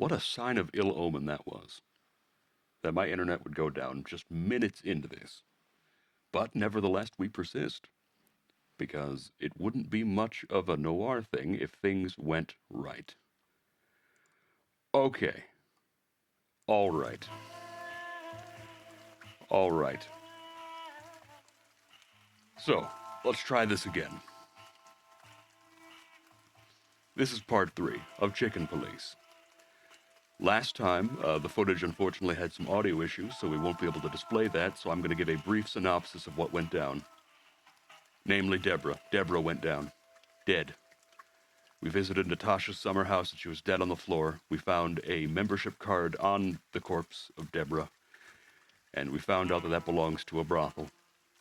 What a sign of ill omen that was. That my internet would go down just minutes into this. But nevertheless, we persist. Because it wouldn't be much of a noir thing if things went right. Okay. All right. All right. So, let's try this again. This is part 3 of Chicken Police. Last time, the footage unfortunately had some audio issues, so we won't be able to display that, so I'm going to give a brief synopsis of what went down. Namely, Deborah. Deborah went down. Dead. We visited Natasha's summer house, and she was dead on the floor. We found a membership card on the corpse of Deborah, and we found out that that belongs to a brothel.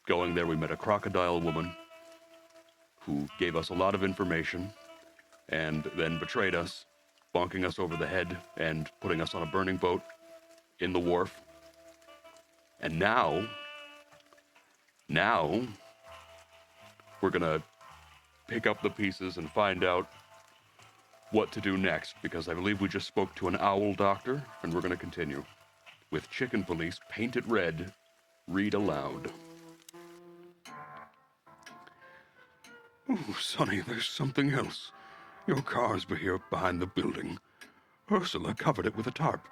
Going there, we met a crocodile woman who gave us a lot of information, and then betrayed us, bonking us over the head and putting us on a burning boat in the wharf. And now, we're gonna pick up the pieces and find out what to do next, because I believe we just spoke to an owl doctor, and we're gonna continue with Chicken Police, Paint It Red, Read Aloud. Oh, Sonny, there's something else. Your car's here behind the building. Ursula covered it with a tarp.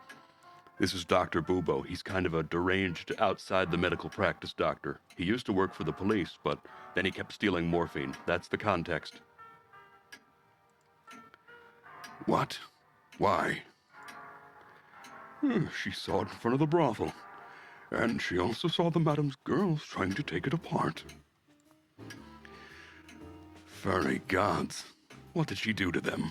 This is Dr. Bubo. He's kind of a deranged, outside the medical practice doctor. He used to work for the police, but then he kept stealing morphine. That's the context. What? Why? She saw it in front of the brothel. And she also saw the madam's girls trying to take it apart. Furry gods. What did she do to them?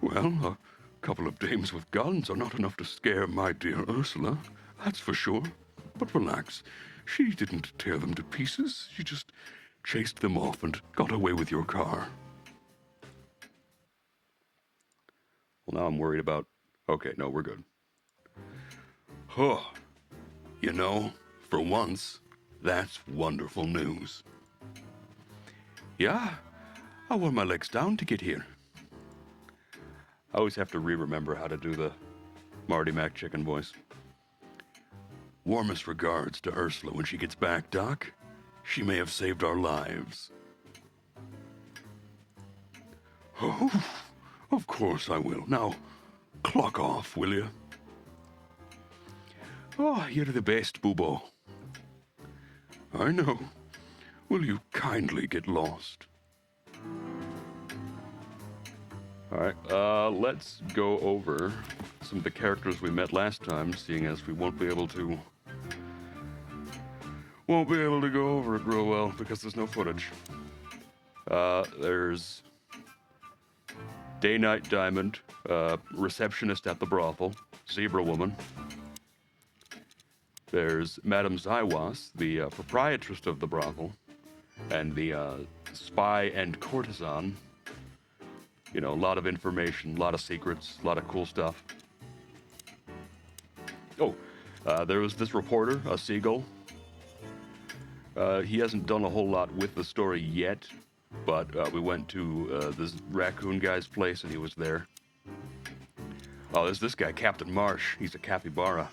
Well, a couple of dames with guns are not enough to scare my dear Ursula, that's for sure. But relax, she didn't tear them to pieces. She just chased them off and got away with your car. Well, now I'm worried about... Okay, no, we're good. Huh. You know, for once, that's wonderful news. Yeah, I wore my legs down to get here. I always have to remember how to do the Marty Mac chicken voice. Warmest regards to Ursula when she gets back, Doc. She may have saved our lives. Oh, of course I will. Now, clock off, will you? Oh, you're the best, Bubo. I know. Will you kindly get lost? Alright, let's go over some of the characters we met last time, seeing as we won't be able to go over it real well because there's no footage. There's Day Night Diamond, receptionist at the brothel, Zebra Woman. There's Madame Zaiwas, the proprietress of the brothel, and the spy and courtesan. You know, a lot of information, a lot of secrets, a lot of cool stuff. Oh, there was this reporter, a seagull. He hasn't done a whole lot with the story yet, but we went to this raccoon guy's place and he was there. Oh, there's this guy, Captain Marsh. He's a capybara.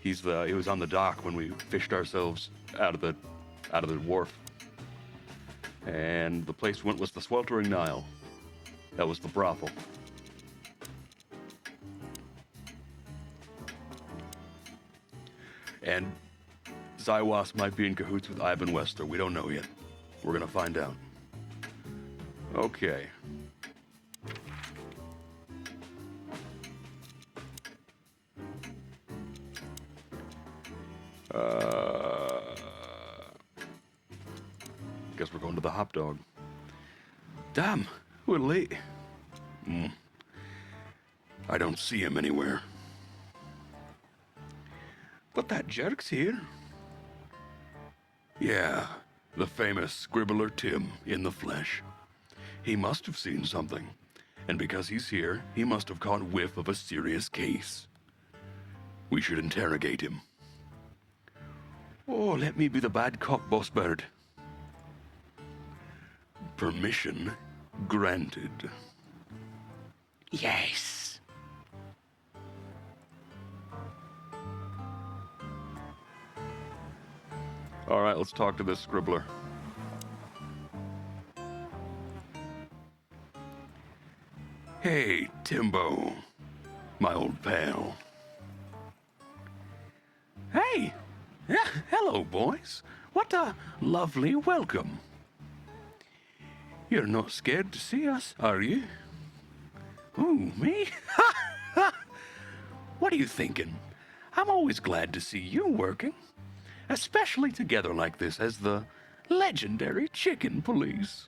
He was on the dock when we fished ourselves out of the wharf. And the place we went was the Sweltering Nile. That was the brothel. And Zaiwas might be in cahoots with Ivan Wester. We don't know yet. We're gonna find out. Okay. Guess we're going to the hot dog. Damn, we're late. I don't see him anywhere. But that jerk's here. Yeah, the famous Scribbler Tim in the flesh. He must have seen something. And because he's here, he must have caught whiff of a serious case. We should interrogate him. Oh, let me be the bad cop, Boss Bird. Permission granted. Yes. All right, let's talk to this scribbler. Hey, Timbo, my old pal. Hey, yeah, hello, boys. What a lovely welcome. You're not scared to see us, are you? Ooh, me? What are you thinking? I'm always glad to see you working, especially together like this as the legendary Chicken Police.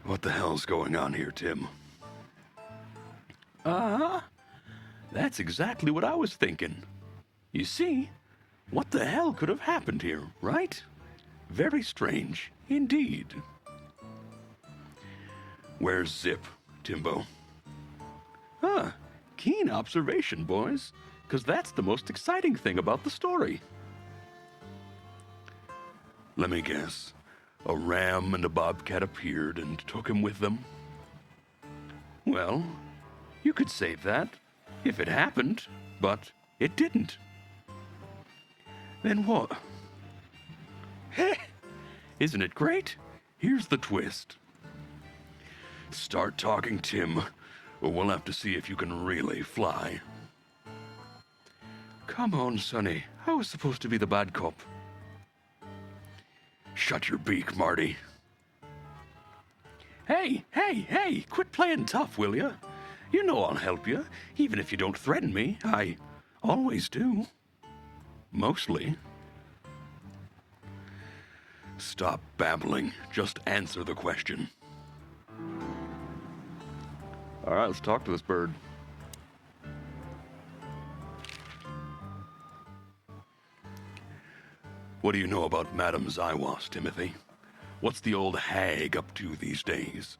What the hell's going on here, Tim? That's exactly what I was thinking. You see, what the hell could have happened here, right? Very strange, indeed. Where's Zip, Timbo? Keen observation, boys, because that's the most exciting thing about the story. Let me guess. A ram and a bobcat appeared and took him with them? Well, you could say that, if it happened, but it didn't. Then what? Heh! Isn't it great? Here's the twist. Start talking, Tim, or we'll have to see if you can really fly. Come on, Sonny. I was supposed to be the bad cop. Shut your beak, Marty. Hey, quit playing tough, will ya? You know I'll help you, even if you don't threaten me. I always do. Mostly. Stop babbling. Just answer the question. All right, let's talk to this bird. What do you know about Madame Zywas, Timothy? What's the old hag up to these days?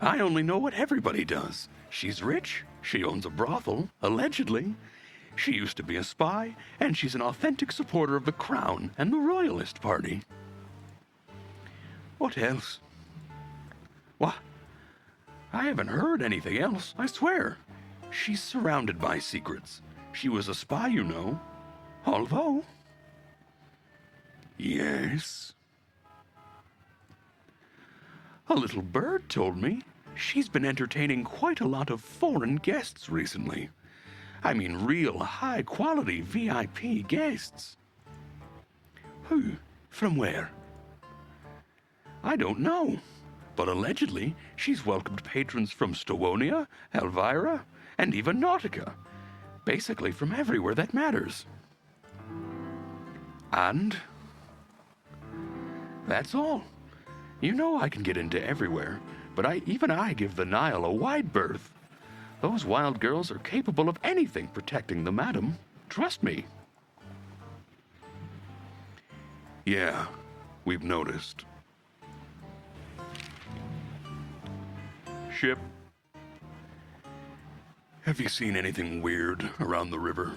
I only know what everybody does. She's rich, she owns a brothel, allegedly. She used to be a spy, and she's an authentic supporter of the Crown and the Royalist Party. What else? What? I haven't heard anything else, I swear. She's surrounded by secrets. She was a spy, you know. Although... Yes? A little bird told me she's been entertaining quite a lot of foreign guests recently. I mean real high-quality VIP guests. Who? From where? I don't know, but allegedly she's welcomed patrons from Stowonia, Elvira, and even Nautica. Basically from everywhere that matters. And? That's all. You know I can get into everywhere, but even I give the Nile a wide berth. Those wild girls are capable of anything protecting the madam. Trust me. Yeah, we've noticed. Ship. Have you seen anything weird around the river?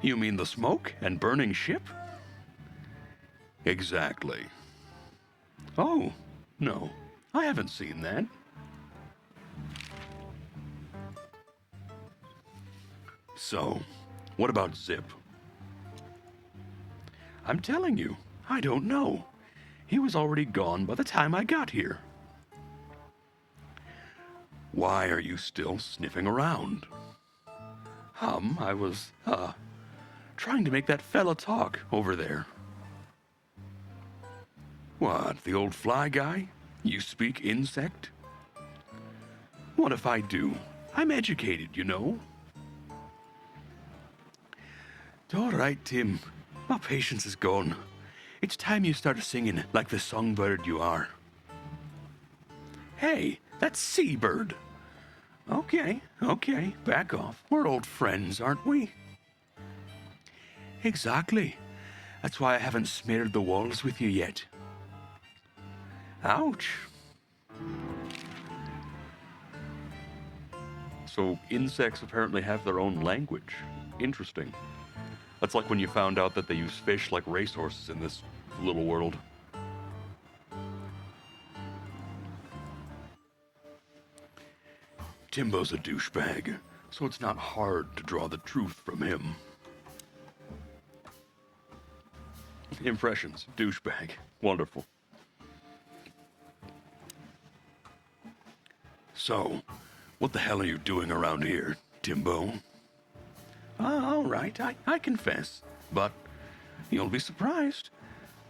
You mean the smoke and burning ship? Exactly. Oh, no, I haven't seen that. So, what about Zip? I'm telling you, I don't know. He was already gone by the time I got here. Why are you still sniffing around? I was, trying to make that fella talk over there. What, the old fly guy? You speak insect? What if I do? I'm educated, you know. All right, Tim. My patience is gone. It's time you start singing like the songbird you are. Hey, that's Seabird. Okay, back off. We're old friends, aren't we? Exactly. That's why I haven't smeared the walls with you yet. Ouch. So insects apparently have their own language. Interesting. That's like when you found out that they use fish like racehorses in this little world. Timbo's a douchebag, so it's not hard to draw the truth from him. Impressions. Douchebag. Wonderful. So, what the hell are you doing around here, Timbo? All right, I confess. But you'll be surprised.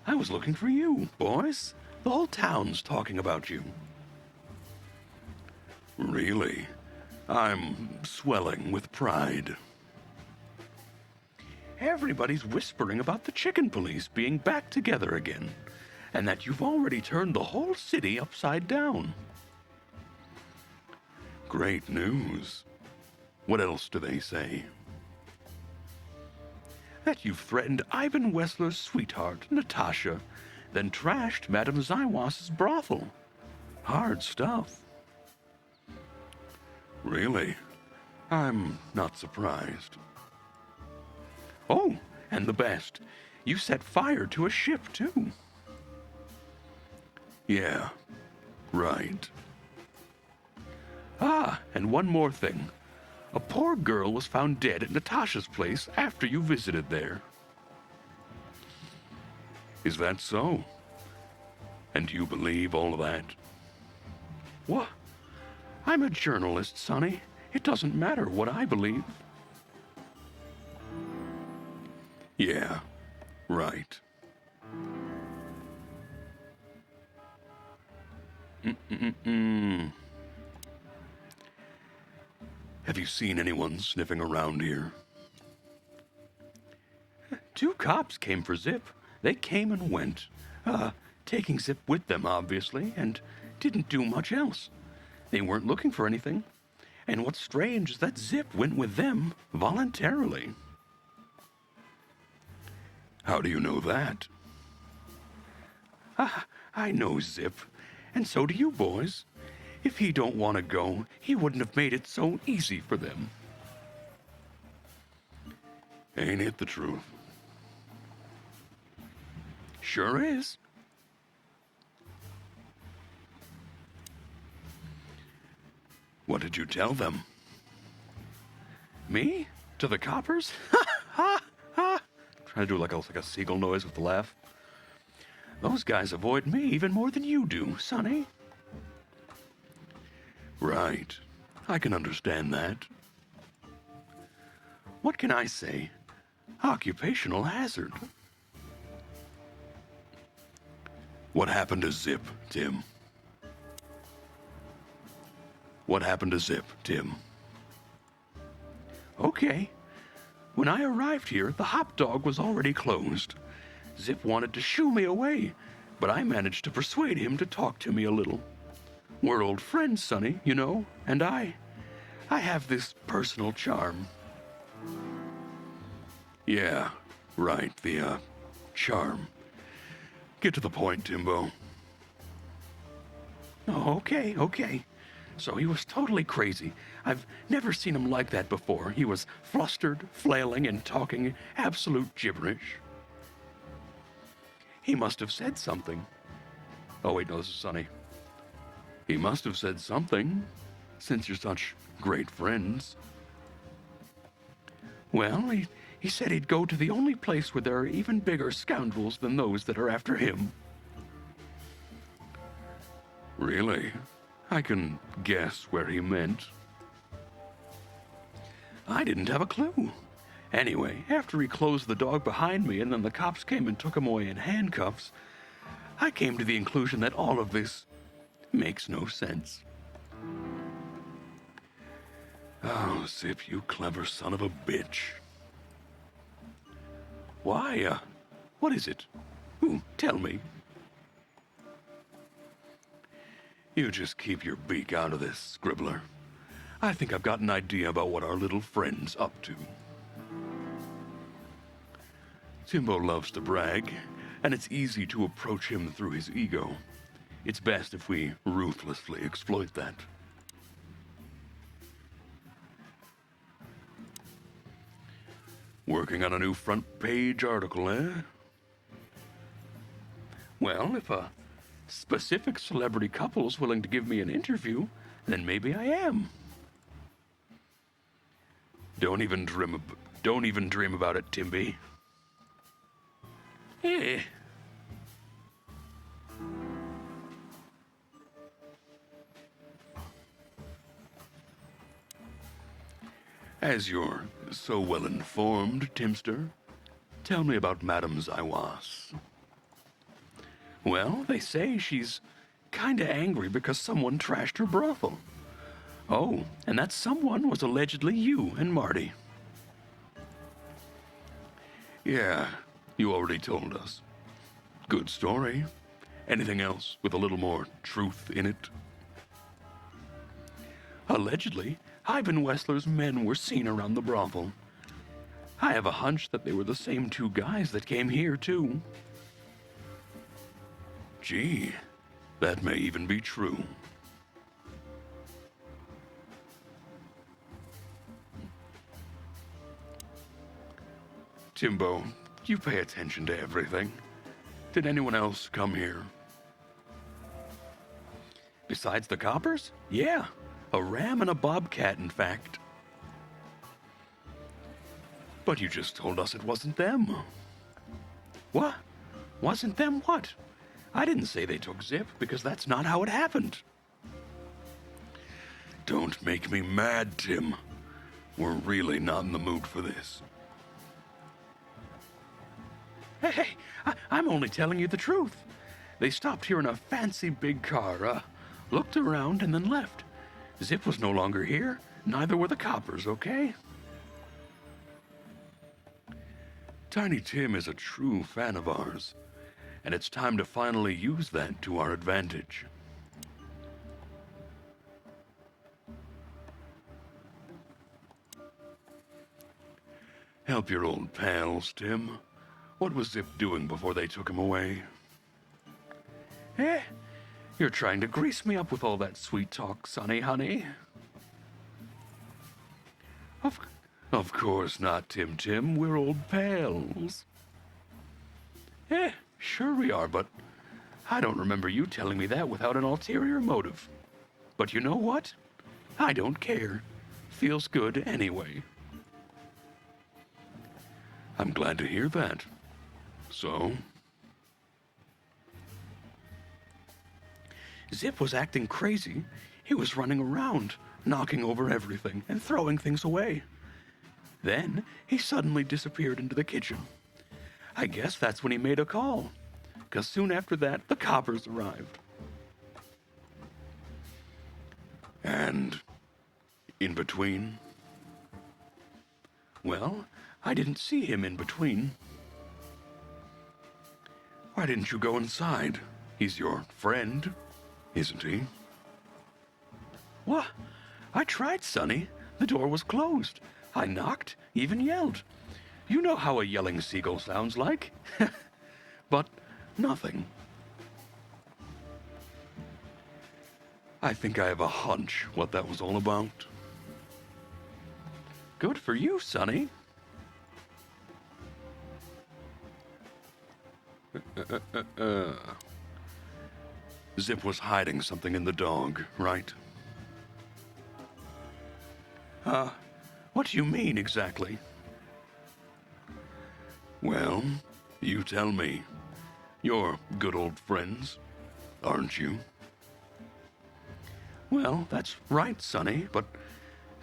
I was looking for you, boys. The whole town's talking about you. Really? I'm swelling with pride. Everybody's whispering about the chicken police being back together again, and that you've already turned the whole city upside down. Great news. What else do they say? That you've threatened Ivan Wessler's sweetheart, Natasha, then trashed Madame Zywass's brothel. Hard stuff. Really? I'm not surprised. Oh, and the best, you set fire to a ship, too. Yeah, right. Ah, and one more thing. A poor girl was found dead at Natasha's place after you visited there. Is that so? And you believe all of that? What? I'm a journalist, Sonny. It doesn't matter what I believe. Yeah, right. Have you seen anyone sniffing around here? 2 cops came for Zip. They came and went. Taking Zip with them, obviously, and didn't do much else. They weren't looking for anything. And what's strange is that Zip went with them voluntarily. How do you know that? I know Zip, and so do you boys. If he don't want to go, he wouldn't have made it so easy for them. Ain't it the truth? Sure is. What did you tell them? Me? To the coppers? Trying to do like a seagull noise with the laugh. Those guys avoid me even more than you do, Sonny. Right. I can understand that. What can I say? Occupational hazard. What happened to Zip, Tim? What happened to Zip, Tim? Okay. When I arrived here, the hop dog was already closed. Zip wanted to shoo me away, but I managed to persuade him to talk to me a little. We're old friends, Sonny, you know, and I have this personal charm. Yeah, right, the, charm. Get to the point, Timbo. Oh, okay. So he was totally crazy. I've never seen him like that before. He was flustered, flailing, and talking absolute gibberish. He must have said something. Oh, wait, no, this is Sonny. He must have said something, since you're such great friends. Well, he said he'd go to the only place where there are even bigger scoundrels than those that are after him. Really? I can guess where he meant. I didn't have a clue. Anyway, after he closed the dog behind me and then the cops came and took him away in handcuffs, I came to the conclusion that all of this makes no sense. Oh, Zip, you clever son of a bitch. Why, what is it? Tell me. You just keep your beak out of this, Scribbler. I think I've got an idea about what our little friend's up to. Timbo loves to brag, and it's easy to approach him through his ego. It's best if we ruthlessly exploit that. Working on a new front page article, eh? Well, if a specific celebrity couple's willing to give me an interview, then maybe I am. Don't even dream about it, Timby. Eh. As you're so well informed, Timster, tell me about Madame Zaiwas. Well, they say she's kinda angry because someone trashed her brothel. Oh, and that someone was allegedly you and Marty. Yeah, you already told us. Good story. Anything else with a little more truth in it? Allegedly, Ivan Wessler's men were seen around the brothel. I have a hunch that they were the same two guys that came here, too. Gee, that may even be true. Timbo, you pay attention to everything. Did anyone else come here? Besides the coppers? Yeah, a ram and a bobcat, in fact. But you just told us it wasn't them. What? Wasn't them what? I didn't say they took Zip, because that's not how it happened. Don't make me mad, Tim. We're really not in the mood for this. Hey, I'm only telling you the truth. They stopped here in a fancy big car, looked around and then left. Zip was no longer here, neither were the coppers, okay? Tiny Tim is a true fan of ours, and it's time to finally use that to our advantage. Help your old pals, Tim. What was Zip doing before they took him away? Eh? You're trying to grease me up with all that sweet talk, Sonny, honey. Of course not, Tim. We're old pals. Eh, sure we are, but I don't remember you telling me that without an ulterior motive. But you know what? I don't care. Feels good anyway. I'm glad to hear that. So? Zip was acting crazy. He was running around, knocking over everything and throwing things away. Then he suddenly disappeared into the kitchen. I guess that's when he made a call, 'cause soon after that, the coppers arrived. And in between? Well, I didn't see him in between. Why didn't you go inside? He's your friend, isn't he? What? I tried, Sonny. The door was closed. I knocked, even yelled. You know how a yelling seagull sounds like. But nothing. I think I have a hunch what that was all about. Good for you, Sonny. Zip was hiding something in the dog, right? What do you mean exactly? Well, you tell me. You're good old friends, aren't you? Well, that's right, Sonny, but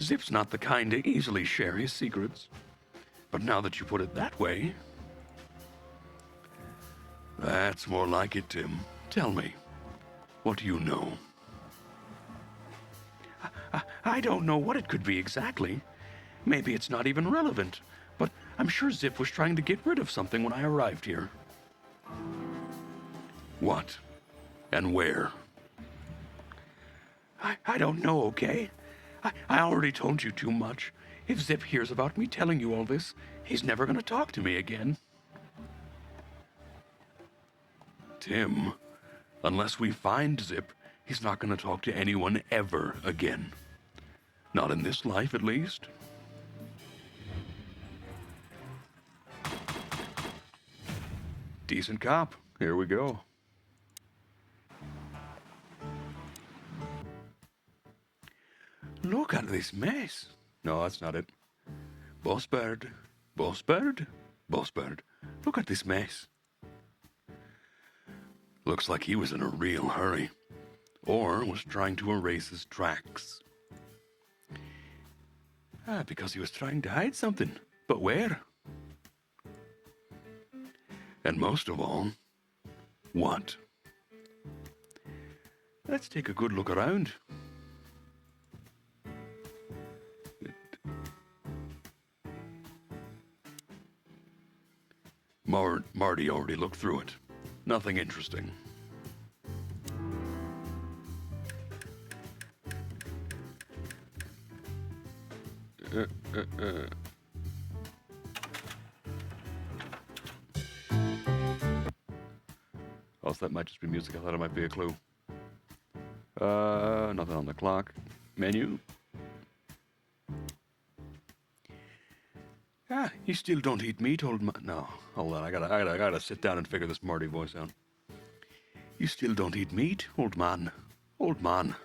Zip's not the kind to easily share his secrets. But now that you put it that way... That's more like it, Tim. Tell me, what do you know? I don't know what it could be exactly. Maybe it's not even relevant, but I'm sure Zip was trying to get rid of something when I arrived here. What? And where? I don't know, okay? I already told you too much. If Zip hears about me telling you all this, he's never gonna talk to me again. Tim, unless we find Zip, he's not gonna talk to anyone ever again. Not in this life, at least. Decent cop. Here we go. Look at this mess. No, that's not it. Boss Bird, Boss Bird, Boss Bird, look at this mess. Looks like he was in a real hurry, or was trying to erase his tracks. Because he was trying to hide something. But where? And most of all, what? Let's take a good look around. Marty already looked through it. Nothing interesting. Oh, so that might just be music. I thought it might be a clue. Nothing on the clock. Menu. You still don't eat meat, old man. No, hold on. I gotta sit down and figure this Marty voice out. You still don't eat meat, old man. Old man.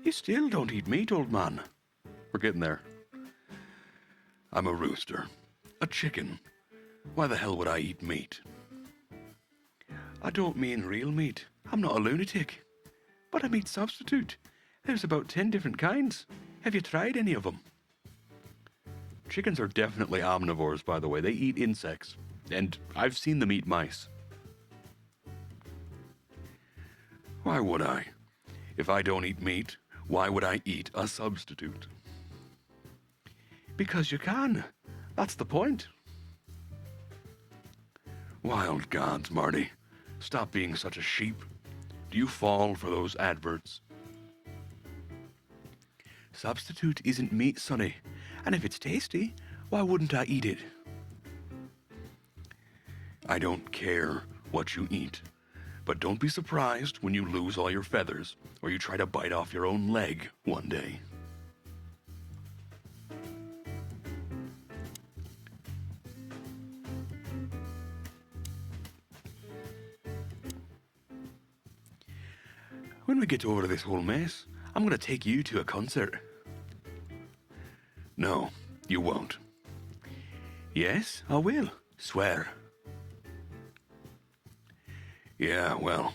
You still don't eat meat, old man. We're getting there. I'm a rooster. A chicken. Why the hell would I eat meat? I don't mean real meat. I'm not a lunatic. But a meat substitute. There's about 10 different kinds. Have you tried any of them? Chickens are definitely omnivores, by the way. They eat insects. And I've seen them eat mice. Why would I? If I don't eat meat, why would I eat a substitute? Because you can. That's the point. Wild gods, Marty. Stop being such a sheep. Do you fall for those adverts? Substitute isn't meat, Sonny. And if it's tasty, why wouldn't I eat it? I don't care what you eat. But don't be surprised when you lose all your feathers or you try to bite off your own leg one day. When we get over this whole mess, I'm going to take you to a concert. No, you won't. Yes, I will. Swear. Yeah, well,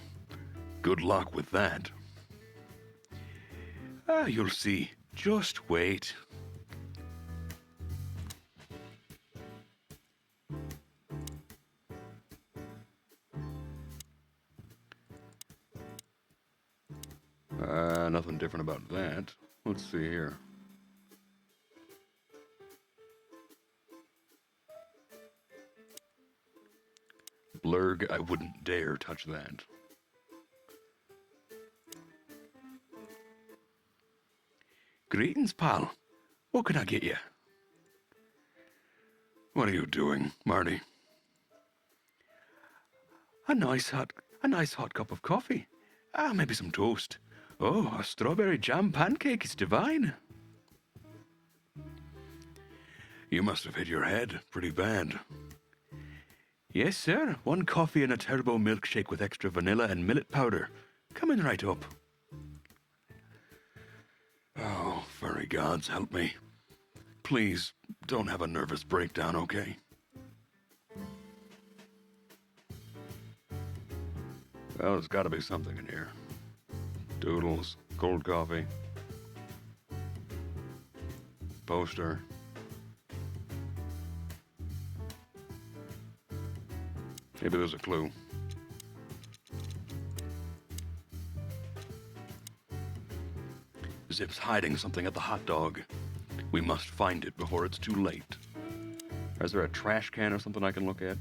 good luck with that. You'll see. Just wait. Nothing different about that. Let's see here. Blurg, I wouldn't dare touch that. Greetings, pal. What can I get you? What are you doing, Marty? A nice hot cup of coffee. Maybe some toast. Oh, a strawberry jam pancake is divine. You must have hit your head pretty bad. Yes, sir. One coffee and a turbo milkshake with extra vanilla and millet powder. Coming right up. Oh, furry gods, help me. Please, don't have a nervous breakdown, okay? Well, there's got to be something in here. Doodles, cold coffee, poster. Maybe there's a clue. Zip's hiding something at the hot dog. We must find it before it's too late. Is there a trash can or something I can look at?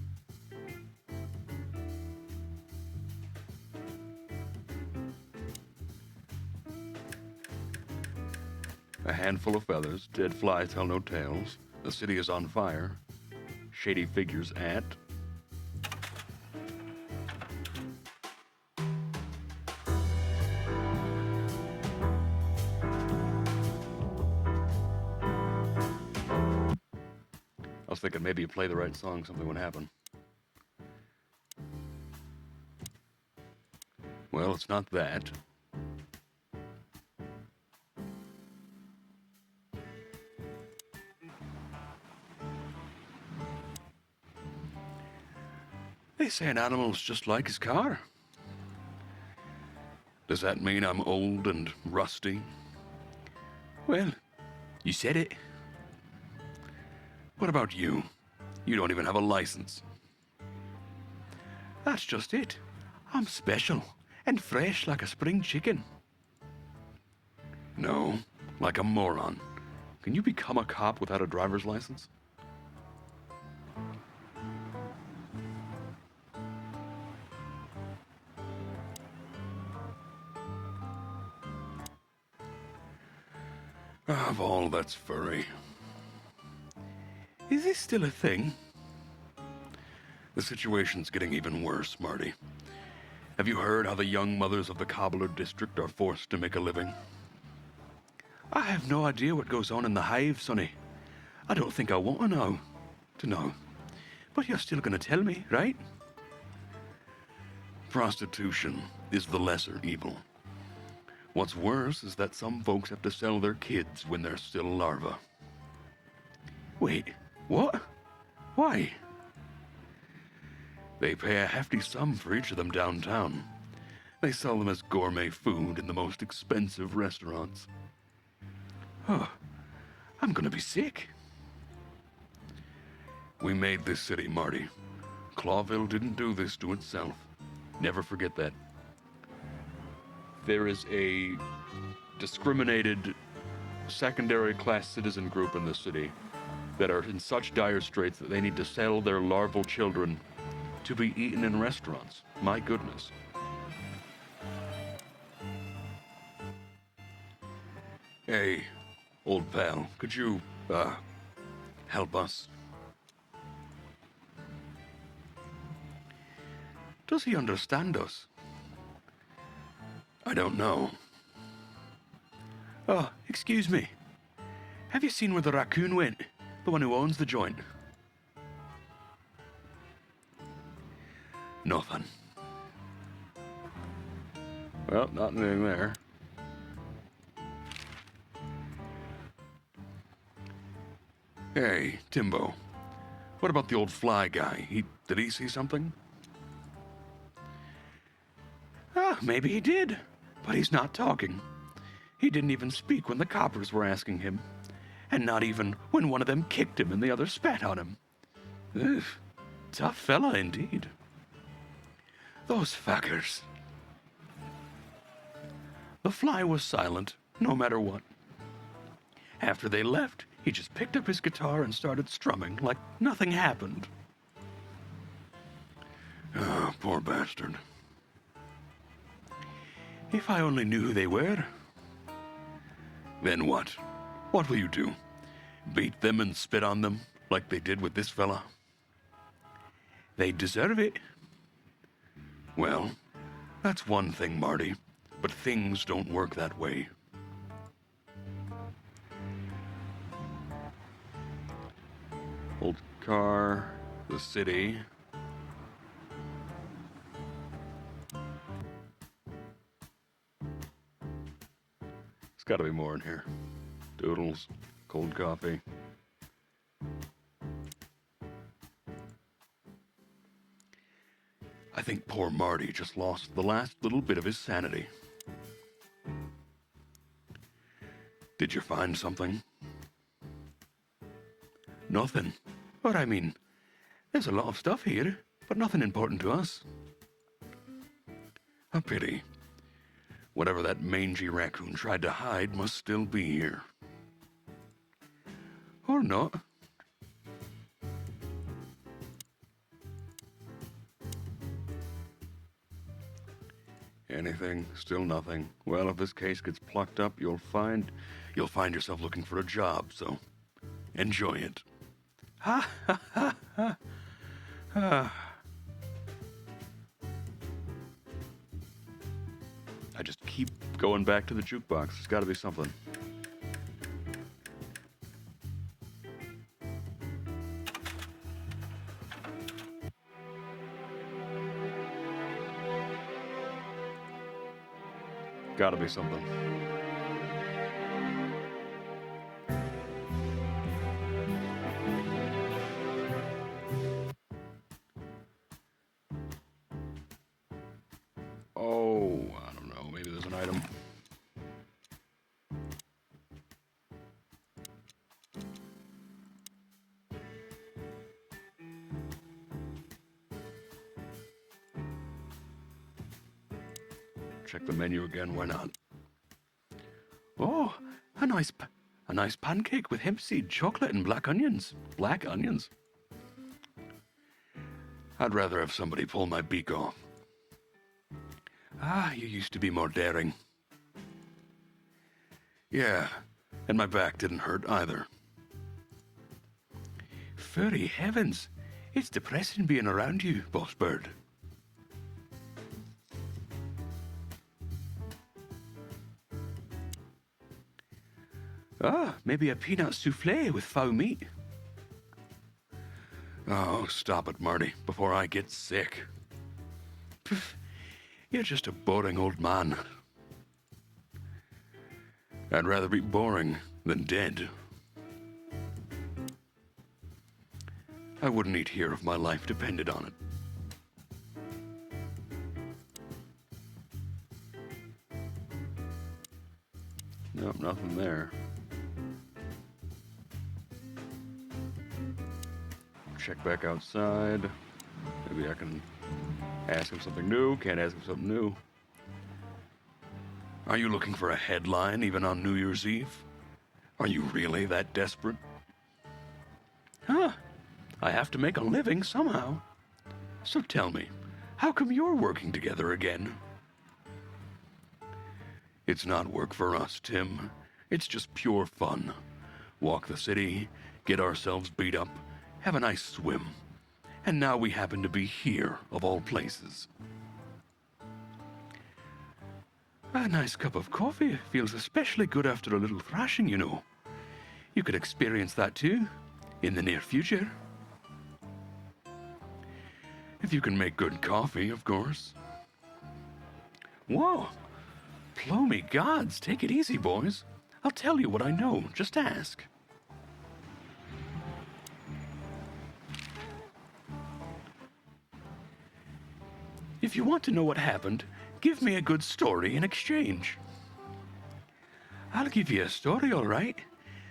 A handful of feathers. Dead flies tell no tales. The city is on fire. Shady figures at. I was thinking maybe you play the right song, something would happen. Well, it's not that. They say an animal's just like his car. Does that mean I'm old and rusty? Well, you said it. What about you? You don't even have a license. That's just it. I'm special and fresh like a spring chicken. No, like a moron. Can you become a cop without a driver's license? Of all that's furry. Is this still a thing? The situation's getting even worse, Marty. Have you heard how the young mothers of the Cobbler district are forced to make a living? I have no idea what goes on in the hive, Sonny. I don't think I want to know. But you're still gonna tell me, right? Prostitution is the lesser evil. What's worse is that some folks have to sell their kids when they're still larvae. Wait, what? Why? They pay a hefty sum for each of them downtown. They sell them as gourmet food in the most expensive restaurants. Oh, I'm gonna be sick. We made this city, Marty. Clawville didn't do this to itself. Never forget that. There is a discriminated secondary class citizen group in this city that are in such dire straits that they need to sell their larval children to be eaten in restaurants. My goodness. Hey, old pal, could you, help us? Does he understand us? I don't know. Oh, excuse me. Have you seen where the raccoon went? The one who owns the joint? Nothing. Well, not anything there. Hey, Timbo. What about the old fly guy? Did he see something? Ah, maybe he did. But he's not talking. He didn't even speak when the coppers were asking him. And not even when one of them kicked him and the other spat on him. Ugh, tough fella indeed. Those fuckers. The fly was silent, no matter what. After they left, he just picked up his guitar and started strumming like nothing happened. Oh, poor bastard. If I only knew who they were. Then what? What will you do? Beat them and spit on them like they did with this fella? They deserve it. Well, that's one thing, Marty, but things don't work that way. Old car, the city. There's got to be more in here. Doodles, cold coffee. I think poor Marty just lost the last little bit of his sanity. Did you find something? Nothing. But I mean, there's a lot of stuff here, but nothing important to us. A pity. Whatever that mangy raccoon tried to hide must still be here. Or not. Anything, still nothing. Well, if this case gets plucked up, you'll find yourself looking for a job, so enjoy it. Ha ha ha ha. I just keep going back to the jukebox. There's got to be something. Got to be something. Oh, I don't know. Maybe there's an item. Check the menu again. Why not? Oh, a nice pancake with hemp seed, chocolate, and black onions. Black onions. I'd rather have somebody pull my beak off. Ah, you used to be more daring. Yeah, and my back didn't hurt either. Furry heavens, it's depressing being around you, boss bird. Ah, maybe a peanut souffle with foul meat. Oh, stop it, Marty, before I get sick. Pff, you're just a boring old man. I'd rather be boring than dead. I wouldn't eat here if my life depended on it. Nope, nothing there. Check back outside. Maybe I can ask him something new. Can't ask him something new. Are you looking for a headline even on New Year's Eve? Are you really that desperate? Huh. I have to make a living somehow. So tell me, how come you're working together again? It's not work for us, Tim. It's just pure fun. Walk the city, get ourselves beat up, have a nice swim. And now we happen to be here, of all places. A nice cup of coffee feels especially good after a little thrashing, you know. You could experience that too, in the near future. If you can make good coffee, of course. Whoa! Plomy gods, take it easy, boys. I'll tell you what I know, just ask. If you want to know what happened, give me a good story in exchange. I'll give you a story, all right.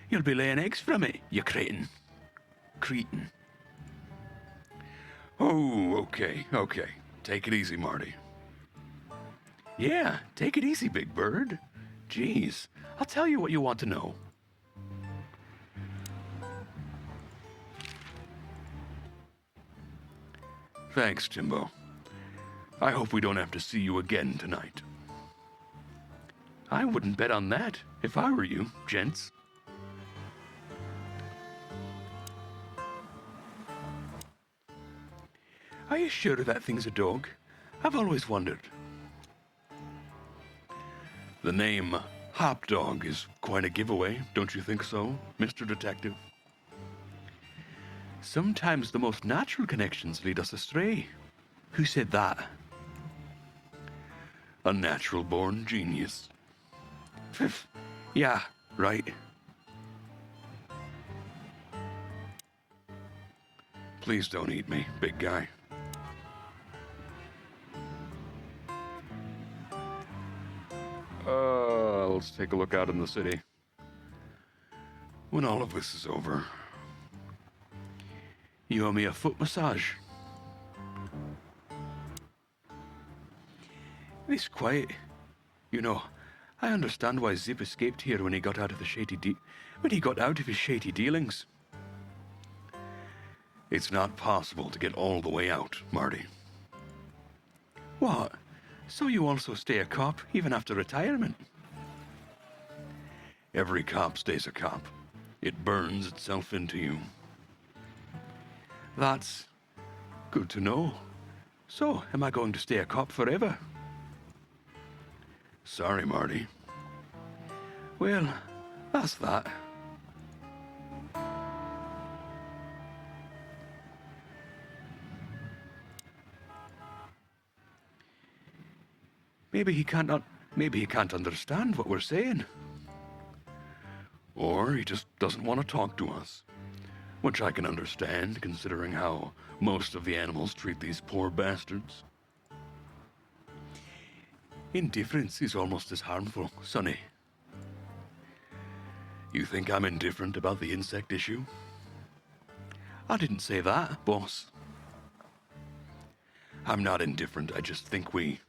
You'll be laying eggs from it, you cretin. Cretin. Oh, okay. Take it easy, Marty. Yeah, take it easy, Big Bird. Jeez, I'll tell you what you want to know. Thanks, Timbo. I hope we don't have to see you again tonight. I wouldn't bet on that if I were you, gents. Are you sure that thing's a dog? I've always wondered. The name Hop Dog is quite a giveaway, don't you think so, Mr. Detective? Sometimes the most natural connections lead us astray. Who said that? A natural-born genius. Yeah, right. Please don't eat me, big guy. Let's take a look out in the city. When all of this is over, you owe me a foot massage. It's quiet. You know, I understand why Zip escaped here when he got out of his shady dealings. It's not possible to get all the way out, Marty. What? So you also stay a cop even after retirement? Every cop stays a cop. It burns itself into you. That's good to know. So, am I going to stay a cop forever? Sorry, Marty. Well, that's that. Maybe he can't understand what we're saying. Or he just doesn't want to talk to us. Which I can understand, considering how most of the animals treat these poor bastards. Indifference is almost as harmful, Sonny. You think I'm indifferent about the insect issue? I didn't say that, boss. I'm not indifferent, I just think we've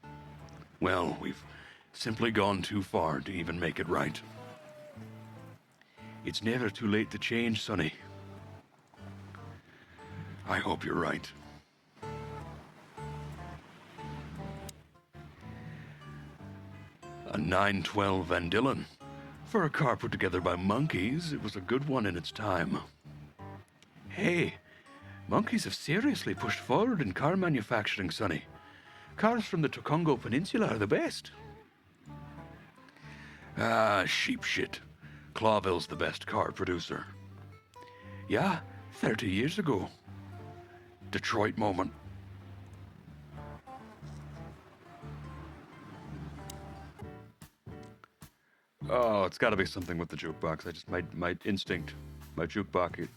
simply gone too far to even make it right. It's never too late to change, Sonny. I hope you're right. A 912 Van Dillon. For a car put together by monkeys, it was a good one in its time. Hey, monkeys have seriously pushed forward in car manufacturing, Sonny. Cars from the Tokongo Peninsula are the best. Ah, sheep shit. Clawville's the best car producer. Yeah, 30 years ago. Detroit moment. Oh, it's got to be something with the jukebox. I just my instinct, my jukebox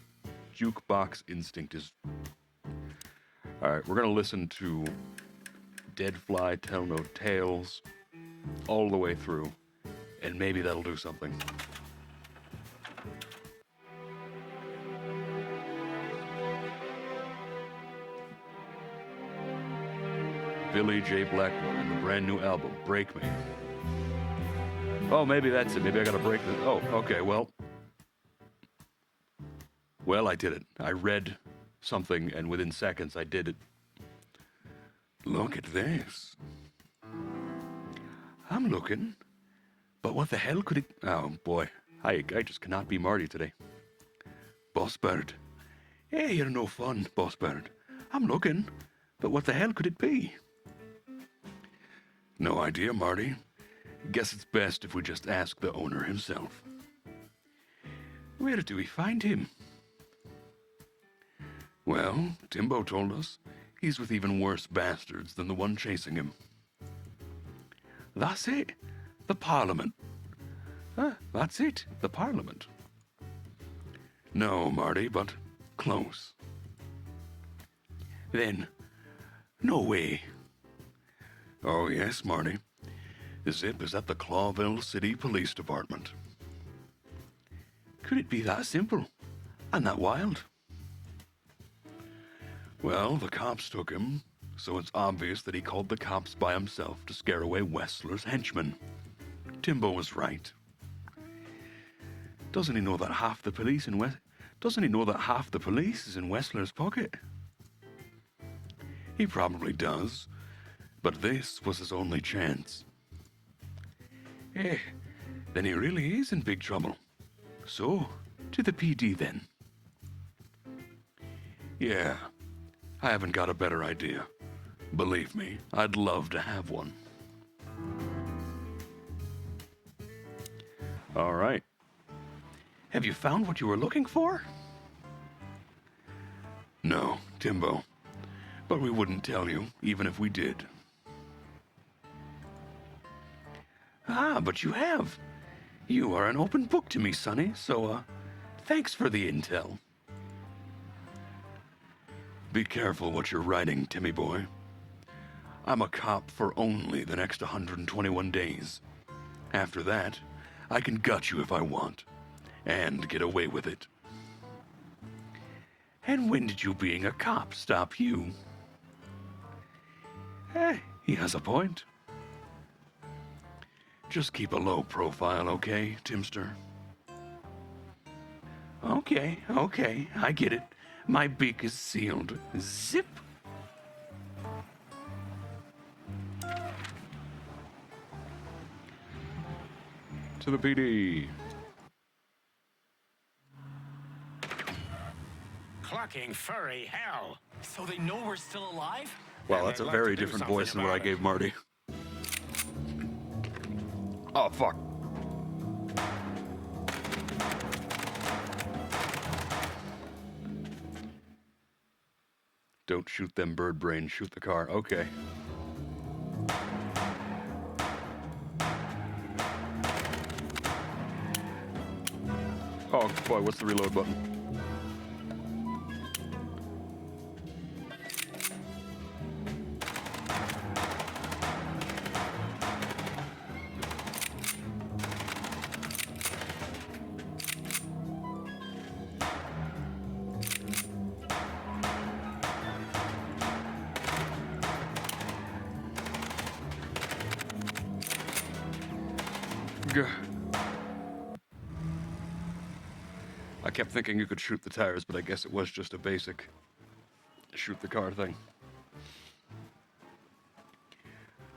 instinct is. All right, we're gonna listen to Dead Fly Tell No Tales all the way through, and maybe that'll do something. Billy J. Blackmore and the brand new album, Break Me. Oh, maybe that's it. Maybe I gotta break this. Oh, okay, well, I did it. I read something, and within seconds, I did it. Look at this. I'm looking, but what the hell could it... Oh, boy. I just cannot be Marty today. Boss Bird. Hey, you're no fun, Boss Bird. I'm looking, but what the hell could it be? No idea, Marty. Guess it's best if we just ask the owner himself. Where do we find him? Well, Timbo told us he's with even worse bastards than the one chasing him. That's it. The Parliament. That's it. The Parliament. No, Marty, but close. Then, no way. Oh, yes, Marty. Zip is at the Clawville City Police Department. Could it be that simple? And that wild? Well, the cops took him, so it's obvious that he called the cops by himself to scare away Wessler's henchmen. Timbo was right. Doesn't he know that half the police is in Wessler's pocket? He probably does, but this was his only chance. Eh, then he really is in big trouble. So, to the PD then. Yeah, I haven't got a better idea. Believe me, I'd love to have one. All right. Have you found what you were looking for? No, Timbo. But we wouldn't tell you, even if we did. Ah, but you have. You are an open book to me, Sonny, so, thanks for the intel. Be careful what you're writing, Timmy boy. I'm a cop for only the next 121 days. After that, I can gut you if I want, and get away with it. And when did you being a cop stop you? He has a point. Just keep a low profile, okay, Timster? Okay, I get it. My beak is sealed. Zip! To the PD. Clucking furry hell. So they know we're still alive? Wow, that's a very different voice than what I gave Marty. Oh, fuck. Don't shoot them bird brains, shoot the car. Okay. Oh, boy, what's the reload button? Ugh. I kept thinking you could shoot the tires, but I guess it was just a basic shoot the car thing.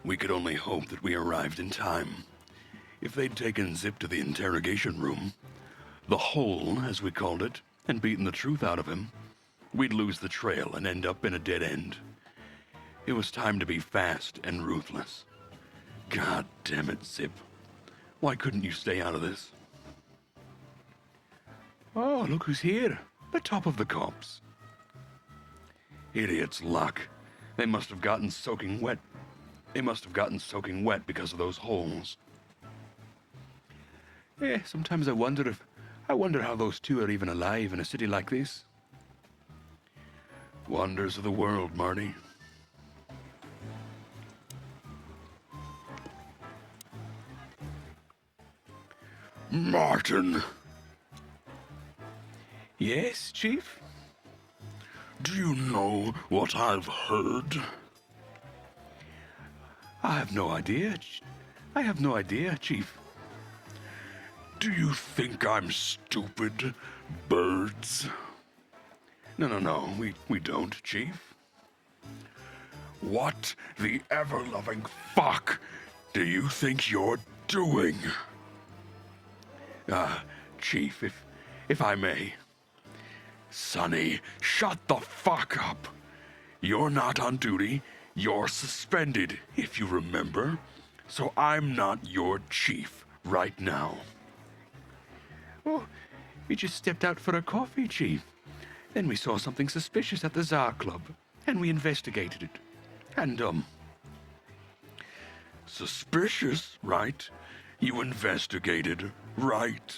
We could only hope that we arrived in time. If they'd taken Zip to the interrogation room, the hole, as we called it, and beaten the truth out of him, we'd lose the trail and end up in a dead end. It was time to be fast and ruthless. God damn it, Zip. Why couldn't you stay out of this? Oh, look who's here. The top of the cops. Idiot's luck. They must have gotten soaking wet. They must have gotten soaking wet because of those holes. Sometimes I wonder how those two are even alive in a city like this. Wonders of the world, Marty. Martin, Yes, Chief? do you know what I've heard? I have no idea. I have no idea, Chief. Do you think I'm stupid, birds? No, we don't, Chief. What the ever-loving fuck do you think you're doing? Chief, if I may. Sonny, shut the fuck up. You're not on duty. You're suspended, if you remember. So I'm not your chief right now. Oh, we just stepped out for a coffee, Chief. Then we saw something suspicious at the Tsar Club, and we investigated it. And, Suspicious, right? You investigated, right?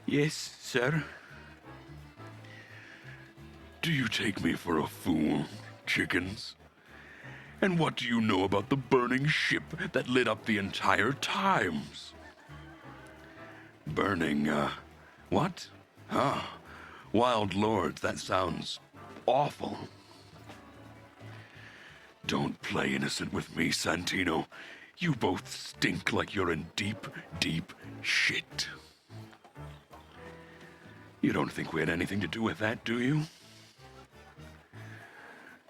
yes, sir. Do you take me for a fool, chickens? And what do you know about the burning ship that lit up the entire Times? Burning, what? Wild lords, that sounds awful. Don't play innocent with me, Santino. You both stink like you're in deep, deep shit. You don't think we had anything to do with that, do you?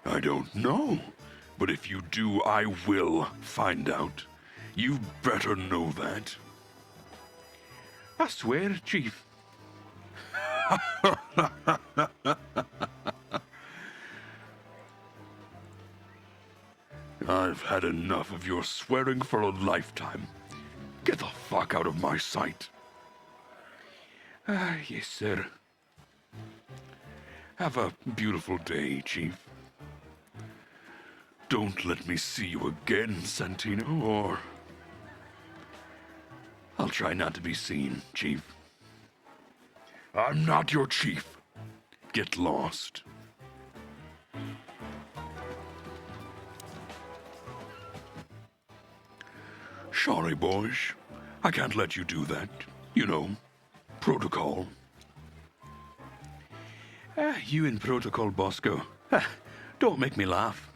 I don't know, but if you do, I will find out. You better know that. I swear, Chief. I've had enough of your swearing for a lifetime. Get the fuck out of my sight. Yes, sir. Have a beautiful day, Chief. Don't let me see you again, Santino, or I'll try not to be seen, Chief. I'm not your chief. Get lost. Sorry, boys. I can't let you do that. You know, protocol. You in protocol, Bosco. Don't make me laugh.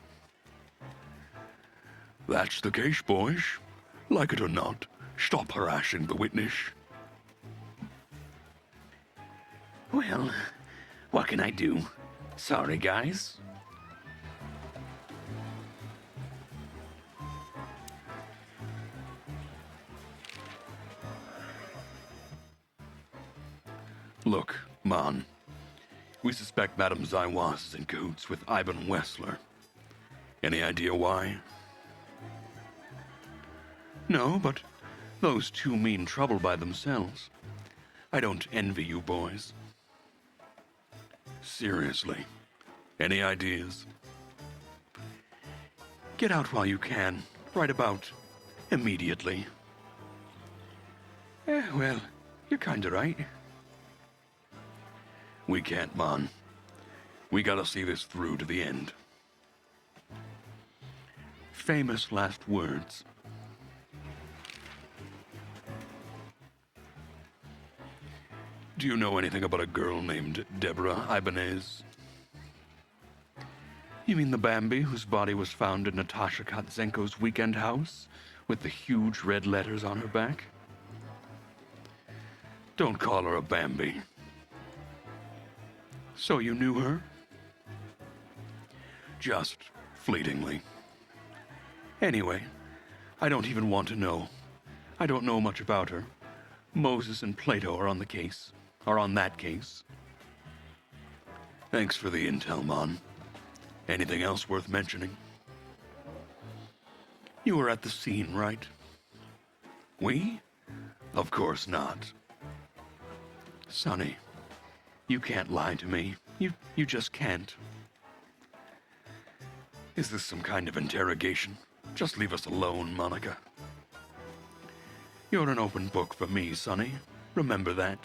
That's the case, boys. Like it or not, stop harassing the witness. Well, what can I do? Sorry, guys. Look, man. We suspect Madame Zaiwas is in cahoots with Ivan Wessler. Any idea why? No, but those two mean trouble by themselves. I don't envy you boys. Seriously. Any ideas? Get out while you can. Right about immediately. Well, you're kinda right. We can't, man. We gotta see this through to the end. Famous last words. Do you know anything about a girl named Deborah Ibanez? You mean the Bambi whose body was found in Natasha Katzenko's weekend house with the huge red letters on her back? Don't call her a Bambi. So you knew her? Just fleetingly. Anyway, I don't even want to know. I don't know much about her. Moses and Plato are on the case. Are on that case. Thanks for the intel, Mon. Anything else worth mentioning? You were at the scene, right? We? Of course not. Sonny, you can't lie to me. You just can't. Is this some kind of interrogation? Just leave us alone, Monica. You're an open book for me, Sonny. Remember that.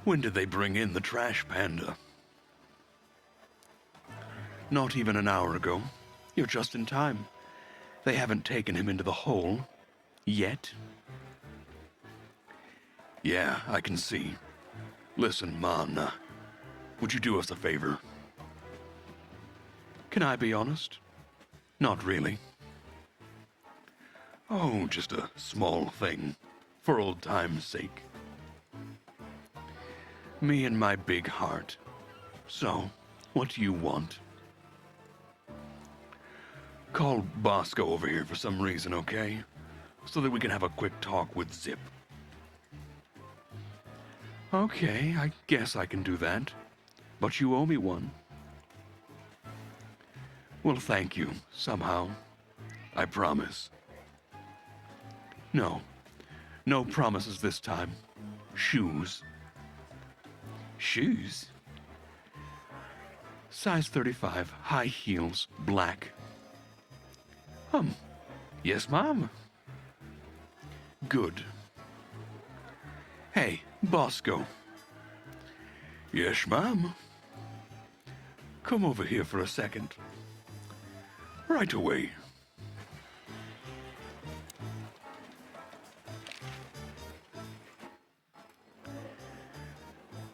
When did they bring in the trash panda? Not even an hour ago. You're just in time. They haven't taken him into the hole. Yet. Yeah, I can see. Listen, Mon, would you do us a favor? Can I be honest? Not really. Oh, just a small thing, for old time's sake. Me and my big heart. So, what do you want? Call Bosco over here for some reason, okay? So that we can have a quick talk with Zip. Okay, I guess I can do that. But you owe me one. Well, thank you, somehow. I promise. No. No promises this time. Shoes. Shoes? Size 35, high heels, black. Yes, Mom. Good. Hey, Bosco. Yes, Ma'am. Come over here for a second. Right away.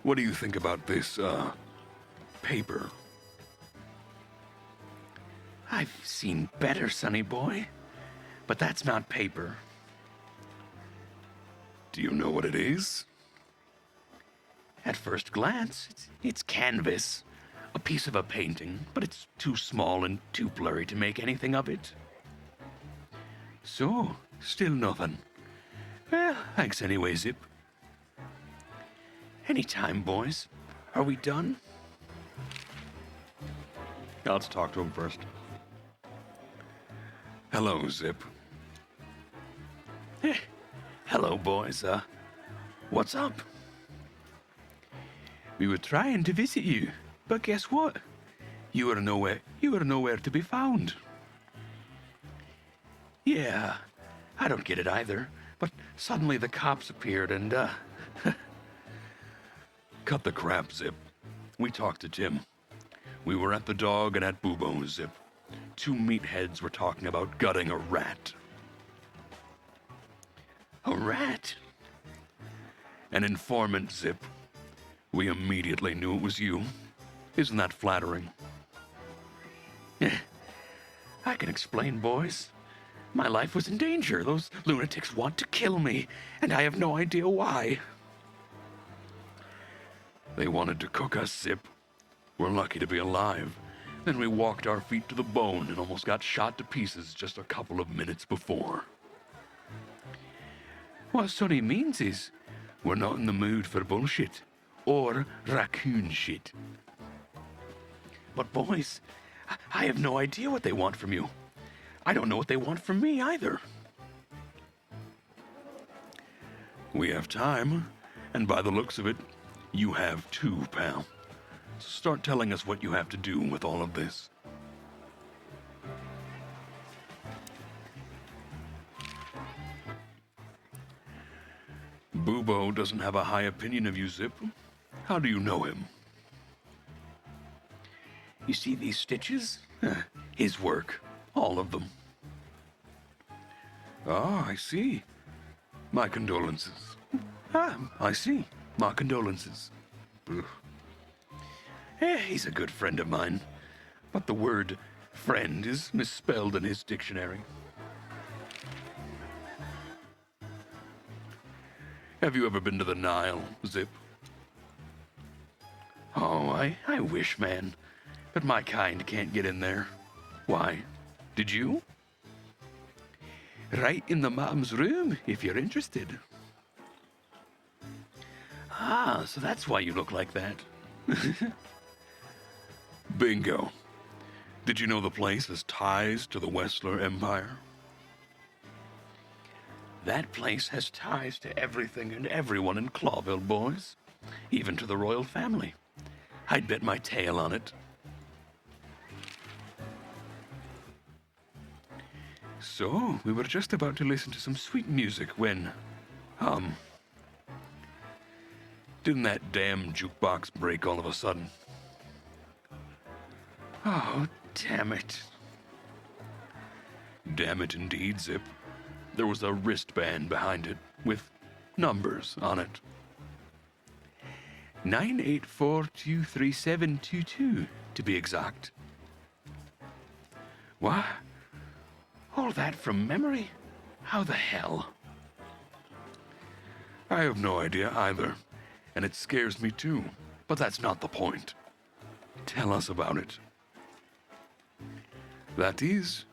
What do you think about this, paper? I've seen better, sonny boy. But that's not paper. Do you know what it is? At first glance, it's canvas. A piece of a painting, but it's too small and too blurry to make anything of it. So, still nothing. Well, thanks anyway, Zip. Anytime, boys. Are we done? Yeah, let's talk to him first. Hello, Zip. Hello, boys. What's up? We were trying to visit you, but guess what? You were nowhere to be found. Yeah, I don't get it either, but suddenly the cops appeared and, Cut the crap, Zip. We talked to Tim. We were at the dog and at Bubo, Zip. Two meatheads were talking about gutting a rat. A rat? An informant, Zip. We immediately knew it was you. Isn't that flattering? I can explain, boys. My life was in danger. Those lunatics want to kill me, and I have no idea why. They wanted to cook us, Zip. We're lucky to be alive. Then we walked our feet to the bone and almost got shot to pieces just a couple of minutes before. What Sonny means is, we're not in the mood for bullshit. Or raccoon shit. But boys, I have no idea what they want from you. I don't know what they want from me either. We have time, and by the looks of it, you have too, pal. So start telling us what you have to do with all of this. Bubo doesn't have a high opinion of you, Zip. How do you know him? You see these stitches? His work. All of them. Ah, I see. My condolences. I see. My condolences. Ugh. He's a good friend of mine. But the word friend is misspelled in his dictionary. Have you ever been to the Nile, Zip? Oh, I wish, man. But my kind can't get in there. Why? Did you? Right in the mom's room, if you're interested. Ah, so that's why you look like that. Bingo. Did you know the place has ties to the Westler Empire? That place has ties to everything and everyone in Clawville, boys. Even to the royal family. I'd bet my tail on it. So, we were just about to listen to some sweet music when, Didn't that damn jukebox break all of a sudden? oh, damn it. Damn it indeed, Zip. There was a wristband behind it with numbers on it. 9842372, to be exact. What? All that from memory? How the hell? I have no idea either, and it scares me too, but that's not the point. Tell us about it. That is,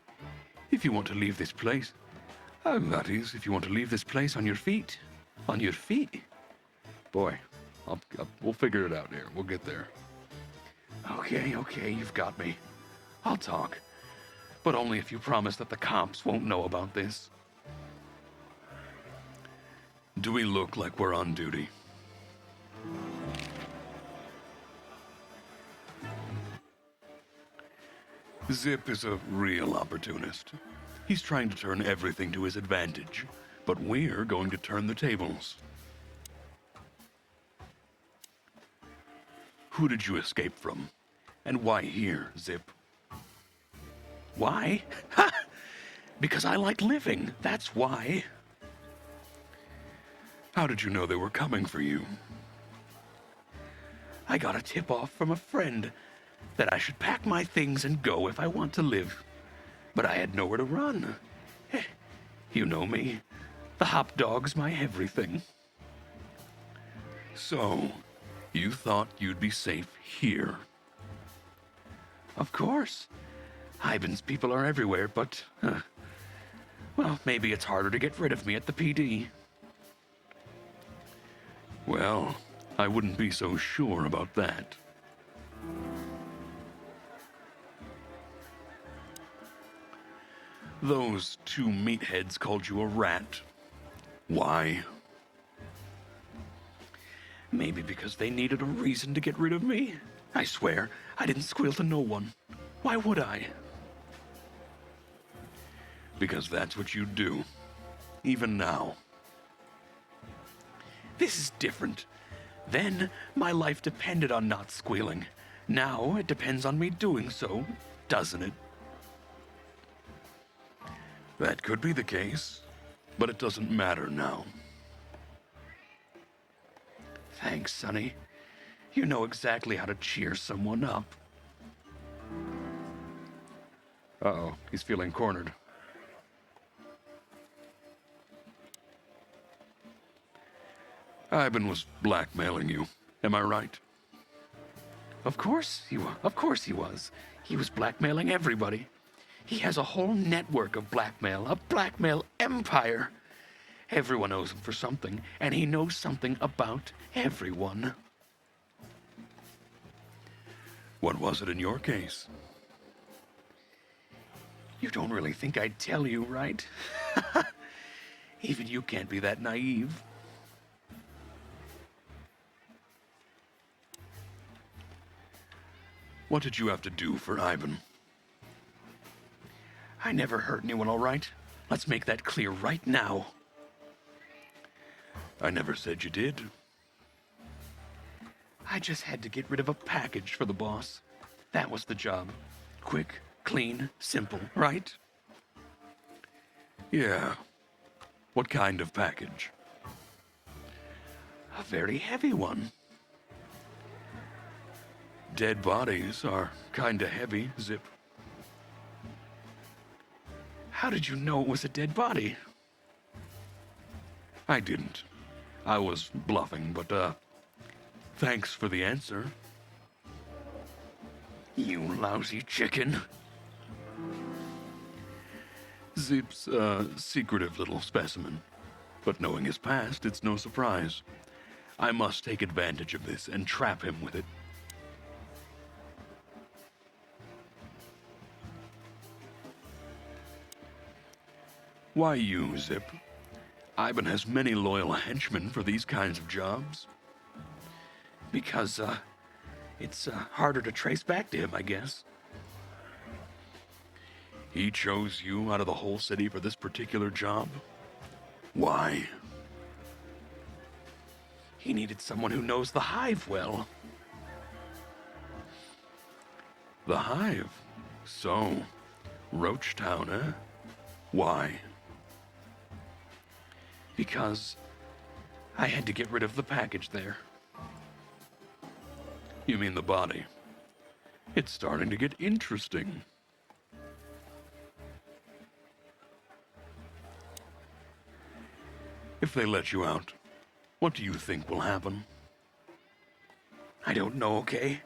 if you want to leave this place. That is, if you want to leave this place on your feet. On your feet? Boy, we'll figure it out here. We'll get there. Okay, you've got me. I'll talk. But only if you promise that the cops won't know about this. Do we look like we're on duty? Zip is a real opportunist. He's trying to turn everything to his advantage, but we're going to turn the tables. Who did you escape from? And why here, Zip? Why? Ha! Because I like living, that's why. How did you know they were coming for you? I got a tip-off from a friend that I should pack my things and go if I want to live. But I had nowhere to run. You know me. The hop dog's my everything. So, you thought you'd be safe here? Of course. Ivan's people are everywhere, but... well, maybe it's harder to get rid of me at the PD. Well, I wouldn't be so sure about that. Those two meatheads called you a rat. Why? Maybe because they needed a reason to get rid of me. I swear, I didn't squeal to no one. Why would I? Because that's what you do. Even now. This is different. Then, my life depended on not squealing. Now, it depends on me doing so, doesn't it? That could be the case, but it doesn't matter now. Thanks, Sonny. You know exactly how to cheer someone up. Uh-oh, he's feeling cornered. Ivan was blackmailing you, am I right? Of course he was. He was blackmailing everybody. He has a whole network of blackmail, a blackmail empire. Everyone owes him for something, and he knows something about everyone. What was it in your case? You don't really think I'd tell you, right? Even you can't be that naive. What did you have to do for Ivan? I never hurt anyone, all right? Let's make that clear right now. I never said you did. I just had to get rid of a package for the boss. That was the job. Quick, clean, simple, right? Yeah. What kind of package? A very heavy one. Dead bodies are kinda heavy, Zip. How did you know it was a dead body? I didn't. I was bluffing, but, thanks for the answer. You lousy chicken. Zip's a secretive little specimen, but knowing his past, it's no surprise. I must take advantage of this and trap him with it. Why you, Zip? Ivan has many loyal henchmen for these kinds of jobs. Because, it's harder to trace back to him, I guess. He chose you out of the whole city for this particular job? Why? He needed someone who knows the hive well. The Hive? So, Roachtown, eh? Why? Because I had to get rid of the package there. You mean the body? It's starting to get interesting. If they let you out, what do you think will happen? I don't know, okay?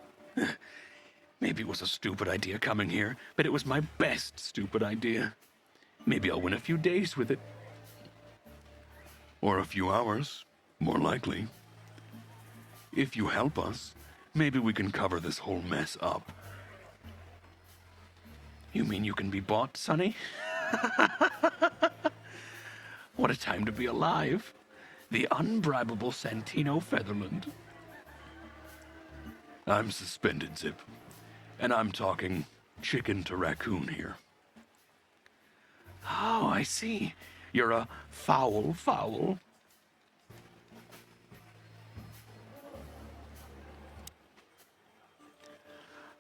Maybe it was a stupid idea coming here, but it was my best stupid idea. Maybe I'll win a few days with it. Or a few hours, more likely. If you help us, maybe we can cover this whole mess up. You mean you can be bought, Sonny? What a time to be alive. The unbribable Santino Featherland. I'm suspended, Zip. And I'm talking chicken to raccoon here. Oh, I see. You're a foul.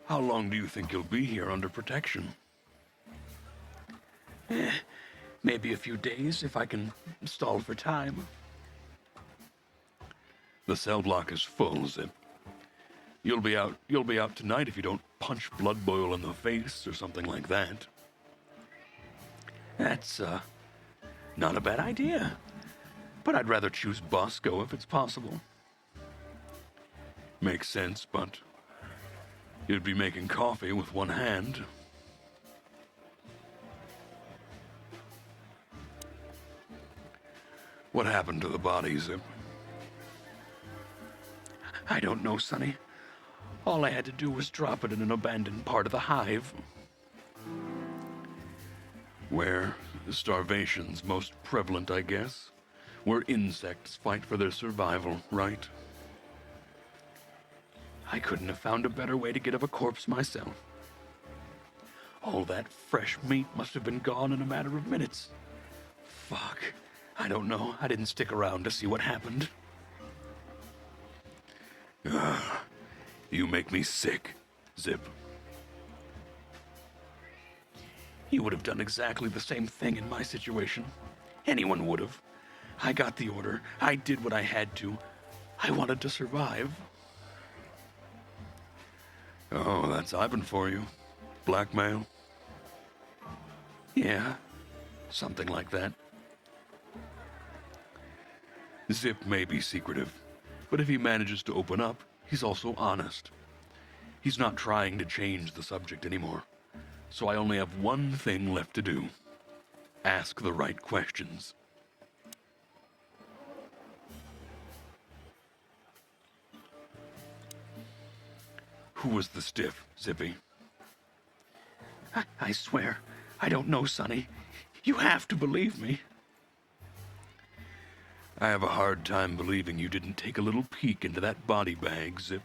How long do you think you'll be here under protection? Maybe a few days if I can stall for time. The cell block is full, Zip. You'll be out tonight if you don't punch Blood Boil in the face or something like that. That's, not a bad idea. But I'd rather choose Bosco if it's possible. Makes sense, but you'd be making coffee with one hand. What happened to the body, Zip? I don't know, Sonny. All I had to do was drop it in an abandoned part of the hive. Where starvation's most prevalent, I guess. Where insects fight for their survival, right? I couldn't have found a better way to get of a corpse myself. All that fresh meat must have been gone in a matter of minutes. Fuck. I don't know. I didn't stick around to see what happened. You make me sick, Zip. You would have done exactly the same thing in my situation. Anyone would have. I got the order. I did what I had to. I wanted to survive. Oh, that's Ivan for you. Blackmail? Yeah, something like that. Zip may be secretive, but if he manages to open up, he's also honest. He's not trying to change the subject anymore, so I only have one thing left to do. Ask the right questions. Who was the stiff, Zippy? I swear, I don't know, Sonny. You have to believe me. I have a hard time believing you didn't take a little peek into that body bag, Zip.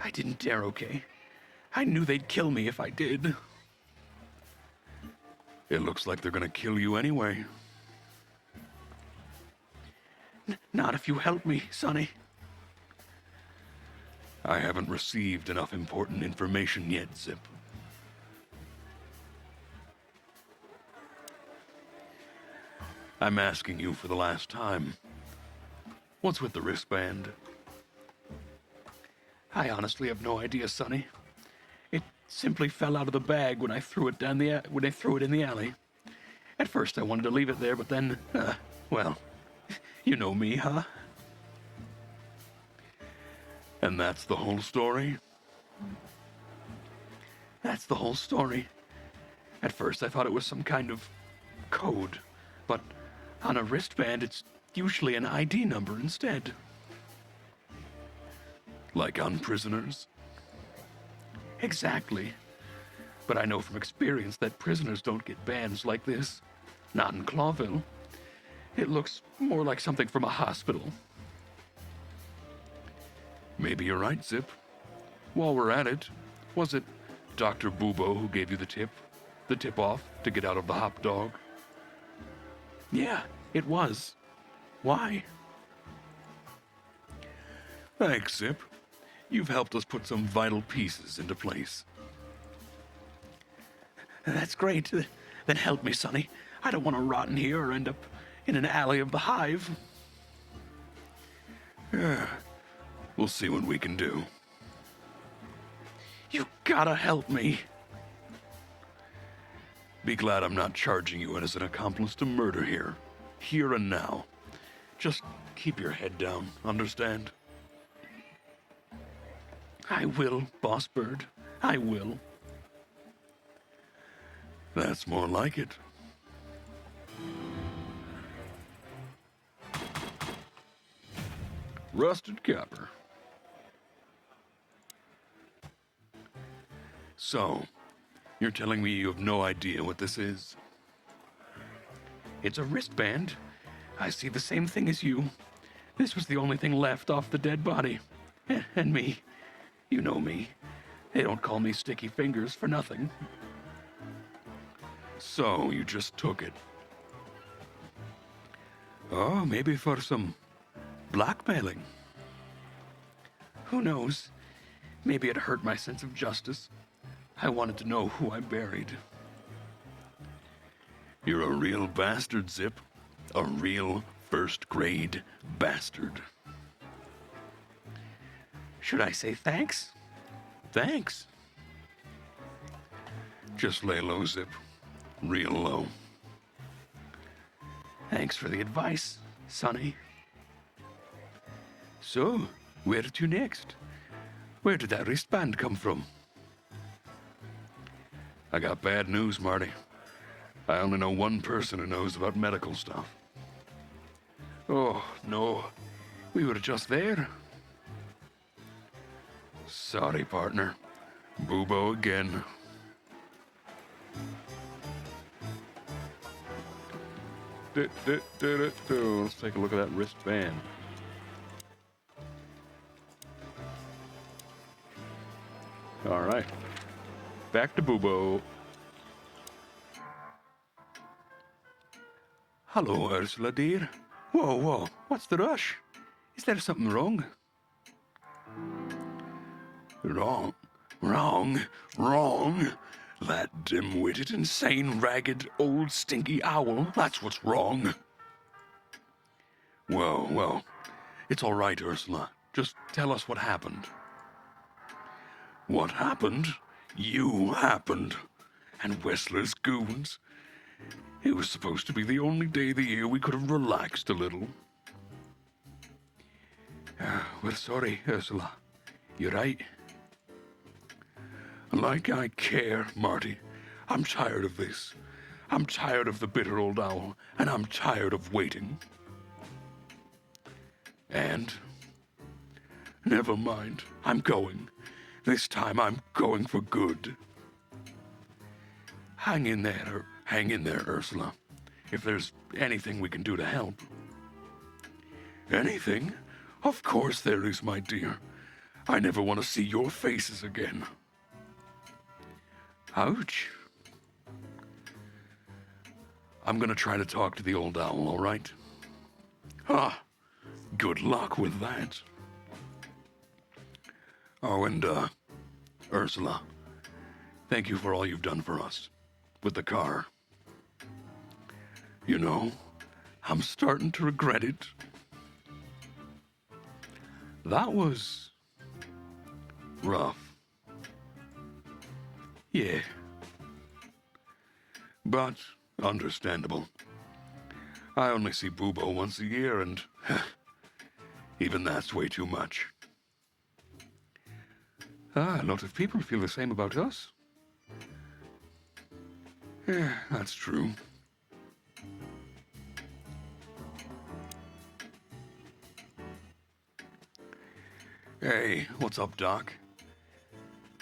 I didn't dare, okay? I knew they'd kill me if I did. It looks like they're gonna kill you anyway. Not if you help me, Sonny. I haven't received enough important information yet, Zip. I'm asking you for the last time. What's with the wristband? I honestly have no idea, Sonny. It simply fell out of the bag when I threw it in the alley. At first I wanted to leave it there, but then, well, You know me, huh? And that's the whole story? That's the whole story. At first, I thought it was some kind of code, but on a wristband, it's usually an ID number instead. Like on prisoners? Exactly. But I know from experience that prisoners don't get bands like this. Not in Clawville. It looks more like something from a hospital. Maybe you're right, Zip. While we're at it, was it Dr. Bubo who gave you the tip? The tip-off to get out of the hop dog? Yeah, it was. Why? Thanks, Zip. You've helped us put some vital pieces into place. That's great. Then help me, Sonny. I don't want to rot in here or end up in an alley of the hive. We'll see what we can do. You gotta help me. Be glad I'm not charging you as an accomplice to murder here and now. Just keep your head down, understand? I will, Boss Bird. I will. That's more like it. Rusted copper. So, you're telling me you have no idea what this is? It's a wristband. I see the same thing as you. This was the only thing left off the dead body. And me. You know me. They don't call me Sticky Fingers for nothing. So, you just took it. Oh, maybe for some blackmailing. Who knows? Maybe it hurt my sense of justice. I wanted to know who I buried. You're a real bastard, Zip. A real first-grade bastard. Should I say thanks? Thanks. Just lay low, Zip. Real low. Thanks for the advice, Sonny. So, where to next? Where did that wristband come from? I got bad news, Marty. I only know one person who knows about medical stuff. Oh, no. We were just there. Sorry, partner. Bubo again. Let's take a look at that wristband. All right. Back to Bubo. Hello, Ursula, dear. Whoa, what's the rush? Is there something wrong? Wrong. That dim-witted, insane, ragged, old, stinky owl, that's what's wrong. Well, it's all right, Ursula. Just tell us what happened. What happened? You happened. And Wessler's goons. It was supposed to be the only day of the year we could have relaxed a little. We're sorry, Ursula. You're right. Like I care, Marty. I'm tired of this. I'm tired of the bitter old owl, and I'm tired of waiting. And never mind, I'm going. This time I'm going for good. Hang in there, Ursula. If there's anything we can do to help. Anything? Of course there is, my dear. I never want to see your faces again. Ouch. I'm gonna try to talk to the old owl, all right? Good luck with that. Oh, and, Ursula, thank you for all you've done for us with the car. You know, I'm starting to regret it. That was rough. Yeah. But understandable. I only see Bubo once a year, and even that's way too much. Ah, a lot of people feel the same about us. Yeah, that's true. Hey, what's up, Doc?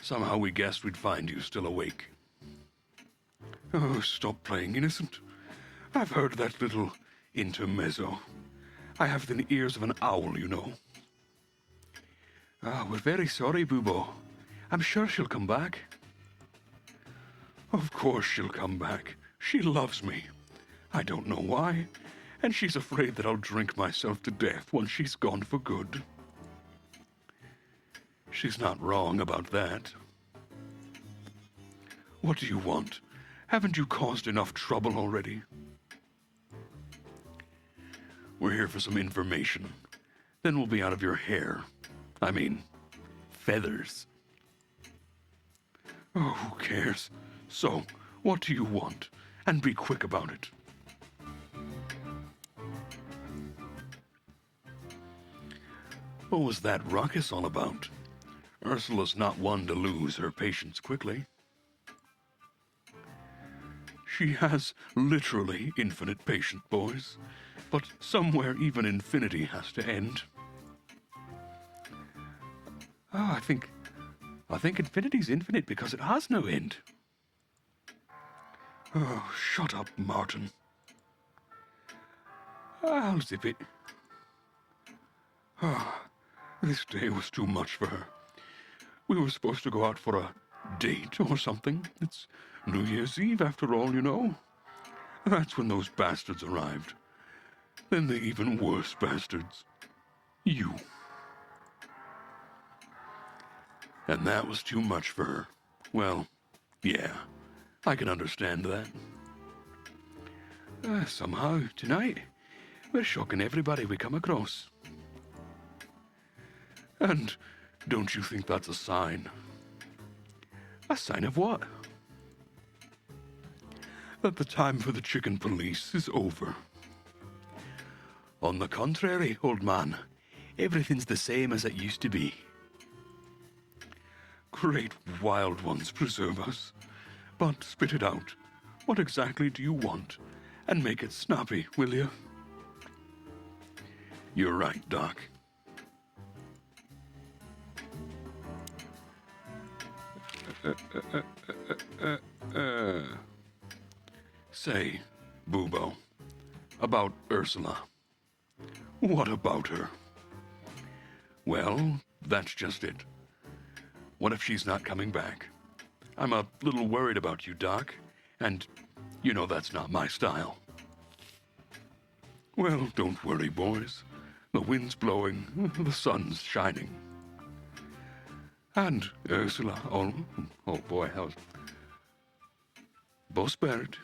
Somehow we guessed we'd find you still awake. Oh, stop playing innocent. I've heard that little intermezzo. I have the ears of an owl, you know. Ah, we're very sorry, Bubo. I'm sure she'll come back. Of course she'll come back. She loves me. I don't know why, and she's afraid that I'll drink myself to death once she's gone for good. She's not wrong about that. What do you want? Haven't you caused enough trouble already? We're here for some information. Then we'll be out of your hair. I mean, feathers. Oh, who cares? So, what do you want? And be quick about it. What was that ruckus all about? Ursula's not one to lose her patience quickly. She has literally infinite patience, boys. But somewhere even infinity has to end. Oh, I think infinity's infinite because it has no end. Oh, shut up, Martin. I'll zip it. Ah, this day was too much for her. We were supposed to go out for a date or something. It's New Year's Eve after all, you know. That's when those bastards arrived. Then the even worse bastards. You. And that was too much for her. Well, yeah, I can understand that. Somehow, tonight, we're shocking everybody we come across. And don't you think that's a sign? A sign of what? That the time for the chicken police is over. On the contrary, old man, everything's the same as it used to be. Great wild ones preserve us. But spit it out. What exactly do you want? And make it snappy, will you? You're right, Doc. Say, Bubo, about Ursula. What about her? Well, that's just it. What if she's not coming back? I'm a little worried about you, Doc, and you know that's not my style. Well, don't worry, boys. The wind's blowing, the sun's shining. And Ursula, oh boy, that was... Bosbert,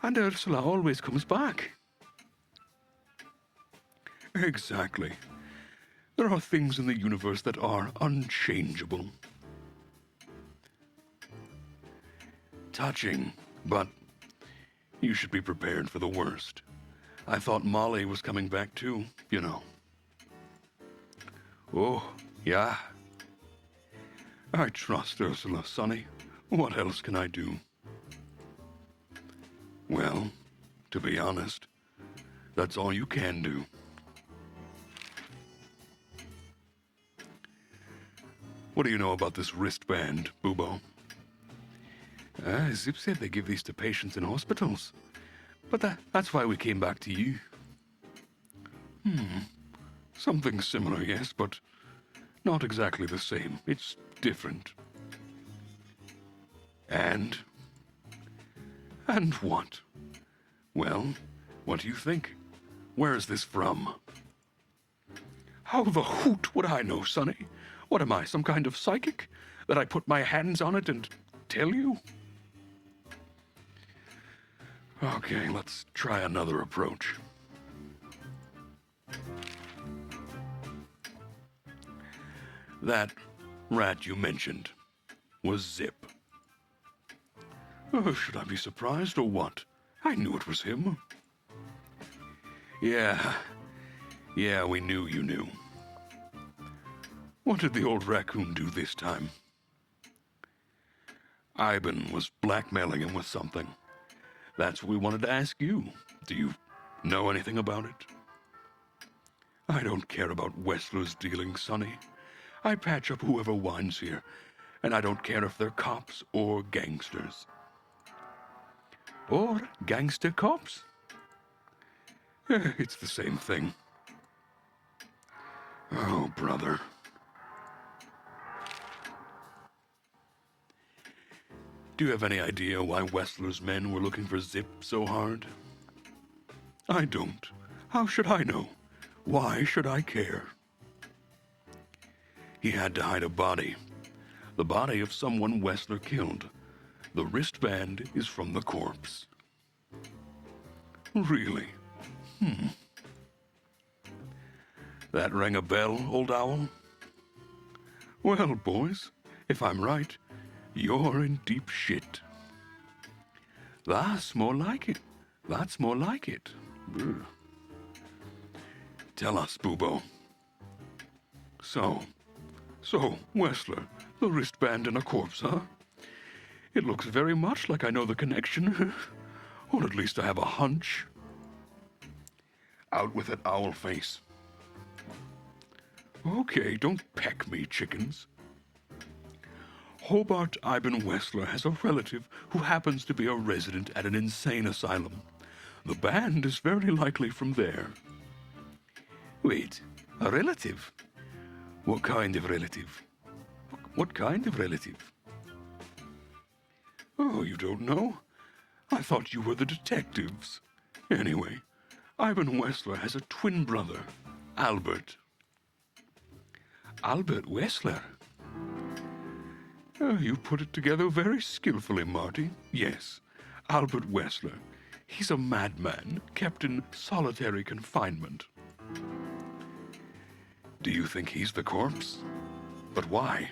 and Ursula always comes back. Exactly. There are things in the universe that are unchangeable. Touching, but you should be prepared for the worst. I thought Molly was coming back too, you know. Oh, yeah. I trust Ursula, Sonny. What else can I do? Well, to be honest, that's all you can do. What do you know about this wristband, Bubo? Zip said they give these to patients in hospitals. But that's why we came back to you. Something similar, yes, but not exactly the same. It's different. And what? Well, what do you think? Where is this from? How the hoot would I know, Sonny? What am I, some kind of psychic? That I put my hands on it and tell you? Okay, let's try another approach. That rat you mentioned was Zip. Oh, should I be surprised or what? I knew it was him. Yeah, we knew you knew. What did the old raccoon do this time? Ivan was blackmailing him with something. That's what we wanted to ask you. Do you know anything about it? I don't care about Wessler's dealings, Sonny. I patch up whoever whines here, and I don't care if they're cops or gangsters. Or gangster cops? It's the same thing. Oh, brother. Do you have any idea why Wessler's men were looking for Zip so hard? I don't. How should I know? Why should I care? He had to hide a body. The body of someone Wessler killed. The wristband is from the corpse. Really? That rang a bell, old owl? Well, boys, if I'm right, you're in deep shit. That's more like it. That's more like it. Ugh. Tell us, Boobo. So, Wessler, the wristband and a corpse, huh? It looks very much like I know the connection. Or at least I have a hunch. Out with it, owl face. Okay, don't peck me, chickens. Hobart Ivan Wessler has a relative who happens to be a resident at an insane asylum. The band is very likely from there. Wait, a relative? What kind of relative? What kind of relative? Oh, you don't know? I thought you were the detectives. Anyway, Ivan Wessler has a twin brother, Albert. Albert Wessler? You put it together very skillfully, Marty. Yes, Albert Wessler. He's a madman, kept in solitary confinement. Do you think he's the corpse? But why?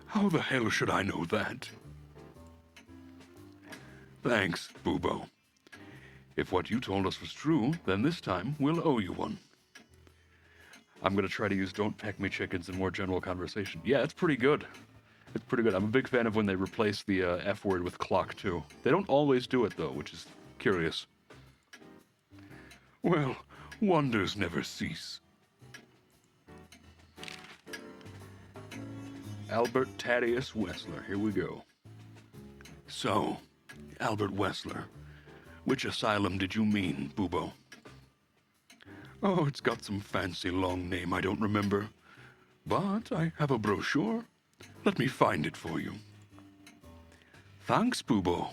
How the hell should I know that? Thanks, Boobo. If what you told us was true, then this time we'll owe you one. I'm going to try to use Don't Peck Me Chickens in more general conversation. Yeah, it's pretty good. It's pretty good. I'm a big fan of when they replace the F word with clock, too. They don't always do it, though, which is curious. Well, wonders never cease. Albert Thaddeus Wessler. Here we go. So, Albert Wessler, which asylum did you mean, Boobo? Oh, it's got some fancy long name I don't remember. But I have a brochure. Let me find it for you. Thanks, Boobo.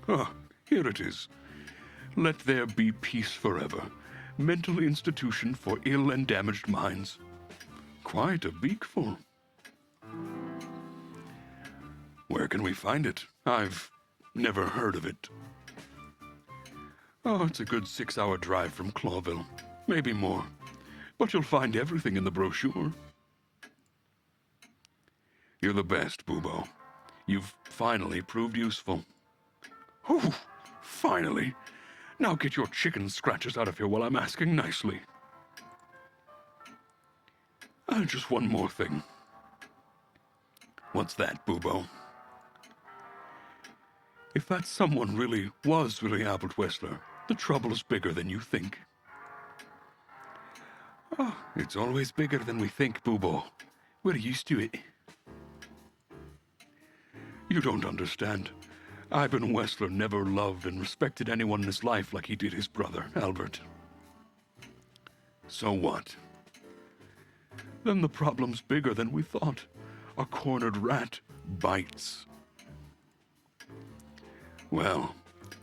Ah, here it is. Let there be peace forever. Mental institution for ill and damaged minds. Quite a beakful. Where can we find it? I've never heard of it. Oh, it's a good 6-hour drive from Clawville. Maybe more. But you'll find everything in the brochure. You're the best, Boobo. You've finally proved useful. Oh, finally. Now get your chicken scratches out of here while I'm asking nicely. Just one more thing. What's that, Boobo? If that someone was really Albert Wessler, the trouble's bigger than you think. Oh, it's always bigger than we think, Boobo. We're used to it. You don't understand. Ivan Wessler never loved and respected anyone in his life like he did his brother, Albert. So what? Then the problem's bigger than we thought. A cornered rat bites. Well,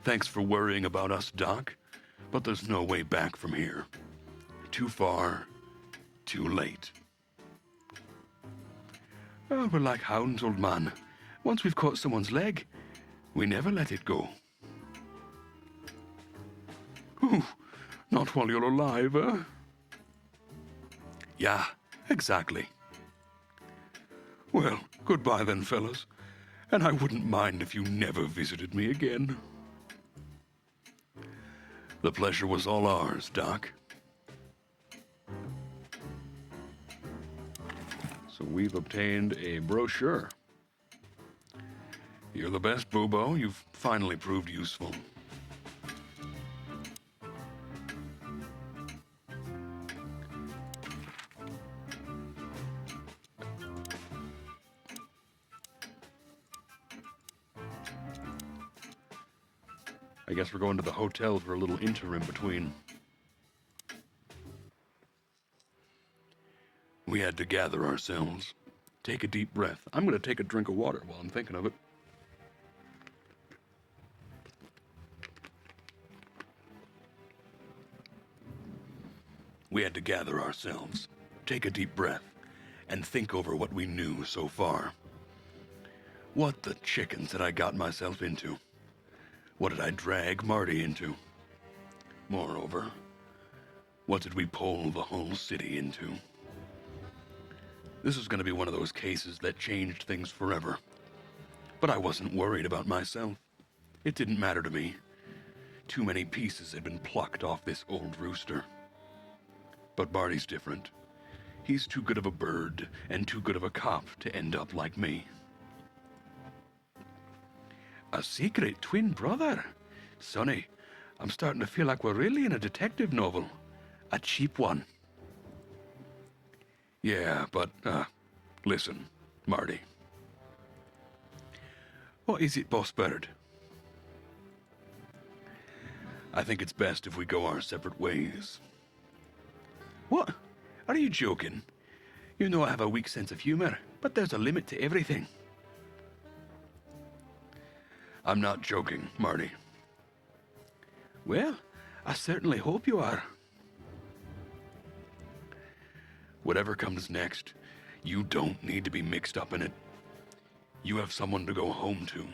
thanks for worrying about us, Doc, but there's no way back from here. Too far, too late. Oh, we're like hounds, old man. Once we've caught someone's leg, we never let it go. Ooh, not while you're alive, eh? Yeah, exactly. Well, goodbye then, fellas. And I wouldn't mind if you never visited me again. The pleasure was all ours, Doc. So we've obtained a brochure. You're the best, Bubo. You've finally proved useful. I guess we're going to the hotel for a little interim between. We had to gather ourselves. Take a deep breath. I'm going to take a drink of water while I'm thinking of it. We had to gather ourselves, take a deep breath, and think over what we knew so far. What the chickens had I got myself into? What did I drag Marty into? Moreover, what did we pull the whole city into? This was going to be one of those cases that changed things forever. But I wasn't worried about myself. It didn't matter to me. Too many pieces had been plucked off this old rooster. But Marty's different. He's too good of a bird and too good of a cop to end up like me. A secret twin brother? Sonny, I'm starting to feel like we're really in a detective novel. A cheap one. Yeah, but, listen, Marty. What is it, Boss Bird? I think it's best if we go our separate ways. What? Are you joking? You know I have a weak sense of humor, but there's a limit to everything. I'm not joking, Marty. Well, I certainly hope you are. Whatever comes next, you don't need to be mixed up in it. You have someone to go home to.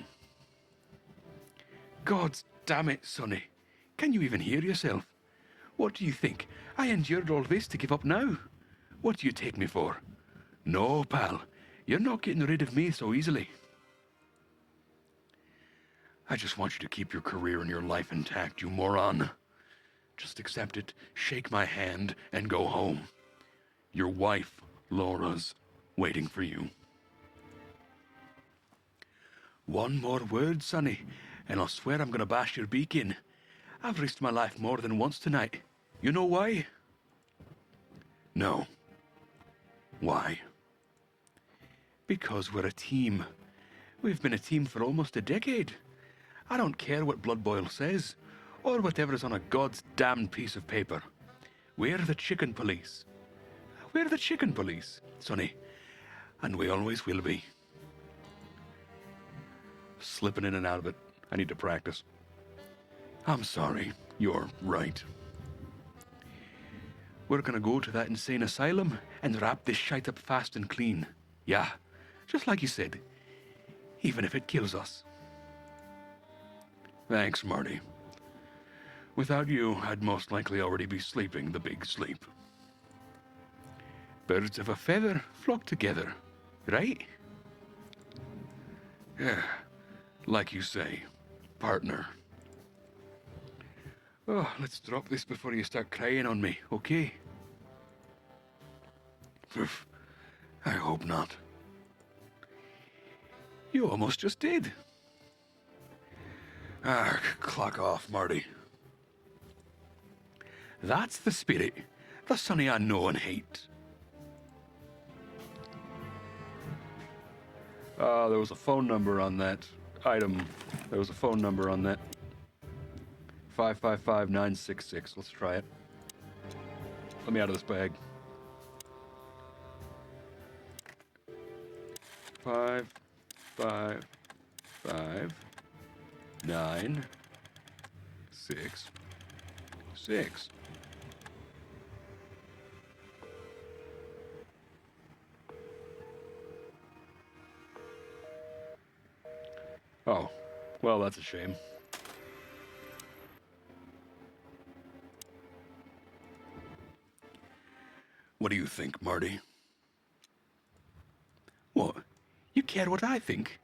God damn it, Sonny. Can you even hear yourself? What do you think? I endured all this to give up now? What do you take me for? No, pal. You're not getting rid of me so easily. I just want you to keep your career and your life intact, you moron. Just accept it, shake my hand, and go home. Your wife, Laura's, waiting for you. One more word, Sonny, and I'll swear I'm gonna bash your beak in. I've risked my life more than once tonight. You know why? No. Why? Because we're a team. We've been a team for almost a decade. I don't care what Blood Boil says, or whatever is on a God's damned piece of paper. We're the chicken police. We're the chicken police, Sonny, and we always will be. Slipping in and out of it. I need to practice. I'm sorry. You're right. We're gonna go to that insane asylum and wrap this shite up fast and clean. Yeah, just like you said. Even if it kills us. Thanks, Marty. Without you, I'd most likely already be sleeping the big sleep. Birds of a feather flock together, right? Yeah, like you say, partner. Oh, let's drop this before you start crying on me, okay? Oof, I hope not. You almost just did. Clock off, Marty. That's the spirit. The Sonny I know and hate. There was a phone number on that item. There was a phone number on that. 555-966. Let's try it. Let me out of this bag. 555-966. Oh, well, that's a shame. What do you think, Marty? What? You care what I think?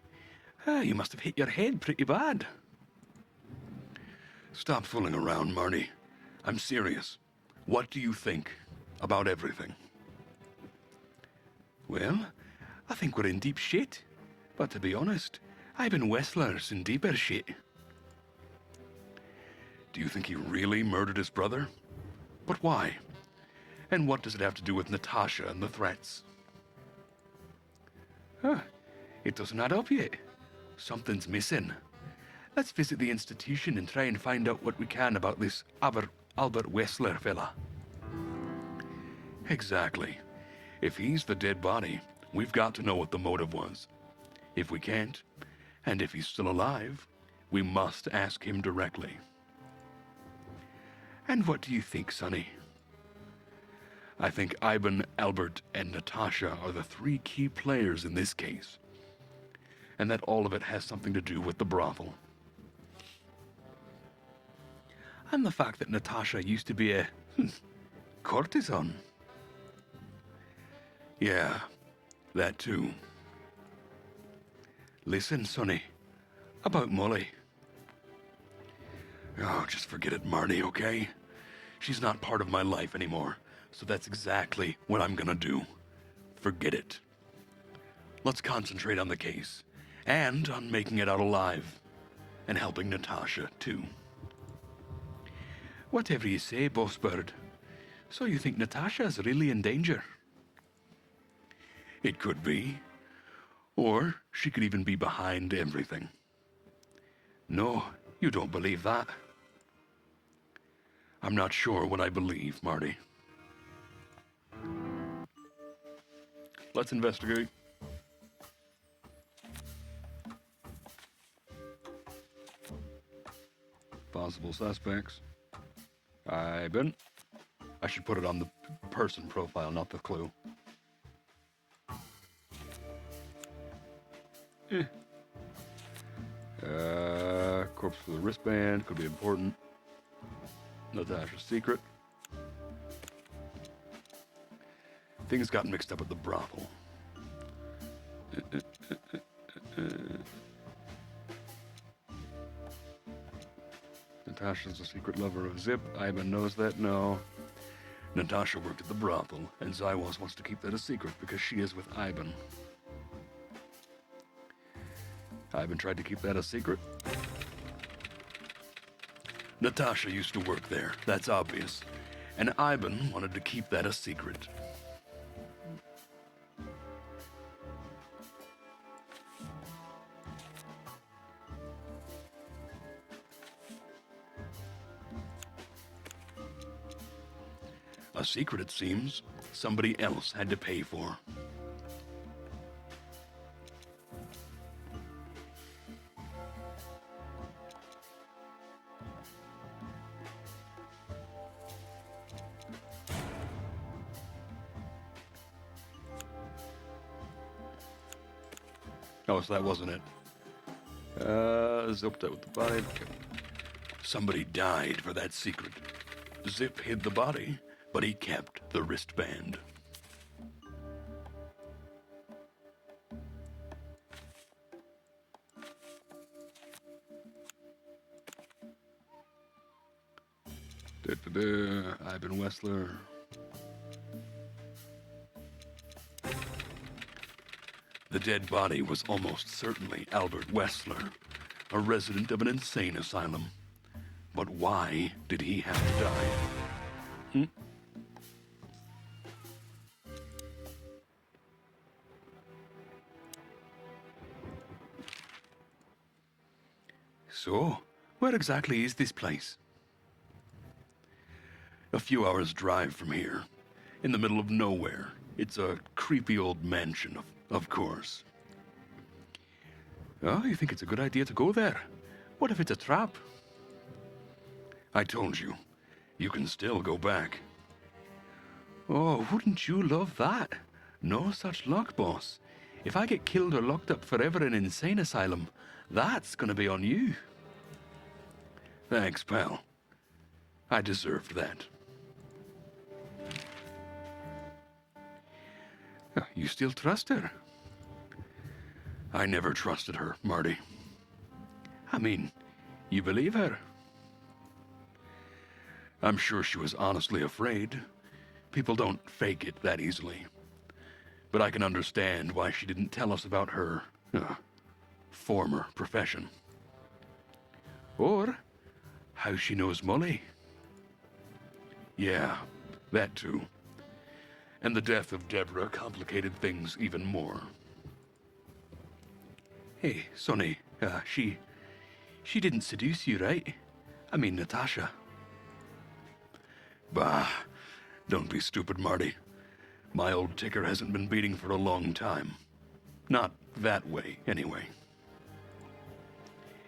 You must have hit your head pretty bad. Stop fooling around, Marty. I'm serious. What do you think about everything? Well, I think we're in deep shit. But to be honest, I've been Wessler's in deeper shit. Do you think he really murdered his brother? But why? And what does it have to do with Natasha and the threats? Huh, it doesn't add up yet. Something's missing. Let's visit the institution and try and find out what we can about this Albert Wessler fella. Exactly. If he's the dead body, we've got to know what the motive was. If we can't, and if he's still alive, we must ask him directly. And what do you think, Sonny? I think Ivan, Albert, and Natasha are the three key players in this case, and that all of it has something to do with the brothel. And the fact that Natasha used to be a courtesan. Yeah, that too. Listen, Sonny, about Molly. Oh, just forget it, Marty, okay? She's not part of my life anymore, so that's exactly what I'm gonna do. Forget it. Let's concentrate on the case, and on making it out alive, and helping Natasha, too. Whatever you say, Boss Bird. So you think Natasha's really in danger? It could be. Or she could even be behind everything. No, you don't believe that. I'm not sure what I believe, Marty. Let's investigate. Possible suspects. Ivan. I should put it on the person profile, not the clue. Corpse for the wristband could be important. Natasha's secret. Things got mixed up at the brothel. Natasha's a secret lover of Zip. Ivan knows that. No. Natasha worked at the brothel, and Zywas wants to keep that a secret because she is with Ivan. Ivan tried to keep that a secret. Natasha used to work there, that's obvious. And Ivan wanted to keep that a secret. A secret, it seems, somebody else had to pay for. Oh, so that wasn't it. Zipped up with the body. Okay. Somebody died for that secret. Zip hid the body, but he kept the wristband. Ivan Wessler. The dead body was almost certainly Albert Wessler, a resident of an insane asylum. But why did he have to die? So, where exactly is this place? A few hours' drive from here, in the middle of nowhere. It's a creepy old mansion, of course. Oh, you think it's a good idea to go there? What if it's a trap? I told you, you can still go back. Oh, wouldn't you love that? No such luck, boss. If I get killed or locked up forever in an insane asylum, that's gonna be on you. Thanks, pal. I deserved that. You still trust her? I never trusted her, Marty. I mean, you believe her? I'm sure she was honestly afraid. People don't fake it that easily. But I can understand why she didn't tell us about her former profession. Or how she knows Molly. Yeah, that too. And the death of Deborah complicated things even more. Hey, Sonny, she didn't seduce you, right? I mean, Natasha. Bah, don't be stupid, Marty. My old ticker hasn't been beating for a long time. Not that way, anyway.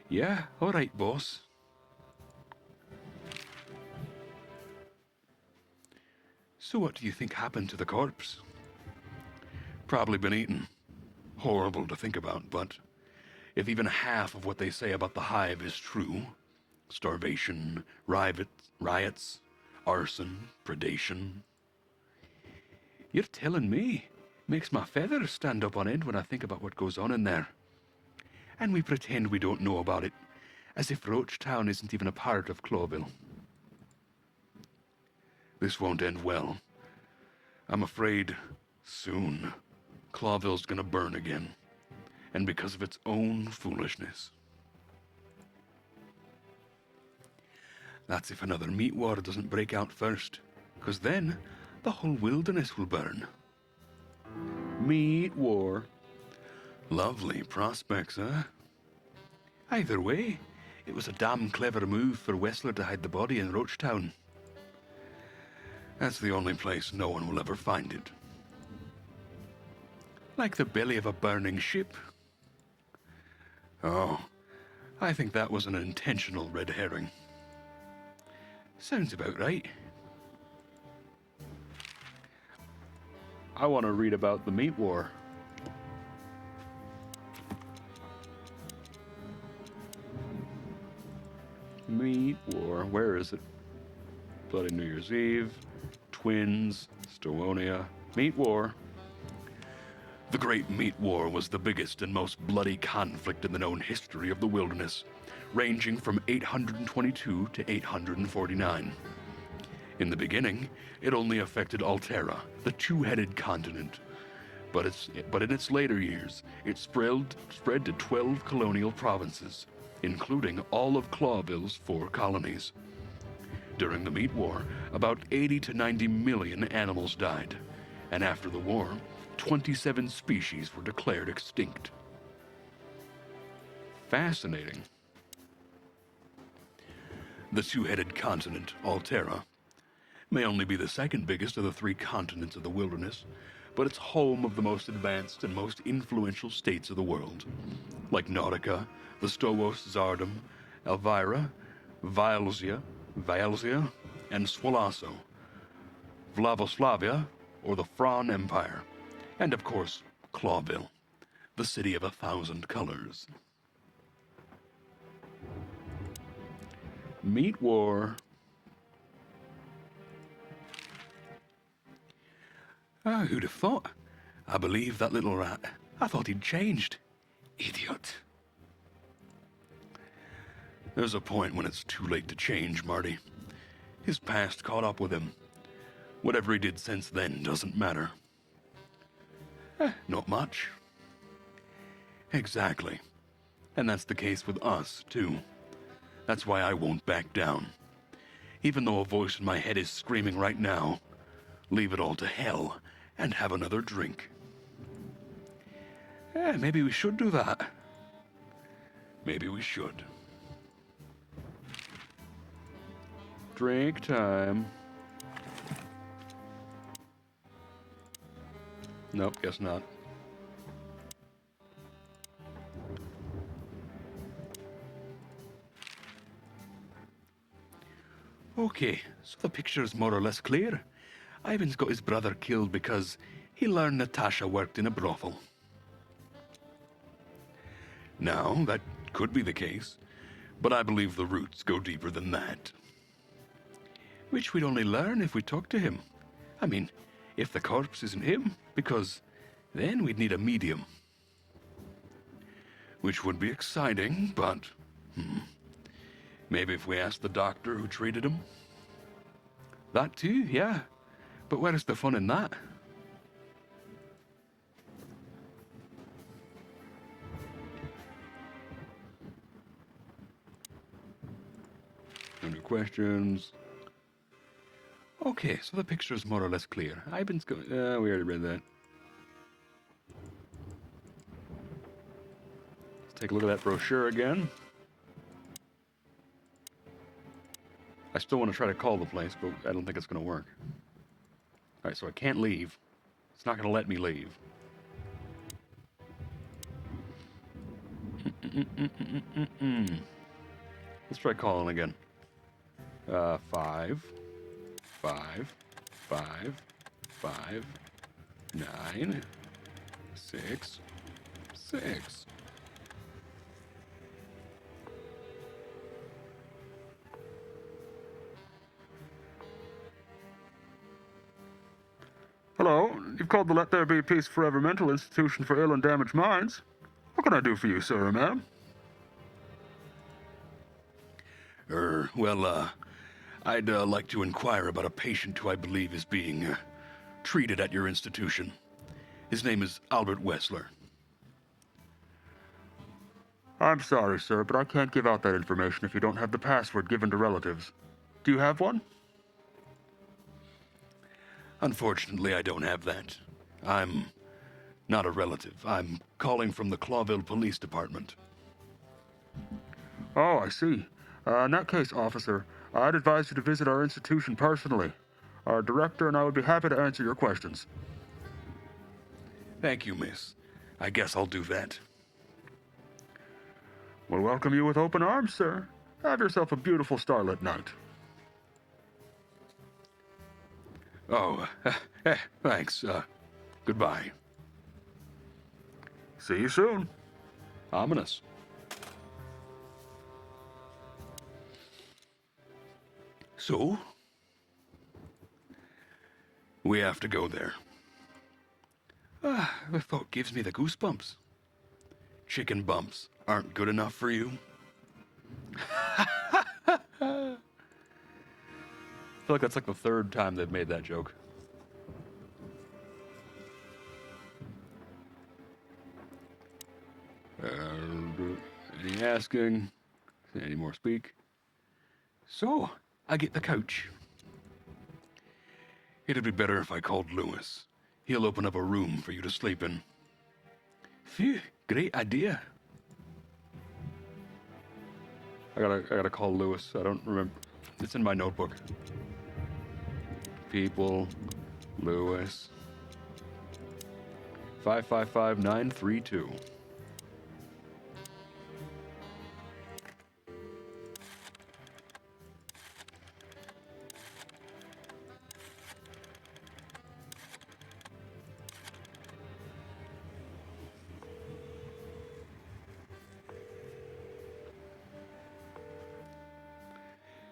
Yeah, all right, boss. So what do you think happened to the corpse? Probably been eaten. Horrible to think about, but if even half of what they say about the hive is true, starvation, riots, arson, predation. You're telling me. Makes my feathers stand up on end when I think about what goes on in there. And we pretend we don't know about it, as if Roachtown isn't even a part of Clawville. This won't end well. I'm afraid soon Clawville's gonna burn again, and because of its own foolishness. That's if another meat war doesn't break out first, because then the whole wilderness will burn. Meat war. Lovely prospects, huh? Either way, it was a damn clever move for Wessler to hide the body in Roachtown. That's the only place no one will ever find it. Like the belly of a burning ship. Oh, I think that was an intentional red herring. Sounds about right. I want to read about the meat war. Meat war, where is it? Bloody New Year's Eve, Twins, Stowonia, Meat war. The Great Meat War was the biggest and most bloody conflict in the known history of the wilderness, ranging from 822 to 849. In the beginning, it only affected Altera, the two-headed continent. But in its later years, it spread to 12 colonial provinces, including all of Clawville's 4 colonies. During the Meat War, about 80 to 90 million animals died, and after the war, 27 species were declared extinct. Fascinating. The two-headed continent, Altera, may only be the second biggest of the 3 continents of the wilderness, but it's home of the most advanced and most influential states of the world, like Nautica, the Stovos Zardum, Elvira, Vialzia, and Swalasso, Vlavoslavia, or the Fran Empire, and of course, Clawville, the city of 1,000 colors. Meat war. Who'd have thought? I believe that little rat. I thought he'd changed. Idiot. There's a point when it's too late to change, Marty. His past caught up with him. Whatever he did since then doesn't matter. Not much. Exactly. And that's the case with us, too. That's why I won't back down. Even though a voice in my head is screaming right now, leave it all to hell and have another drink. Maybe we should do that. Maybe we should. Drink time. Nope, guess not. Okay, so the picture is more or less clear. Ivan's got his brother killed because he learned Natasha worked in a brothel. Now, that could be the case, but I believe the roots go deeper than that. Which we'd only learn if we talked to him. I mean, if the corpse isn't him, because then we'd need a medium. Which would be exciting, but maybe if we asked the doctor who treated him. That too, yeah. But where's the fun in that? Any questions? Okay, so the picture is more or less clear. Ivan's going. We already read that. Let's take a look at that brochure again. I still want to try to call the place, but I don't think it's going to work. Alright, so I can't leave. It's not going to let me leave. Let's try calling again. 5, 5, 5, 5, 9, 6, 6. Hello, you've called the Let There Be Peace Forever Mental Institution for Ill and Damaged Minds. What can I do for you, sir or ma'am? I'd like to inquire about a patient who I believe is being treated at your institution. His name is Albert Wessler. I'm sorry, sir, but I can't give out that information if you don't have the password given to relatives. Do you have one? Unfortunately, I don't have that. I'm not a relative. I'm calling from the Clawville Police Department. Oh, I see. In that case, officer, I'd advise you to visit our institution personally. Our director and I would be happy to answer your questions. Thank you, miss. I guess I'll do that. We'll welcome you with open arms, sir. Have yourself a beautiful starlit night. Oh, thanks. Goodbye. See you soon. Ominous. So? We have to go there. The thought gives me the goosebumps. Chicken bumps aren't good enough for you? I feel like that's like the third time they've made that joke. Any asking? Any more speak? So, I get the couch. It'd be better if I called Lewis. He'll open up a room for you to sleep in. Phew, great idea. I gotta call Lewis. I don't remember. It's in my notebook. People, Lewis. 555932.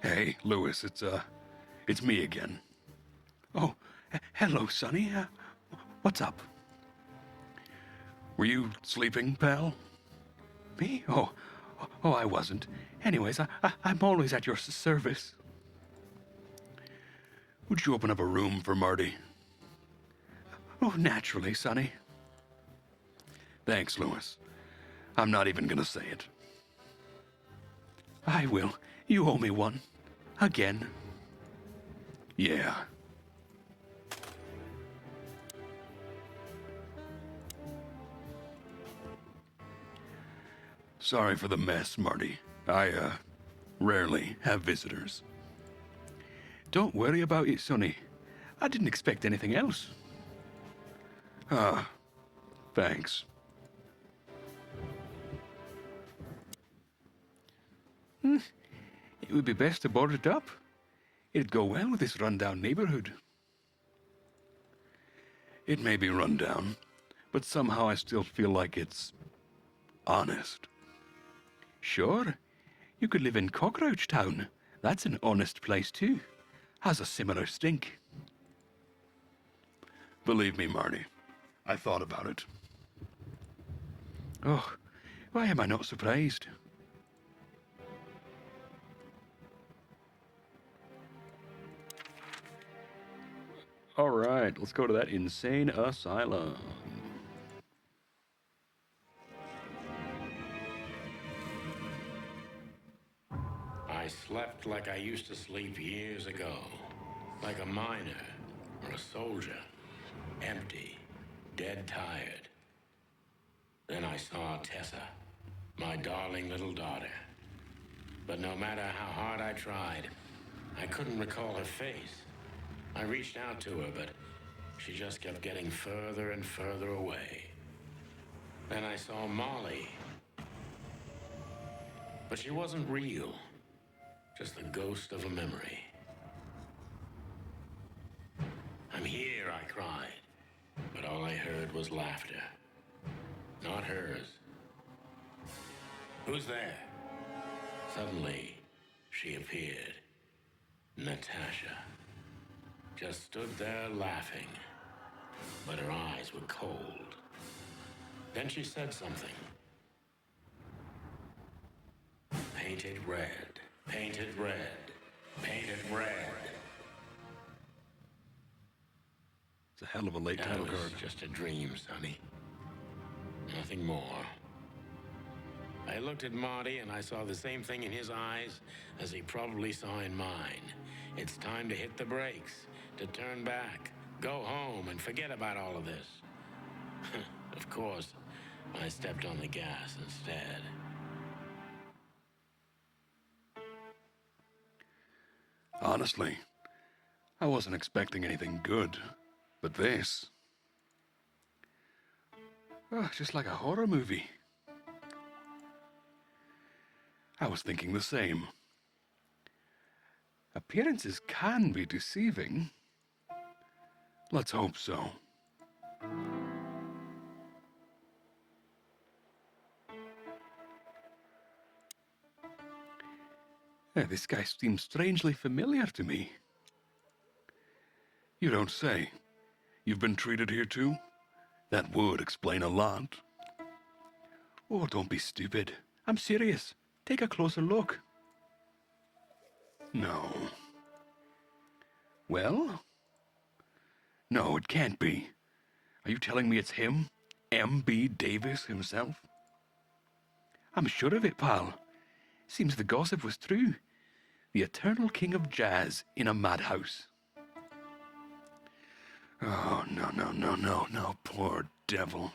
Hey, Lewis, it's me again. Oh, hello, Sonny. What's up? Were you sleeping, pal? Me? Oh, I wasn't. Anyways, I'm always at your service. Would you open up a room for Marty? Oh, naturally, Sonny. Thanks, Lewis. I'm not even gonna say it. I will. You owe me one. Again. Yeah. Sorry for the mess, Marty. I, rarely have visitors. Don't worry about it, Sonny. I didn't expect anything else. Thanks. It would be best to board it up. It'd go well with this rundown neighborhood. It may be rundown, but somehow I still feel like it's honest. Sure, you could live in Cockroach Town. That's an honest place too. Has a similar stink. Believe me, Marty, I thought about it. Oh, why am I not surprised? All right, let's go to that insane asylum. I slept like I used to sleep years ago. Like a miner or a soldier. Empty. Dead tired. Then I saw Tessa. My darling little daughter. But no matter how hard I tried, I couldn't recall her face. I reached out to her, but she just kept getting further and further away. Then I saw Molly. But she wasn't real. Just the ghost of a memory. I'm here, I cried. But all I heard was laughter. Not hers. Who's there? Suddenly, she appeared. Natasha. Just stood there laughing. But her eyes were cold. Then she said something. Painted red. Painted red. Painted red. It's a hell of a late title That was card. just a dream, Sonny. Nothing more. I looked at Marty and I saw the same thing in his eyes as he probably saw in mine. It's time to hit the brakes, to turn back, go home and forget about all of this. Of course, I stepped on the gas instead. Honestly, I wasn't expecting anything good, but this... Oh, just like a horror movie. I was thinking the same. Appearances can be deceiving. Let's hope so. This guy seems strangely familiar to me. You don't say. You've been treated here too? That would explain a lot. Oh, don't be stupid. I'm serious. Take a closer look. No. Well? No, it can't be. Are you telling me it's him? M.B. Davis himself? I'm sure of it, pal. Seems the gossip was true. The eternal king of jazz in a madhouse. Oh, no, poor devil.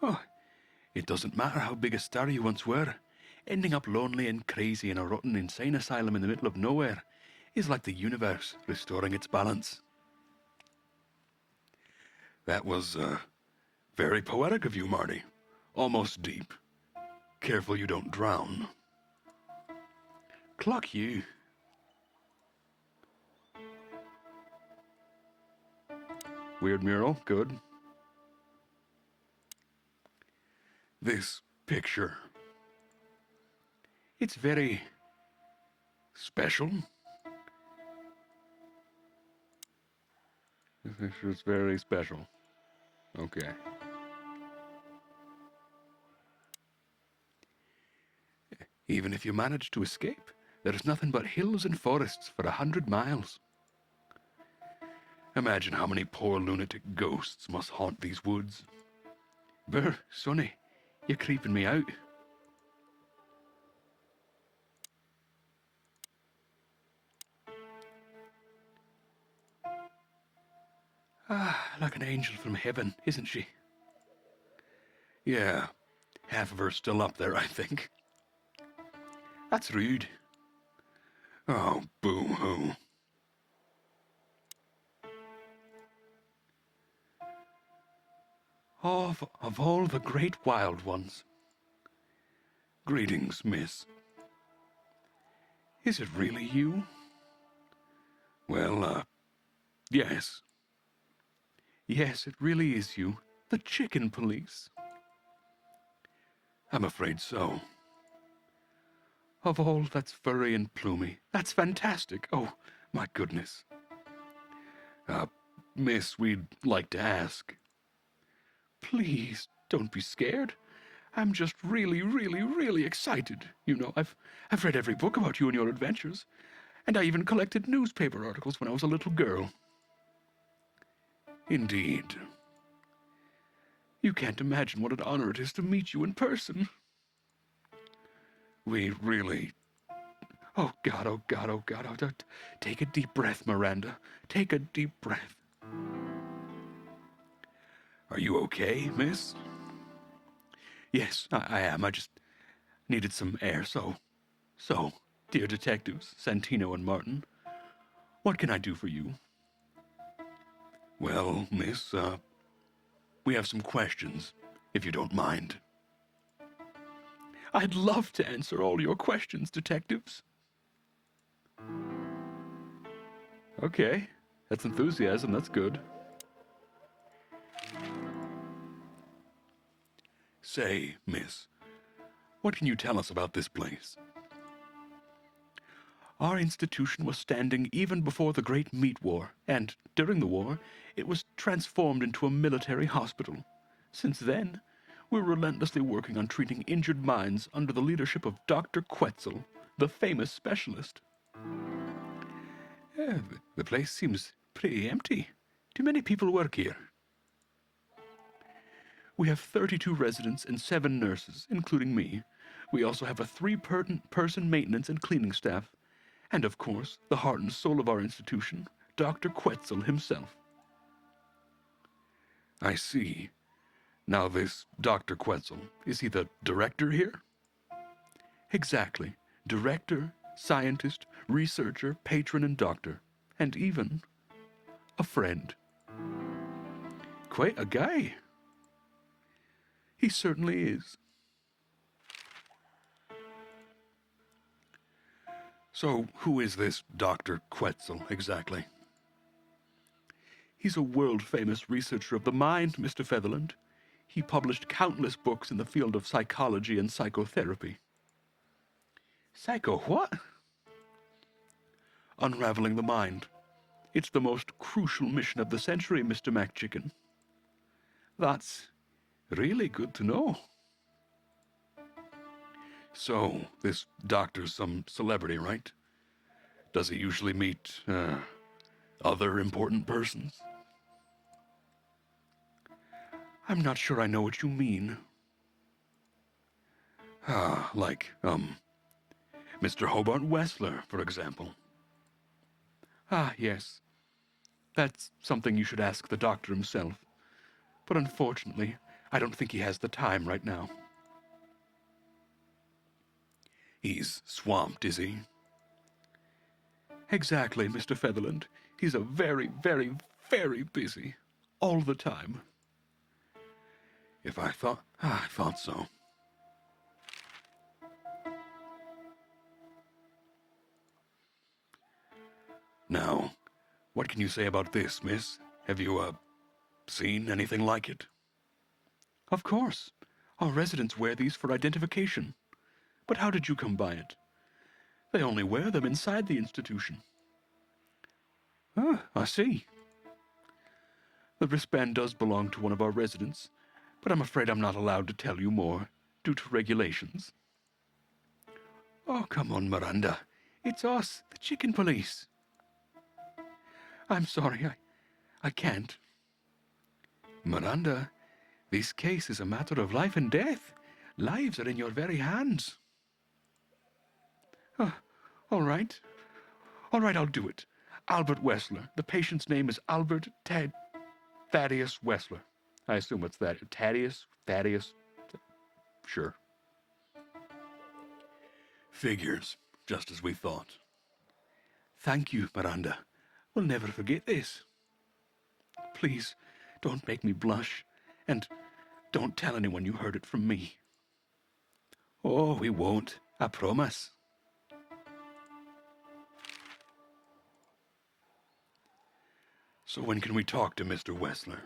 Oh, it doesn't matter how big a star you once were. Ending up lonely and crazy in a rotten insane asylum in the middle of nowhere is like the universe restoring its balance. That was, very poetic of you, Marty. Almost deep. Careful you don't drown. Clock you. Weird mural, good. This picture. It's very special. This picture is very special. Okay. Even if you manage to escape, there's nothing but hills and forests for 100 miles. Imagine how many poor lunatic ghosts must haunt these woods. Brr, Sonny, you're creeping me out. Ah, like an angel from heaven, isn't she? Yeah, half of her's still up there, I think. That's rude. Oh, boo-hoo. Of all the great wild ones. Greetings, miss. Is it really you? Well, yes. Yes, it really is you. The chicken police. I'm afraid so. Of all that's furry and plumy. That's fantastic. Oh, my goodness. Miss, we'd like to ask. Please, don't be scared. I'm just really, really, really excited. You know, I've read every book about you and your adventures. And I even collected newspaper articles when I was a little girl. Indeed. You can't imagine what an honor it is to meet you in person. We really... Oh, God, oh, God, oh, God. Oh, take a deep breath, Miranda. Take a deep breath. Are you okay, miss? Yes, I am. I just needed some air, so, dear detectives, Santino and Martin, what can I do for you? Well, miss, we have some questions, if you don't mind. I'd love to answer all your questions, detectives. Okay, that's enthusiasm, that's good. Say, miss, what can you tell us about this place? Our institution was standing even before the Great Meat War, and during the war, it was transformed into a military hospital. Since then, we're relentlessly working on treating injured minds under the leadership of Dr. Quetzal, the famous specialist. The place seems Pretty empty. Do many people work here? We have 32 residents and 7 nurses, including me. We also have a 3-person maintenance and cleaning staff. And of course, the heart and soul of our institution, Dr. Quetzal himself. I see. Now this Dr. Quetzal, is he the director here? Exactly. Director, scientist, researcher, patron, and doctor. And even a friend. Quite a guy. He certainly is. So, who is this Dr. Quetzal exactly? He's a world-famous researcher of the mind, Mr. Featherland. He published countless books in the field of psychology and psychotherapy. Psycho what? Unraveling the mind. It's the most crucial mission of the century, Mr. McChicken. That's really good to know. So, this doctor's some celebrity, right? Does he usually meet, other important persons? I'm not sure I know what you mean. Like, Mr. Hobart Wessler, for example. Ah, yes. That's something you should ask the doctor himself. But unfortunately, I don't think he has the time right now. He's swamped, is he? Exactly, Mr. Featherland. He's a very, very, very busy. All the time. I thought so. Now, what can you say about this, miss? Have you, seen anything like it? Of course. Our residents wear these for identification. But how did you come by it? They only wear them inside the institution. Ah, I see. The wristband does belong to one of our residents, but I'm afraid I'm not allowed to tell you more, due to regulations. Oh, come on, Miranda. It's us, the chicken police. I'm sorry, I can't. Miranda, This case is a matter of life and death. Lives are in your very hands. All right. All right, I'll do it. Albert Wessler. The patient's name is Albert Thaddeus Wessler. I assume it's that. Thaddeus. Sure. figures, just as we thought. Thank you, Miranda. We'll never forget this. Please, don't make me blush, and don't tell anyone you heard it from me. Oh, we won't, I promise. So when can we talk to Mr. Wessler?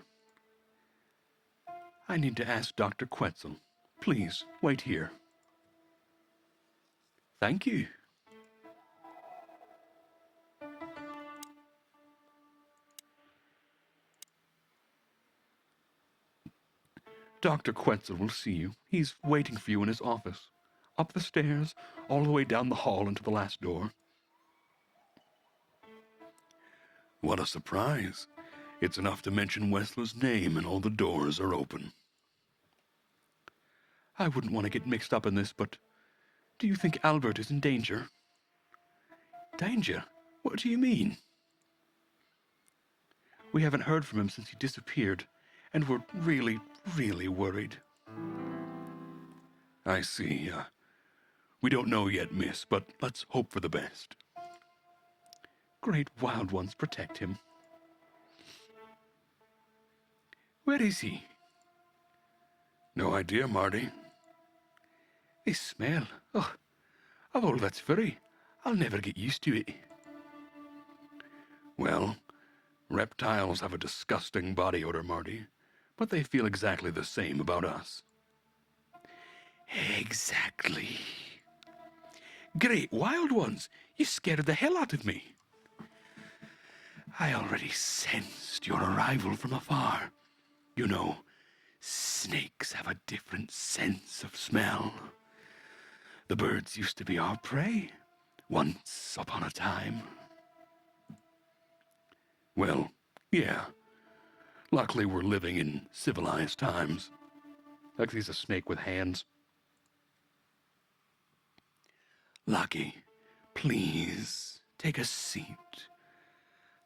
I need to ask Dr. Quetzal. Please, wait here. Thank you. Dr. Quetzal will see you. He's waiting for you in his office. Up the stairs, all the way down the hall into the last door. What a surprise. It's enough to mention Wessler's name and all the doors are open. I wouldn't want to get mixed up in this, but do you think Albert is in danger? Danger? What do you mean? We haven't heard from him since he disappeared, and we're really, really worried. I see. We don't know yet, miss, but let's hope for the best. Great wild ones protect him. Where is he? No idea, Marty. This smell. Oh, of all that's furry. I'll never get used to it. Well, reptiles have a disgusting body odor, Marty, but they feel exactly the same about us. Exactly. Great wild ones. You scared the hell out of me. I already sensed your arrival from afar. You know, snakes have a different sense of smell. The birds used to be our prey, once upon a time. Well, yeah. Luckily we're living in civilized times. Like he's a snake with hands. Lucky, please, take a seat.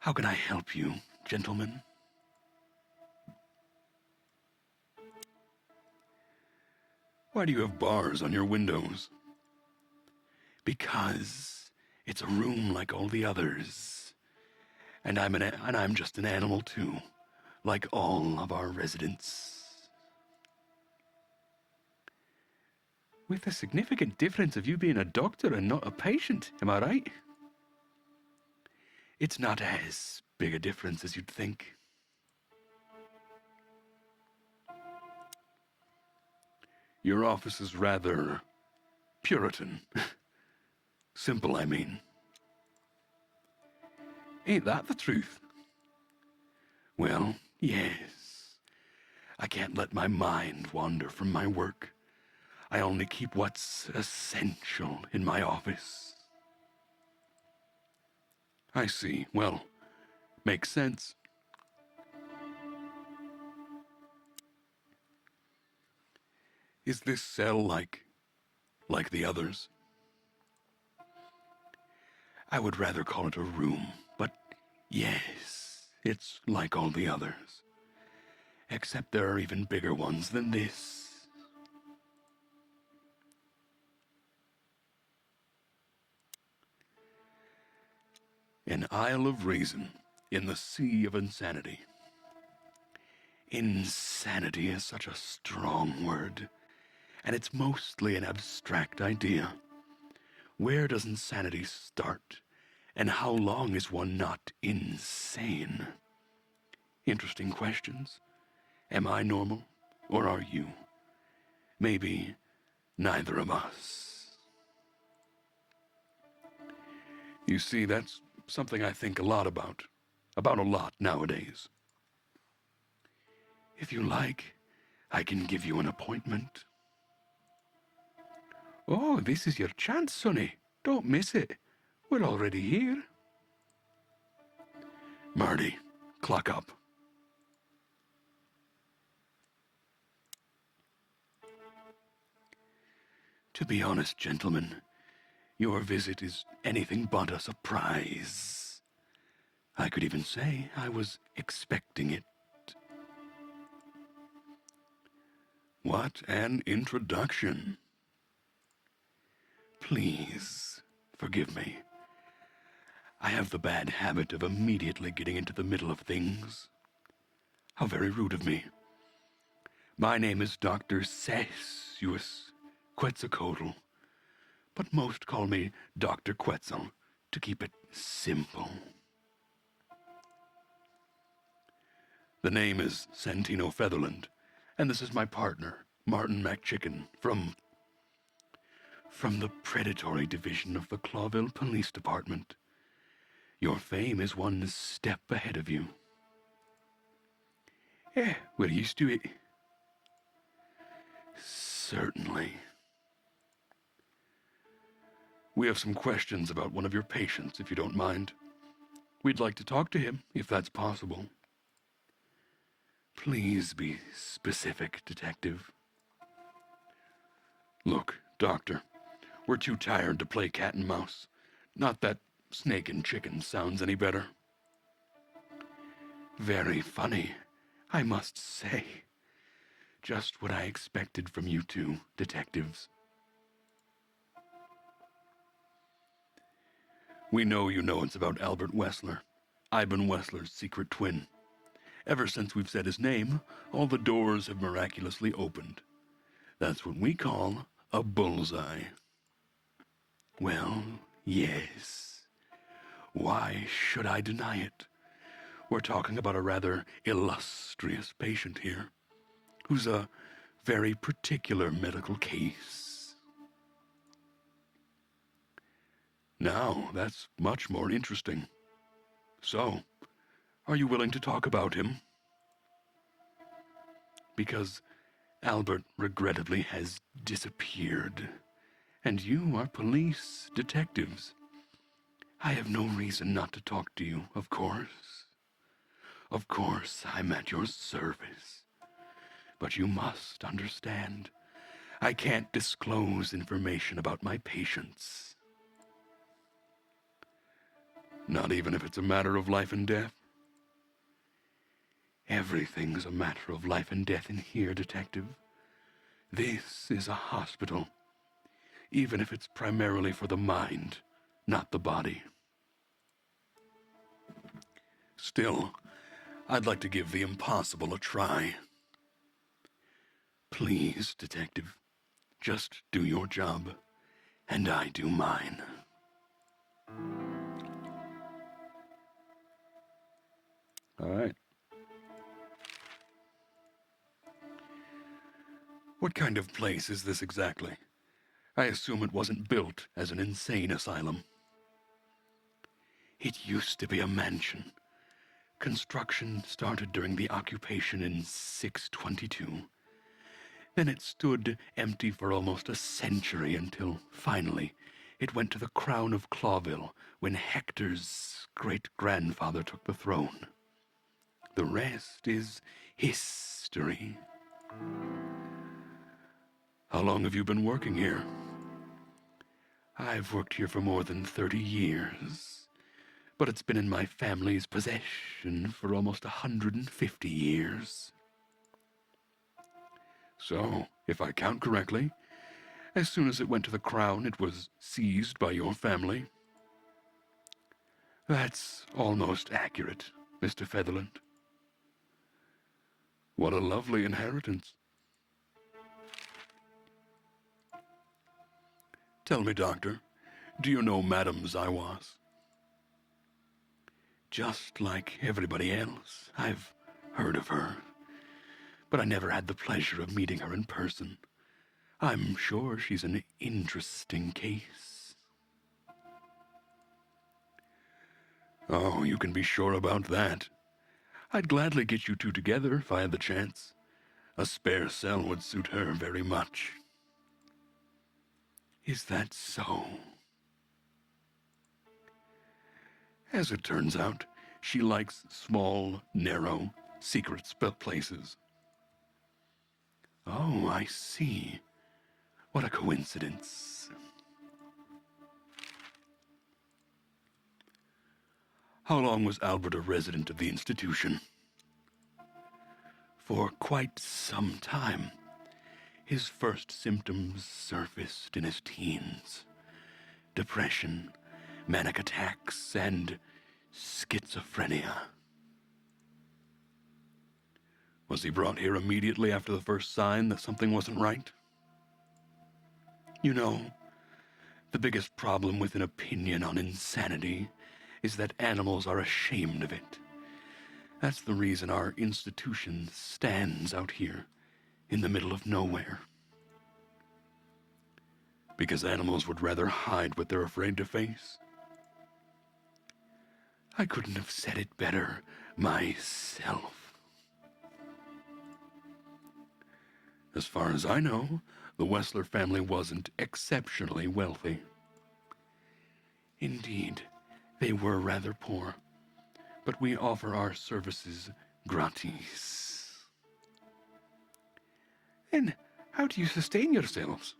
How can I help you, gentlemen? Why do you have bars on your windows? Because it's a room like all the others. And I'm just an animal too, like all of our residents. With a significant difference of you being a doctor and not a patient, am I right? It's not as big a difference as you'd think. Your office is rather Puritan. Simple, I mean. Ain't that the truth? Well, yes. I can't let my mind wander from my work. I only keep what's essential in my office. I see. Well, makes sense. Is this cell like the others? I would rather call it a room, but yes, it's like all the others. Except there are even bigger ones than this. An Isle of Reason in the sea of insanity. Insanity is such a strong word, and it's mostly an abstract idea. Where does insanity start, and how long is one not insane? Interesting questions. Am I normal, or are you? Maybe neither of us. You see, that's something I think a lot about a lot nowadays. If you like, I can give you an appointment. Oh, this is your chance, Sonny. Don't miss it. We're already here. Marty, clock up. To be honest, gentlemen, your visit is anything but a surprise. I could even say I was expecting it. What an introduction. Please, forgive me. I have the bad habit of immediately getting into the middle of things. How very rude of me. My name is Dr. Sessuus Quetzalcoatl, but most call me Dr. Quetzal to keep it simple. The name is Santino Featherland, and this is my partner, Martin McChicken, from the predatory division of the Clawville Police Department. Your fame is one step ahead of you. Yeah, we're used to it. Certainly. We have some questions about one of your patients, if you don't mind. We'd like to talk to him, if that's possible. Please be specific, Detective. Look, Doctor, we're too tired to play cat and mouse. Not that snake and chicken sounds any better. Very funny, I must say. Just what I expected from you two, detectives. We know you know it's about Albert Wessler, Ivan Wessler's secret twin. Ever since we've said his name, all the doors have miraculously opened. That's what we call a bullseye. Well, yes. Why should I deny it? We're talking about a rather illustrious patient here, who's a very particular medical case. Now, that's much more interesting. So, are you willing to talk about him? Because Albert regrettably has disappeared, and you are police detectives. I have no reason not to talk to you, of course. Of course, I'm at your service. But you must understand, I can't disclose information about my patients. Not even if it's a matter of life and death? Everything's a matter of life and death in here, Detective. This is a hospital, even if it's primarily for the mind, not the body. Still, I'd like to give the impossible a try. Please, Detective, just do your job, and I do mine. All right. What kind of place is this exactly? I assume it wasn't built as an insane asylum. It used to be a mansion. Construction started during the occupation in 622. Then it stood empty for almost a century until, finally, it went to the crown of Clawville when Hector's great-grandfather took the throne. The rest is history. How long have you been working here? I've worked here for more than 30 years, but it's been in my family's possession for almost 150 years. So, if I count correctly, as soon as it went to the crown, it was seized by your family. That's almost accurate, Mr. Featherland. What a lovely inheritance. Tell me, Doctor, do you know Madame Zawas? Just like everybody else, I've heard of her, but I never had the pleasure of meeting her in person. I'm sure she's an interesting case. Oh, you can be sure about that. I'd gladly get you two together if I had the chance. A spare cell would suit her very much. Is that so? As it turns out, she likes small, narrow, secret places. Oh, I see. What a coincidence. How long was Albert a resident of the institution? For quite some time. His first symptoms surfaced in his teens. Depression, manic attacks, and schizophrenia. Was he brought here immediately after the first sign that something wasn't right? You know, the biggest problem with an opinion on insanity is that animals are ashamed of it. That's the reason our institution stands out here in the middle of nowhere. Because animals would rather hide what they're afraid to face? I couldn't have said it better myself. As far as I know, the Wessler family wasn't exceptionally wealthy. Indeed, they were rather poor. but we offer our services gratis. And how do you sustain yourselves?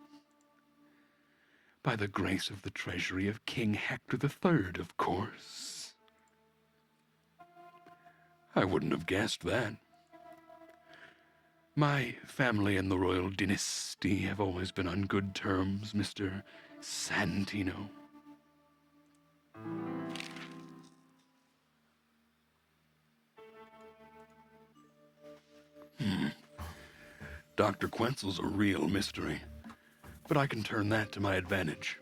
By the grace of the treasury of King Hector III, of course. I wouldn't have guessed that. My family and the royal dynasty have always been on good terms, Mr. Santino. Dr. Quentzel's a real mystery, but I can turn that to my advantage.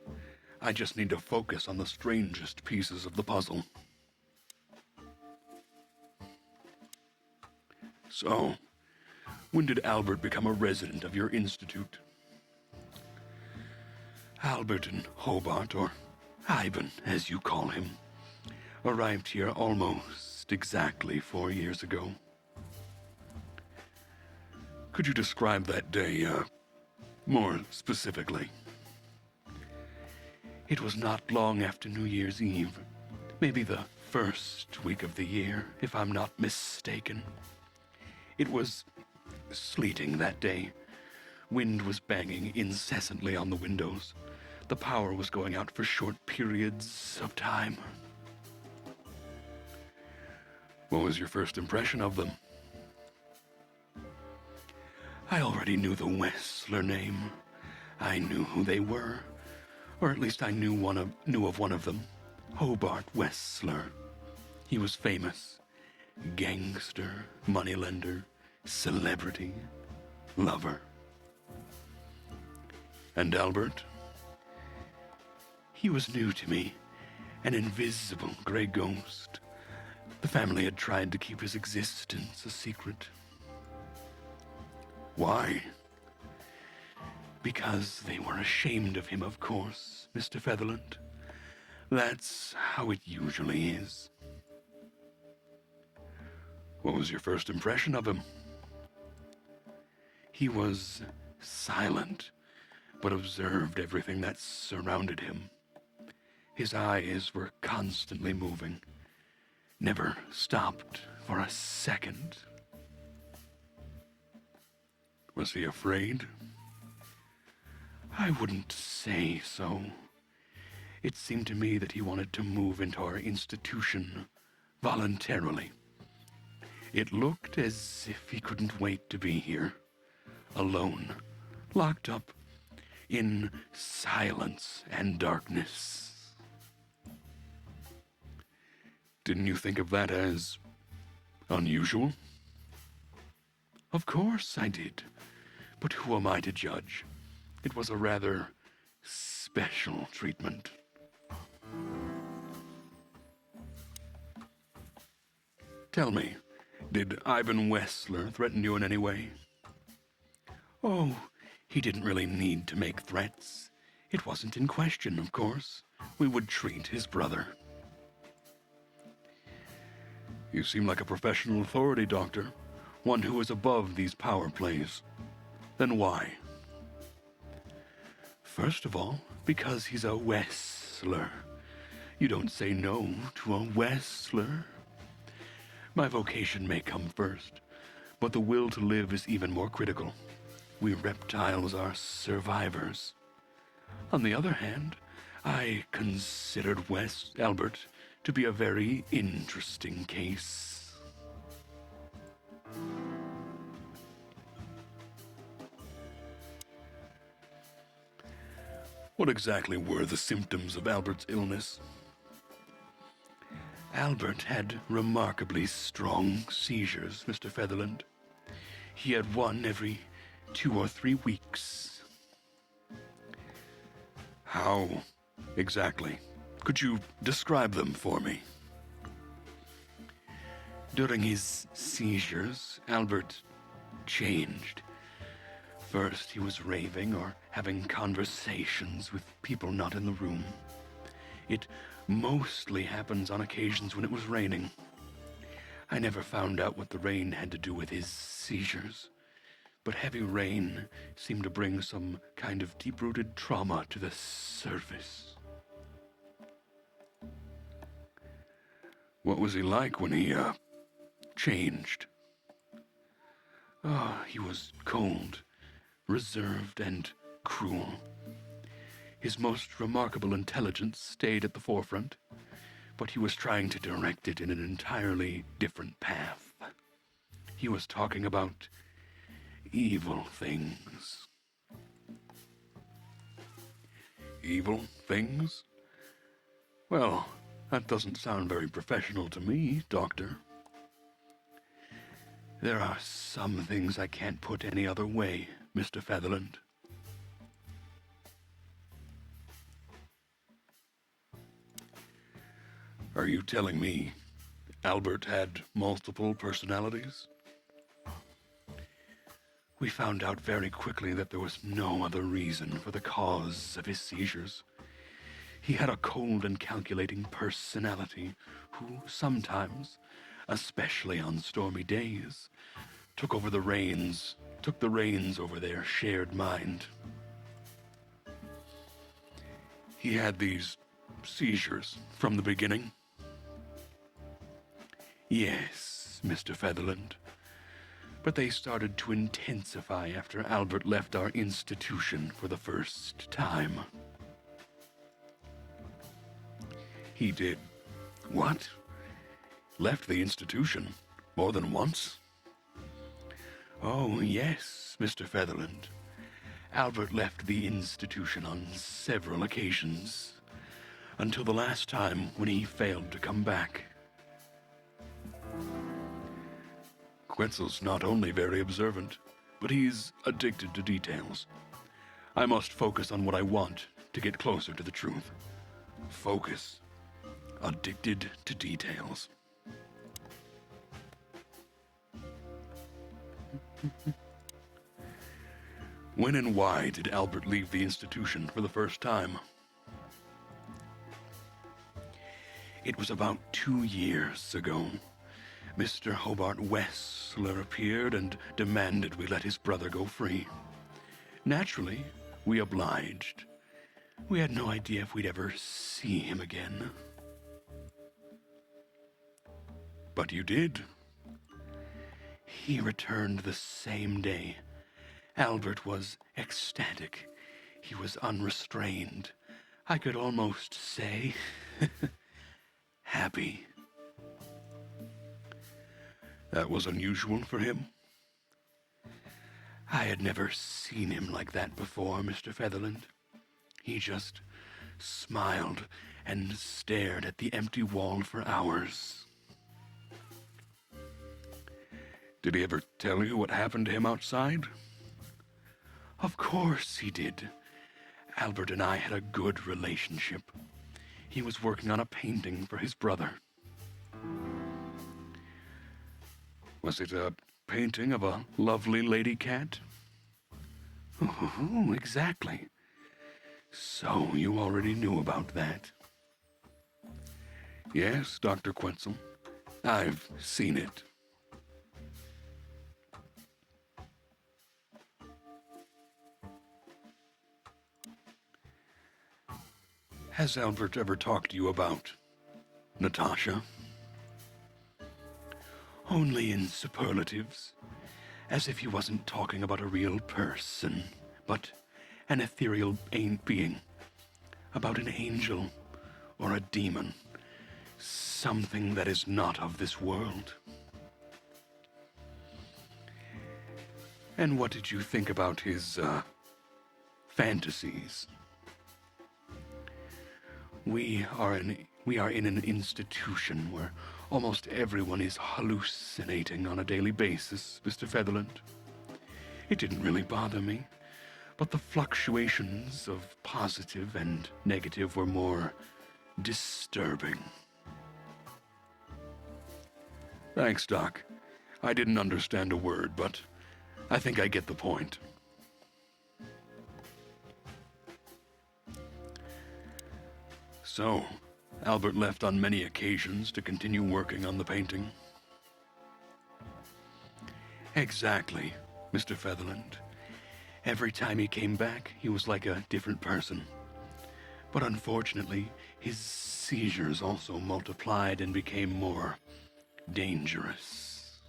I just need to focus on the strangest pieces of the puzzle. So, when did Albert become a resident of your institute? Albert and Hobart, or Ivan, as you call him, arrived here almost exactly 4 years ago. Could you describe that day, more specifically? It was not long after New Year's Eve, maybe the first week of the year, if I'm not mistaken. It was sleeting that day. Wind was banging incessantly on the windows. The power was going out for short periods of time. What was your first impression of them? I already knew the Wessler name. I knew who they were, or at least I knew of one of them, Hobart Wessler. He was famous, gangster, moneylender, celebrity, lover. And Albert? He was new to me, an invisible gray ghost. The family had tried to keep his existence a secret. Why? Because they were ashamed of him, of course, Mr. Featherland. That's how it usually is. What was your first impression of him? He was silent, but observed everything that surrounded him. His eyes were constantly moving, never stopped for a second. Was he afraid? I wouldn't say so. It seemed to me that he wanted to move into our institution voluntarily. It looked as if he couldn't wait to be here, alone, locked up in silence and darkness. Didn't you think of that as unusual? Of course I did. But who am I to judge? It was a rather special treatment. Tell me, did Ivan Wessler threaten you in any way? Oh, he didn't really need to make threats. It wasn't in question, of course. We would treat his brother. You seem like a professional authority, Doctor. One who is above these power plays. Then why? First of all, because he's a Wessler. You don't say no to a Wessler. My vocation may come first, but the will to live is even more critical. We reptiles are survivors. On the other hand, I considered Albert to be a very interesting case. What exactly were the symptoms of Albert's illness? Albert had remarkably strong seizures, Mr. Featherland. He had one every 2 or 3 weeks. How exactly? Could you describe them for me? During his seizures, Albert changed. First, he was raving or having conversations with people not in the room. It mostly happens on occasions when it was raining. I never found out what the rain had to do with his seizures, but heavy rain seemed to bring some kind of deep-rooted trauma to the surface. What was he like when he, changed? Oh, he was cold, reserved, and cruel. His most remarkable intelligence stayed at the forefront, but he was trying to direct it in an entirely different path. He was talking about evil things. Evil things? Well, that doesn't sound very professional to me, Doctor. There are some things I can't put any other way, Mr. Featherland. Are you telling me Albert had multiple personalities? We found out very quickly that there was no other reason for the cause of his seizures. He had a cold and calculating personality who sometimes, especially on stormy days, took the reins over their shared mind. He had these seizures from the beginning? Yes, Mr. Featherland. But they started to intensify after Albert left our institution for the first time. He did what? Left the institution more than once? Oh, yes, Mr. Featherland. Albert left the institution on several occasions, until the last time when he failed to come back. Quetzal's not only very observant, but he's addicted to details. I must focus on what I want to get closer to the truth. Focus. Addicted to details. When and why did Albert leave the institution for the first time? It was about 2 years ago. Mr. Hobart Wessler appeared and demanded we let his brother go free. Naturally, we obliged. We had no idea if we'd ever see him again. But you did. He returned the same day. Albert was ecstatic. He was unrestrained. I could almost say happy. That was unusual for him? I had never seen him like that before, Mr. Featherland. He just smiled and stared at the empty wall for hours. Did he ever tell you what happened to him outside? Of course he did. Albert and I had a good relationship. He was working on a painting for his brother. Was it a painting of a lovely lady cat? Oh, exactly. So you already knew about that. Yes, Dr. Quetzal. I've seen it. Has Albert ever talked to you about Natasha? Only in superlatives, as if he wasn't talking about a real person, but an ethereal being, about an angel or a demon, something that is not of this world. And what did you think about his, fantasies? We are in an institution where almost everyone is hallucinating on a daily basis, Mr. Featherland. It didn't really bother me, but the fluctuations of positive and negative were more disturbing. Thanks, Doc. I didn't understand a word, but I think I get the point. So, Albert left on many occasions to continue working on the painting. Exactly, Mr. Featherland. Every time he came back, he was like a different person. But unfortunately, his seizures also multiplied and became more dangerous.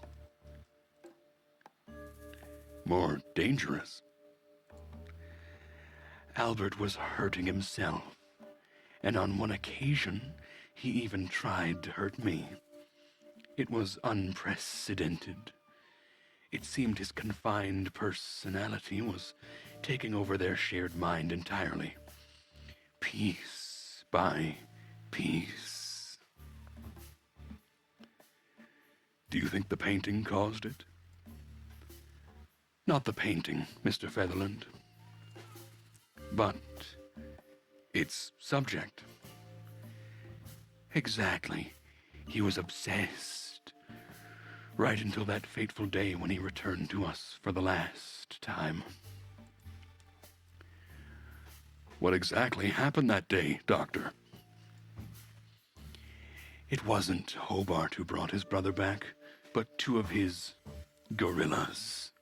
More dangerous? Albert was hurting himself, and on one occasion he even tried to hurt me. It was unprecedented. It seemed his confined personality was taking over their shared mind entirely, piece by piece. Do you think the painting caused it? Not the painting, Mr. Featherland, but its subject. Exactly. He was obsessed, right until that fateful day when he returned to us for the last time. What exactly happened that day, Doctor? It wasn't Hobart who brought his brother back, but two of his gorillas.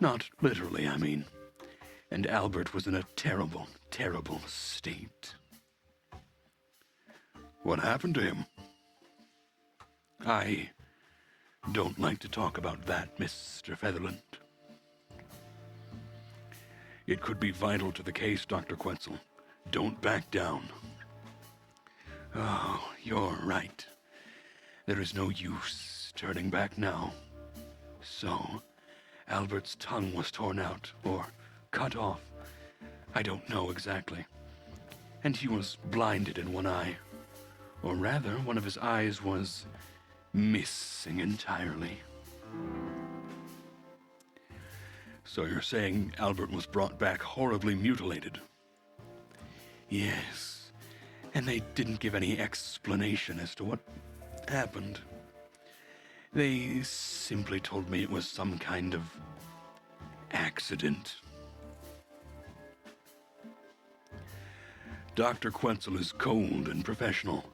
Not literally, I mean. And Albert was in a terrible, terrible state. What happened to him? I don't like to talk about that, Mr. Featherland. It could be vital to the case, Dr. Quetzal. Don't back down. Oh, you're right. There is no use turning back now. So, Albert's tongue was torn out, or cut off. I don't know exactly. And he was blinded in one eye. Or rather, one of his eyes was missing entirely. So you're saying Albert was brought back horribly mutilated? Yes, and they didn't give any explanation as to what happened. They simply told me it was some kind of accident. Dr. Quetzal is cold and professional,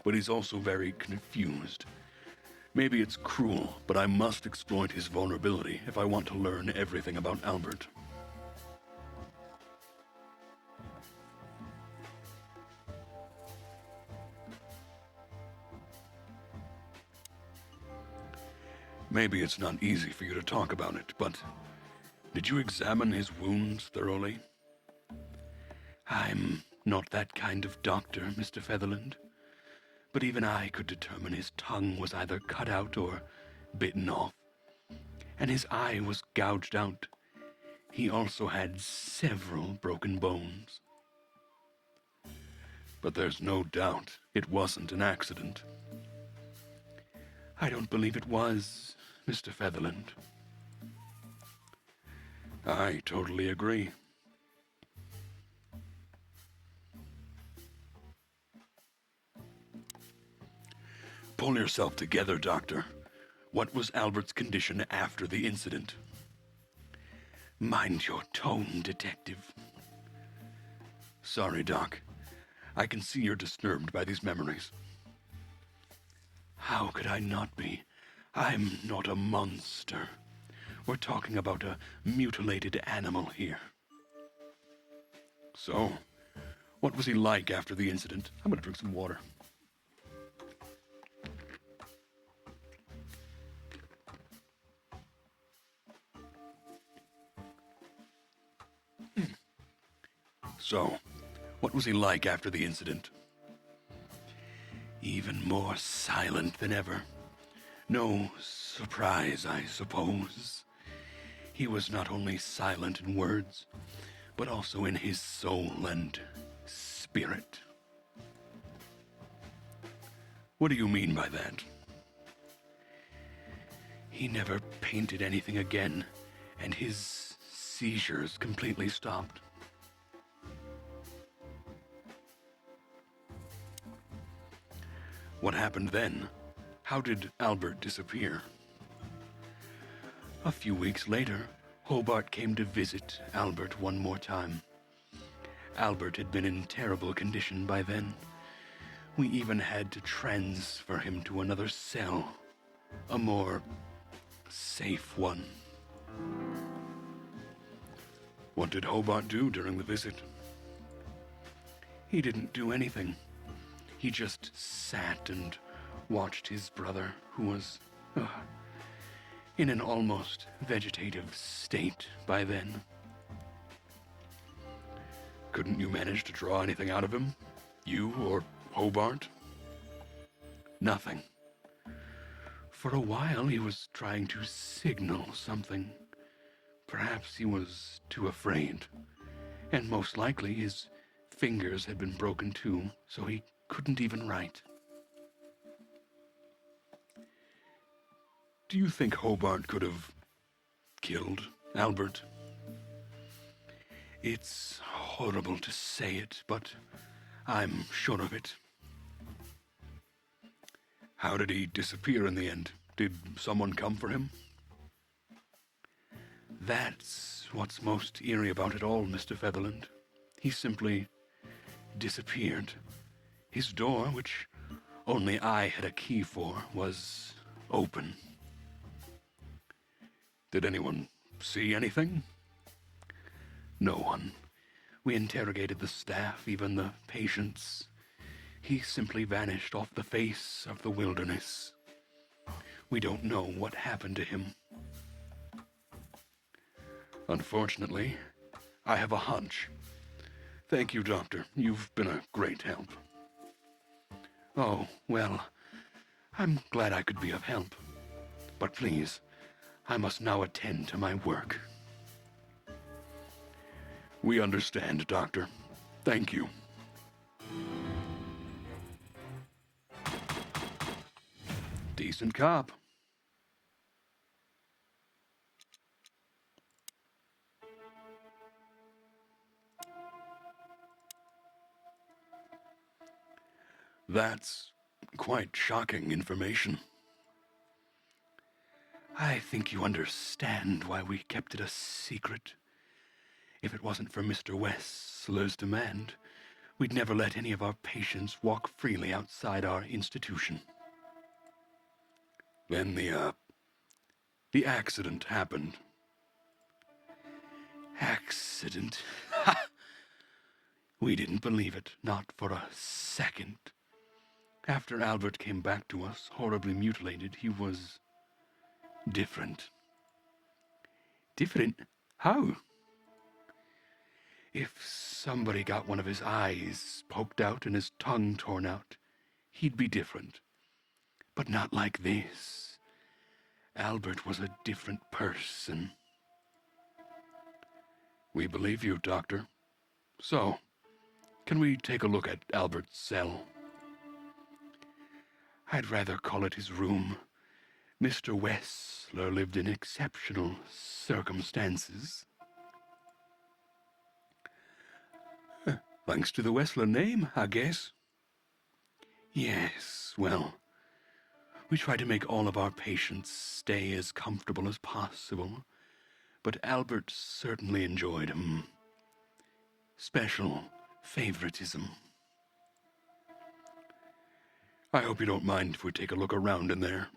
but he's also very confused. Maybe it's cruel, but I must exploit his vulnerability if I want to learn everything about Albert. Maybe it's not easy for you to talk about it, but did you examine his wounds thoroughly? I'm not that kind of doctor, Mr. Featherland. But even I could determine his tongue was either cut out or bitten off, and his eye was gouged out. He also had several broken bones. But there's no doubt it wasn't an accident. I don't believe it was, Mr. Featherland. I totally agree. Pull yourself together, Doctor. What was Albert's condition after the incident? Mind your tone, Detective. Sorry, Doc. I can see you're disturbed by these memories. How could I not be? I'm not a monster. We're talking about a mutilated animal here. So, what was he like after the incident? I'm gonna drink some water. So, what was he like after the incident? Even more silent than ever. No surprise, I suppose. He was not only silent in words, but also in his soul and spirit. What do you mean by that? He never painted anything again, and his seizures completely stopped. What happened then? How did Albert disappear? A few weeks later, Hobart came to visit Albert one more time. Albert had been in terrible condition by then. We even had to transfer him to another cell, a more safe one. What did Hobart do during the visit? He didn't do anything. He just sat and watched his brother, who was in an almost vegetative state by then. Couldn't you manage to draw anything out of him? You or Hobart? Nothing. For a while he was trying to signal something. Perhaps he was too afraid. And most likely his fingers had been broken too, so he couldn't even write. Do you think Hobart could have killed Albert? It's horrible to say it, but I'm sure of it. How did he disappear in the end? Did someone come for him? That's what's most eerie about it all, Mr. Featherland. He simply disappeared. His door, which only I had a key for, was open. Did anyone see anything? No one. We interrogated the staff, even the patients. He simply vanished off the face of the wilderness. We don't know what happened to him. Unfortunately, I have a hunch. Thank you, Doctor. You've been a great help. Oh, well, I'm glad I could be of help. But please, I must now attend to my work. We understand, Doctor. Thank you. Decent cop. That's quite shocking information. I think you understand why we kept it a secret. If it wasn't for Mr. Wessler's demand, we'd never let any of our patients walk freely outside our institution. Then the accident happened. Accident? Ha! We didn't believe it, not for a second. After Albert came back to us, horribly mutilated, he was different. Different? How? If somebody got one of his eyes poked out and his tongue torn out, he'd be different. But not like this. Albert was a different person. We believe you, Doctor. So, can we take a look at Albert's cell? I'd rather call it his room. Mr. Wessler lived in exceptional circumstances. Thanks to the Wessler name, I guess. Yes, well, we try to make all of our patients stay as comfortable as possible, but Albert certainly enjoyed special favoritism. I hope you don't mind if we take a look around in there.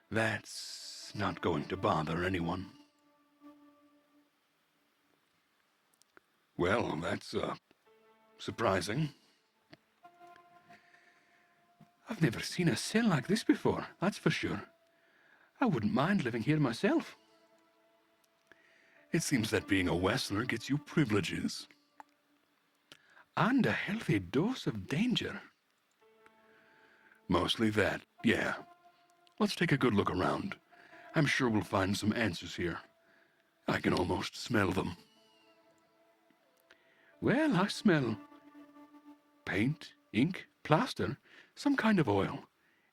That's not going to bother anyone. Well, that's, surprising. I've never seen a cell like this before, that's for sure. I wouldn't mind living here myself. It seems that being a Wessler gets you privileges. And a healthy dose of danger. Mostly that, yeah. Let's take a good look around. I'm sure we'll find some answers here. I can almost smell them. Well, I smell paint, ink, plaster, some kind of oil,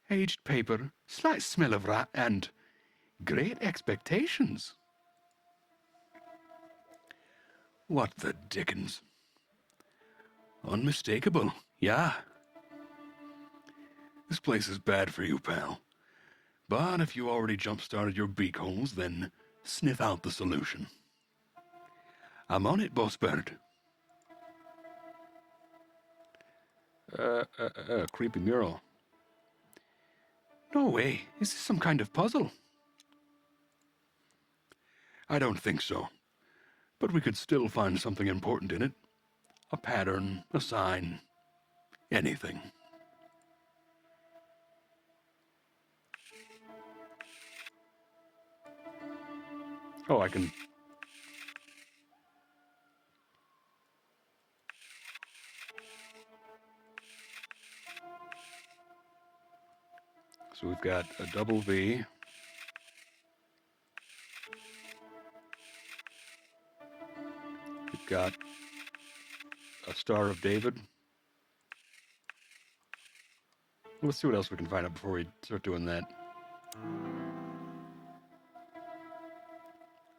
aged paper, slight smell of rat, and great expectations. What the dickens? Unmistakable, yeah. This place is bad for you, pal. But if you already jump-started your beak holes, then sniff out the solution. I'm on it, boss bird. Creepy mural. No way. Is this some kind of puzzle? I don't think so. But we could still find something important in it. A pattern, a sign. Anything. Oh, I can... So we've got a double V. We've got a Star of David. Let's see what else we can find out before we start doing that.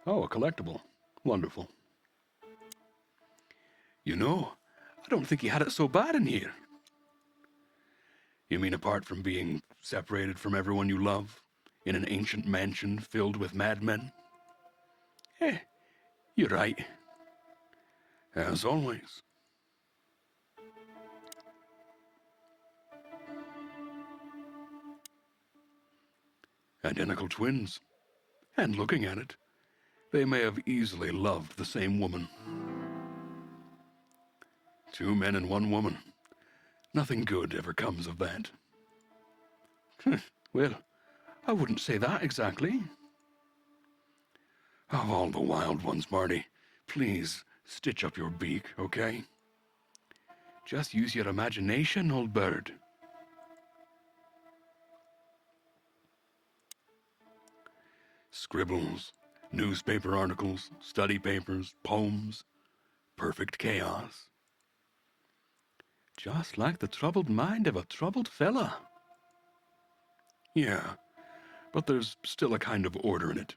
Oh, a collectible. Wonderful. You know, I don't think you had it so bad in here. You mean apart from being separated from everyone you love, in an ancient mansion filled with madmen? You're right. As always. Identical twins. And looking at it, they may have easily loved the same woman. 2 men and 1 woman. Nothing good ever comes of that. Well, I wouldn't say that exactly. Of all the wild ones, Marty, please stitch up your beak, okay? Just use your imagination, old bird. Scribbles, newspaper articles, study papers, poems. Perfect chaos. Just like the troubled mind of a troubled fella. Yeah, but there's still a kind of order in it.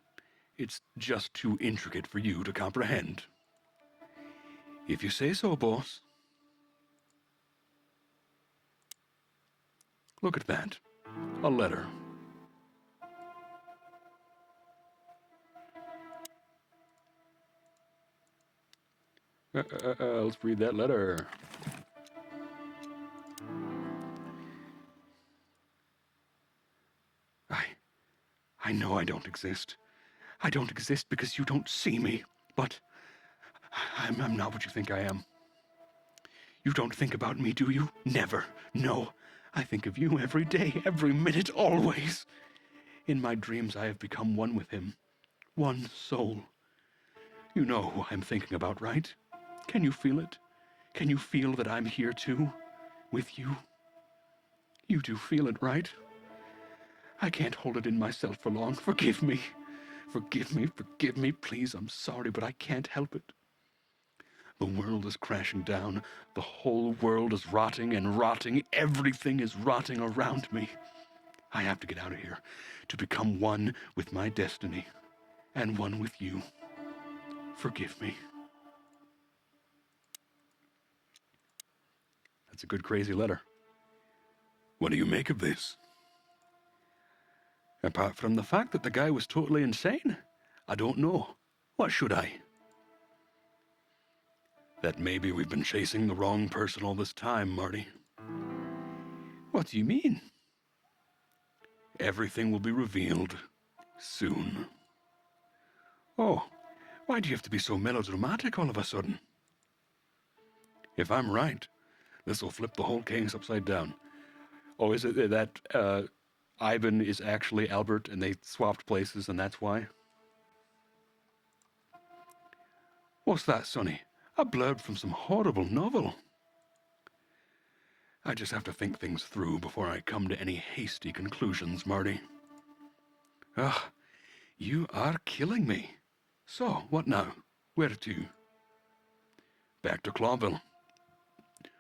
It's just too intricate for you to comprehend. If you say so, boss. Look at that. A letter. Let's read that letter. I know I don't exist. I don't exist because you don't see me, but I'm not what you think I am. You don't think about me, do you? Never. No. I think of you every day, every minute, always. In my dreams, I have become one with him. One soul. You know who I'm thinking about, right? Can you feel it? Can you feel that I'm here too? With you? You do feel it, right? I can't hold it in myself for long. Forgive me. Forgive me, please. I'm sorry, but I can't help it. The world is crashing down. The whole world is rotting and rotting. Everything is rotting around me. I have to get out of here to become one with my destiny and one with you. Forgive me. That's a good crazy letter. What do you make of this? Apart from the fact that the guy was totally insane, I don't know. What should I? That maybe we've been chasing the wrong person all this time, Marty. What do you mean? Everything will be revealed soon. Oh, why do you have to be so melodramatic all of a sudden? If I'm right, this will flip the whole case upside down. Oh, is it that Ivan is actually Albert and they swapped places and that's why? What's that, Sonny? A blurb from some horrible novel. I just have to think things through before I come to any hasty conclusions, Marty. Ah, you are killing me. So, what now? Where to? Back to Clawville,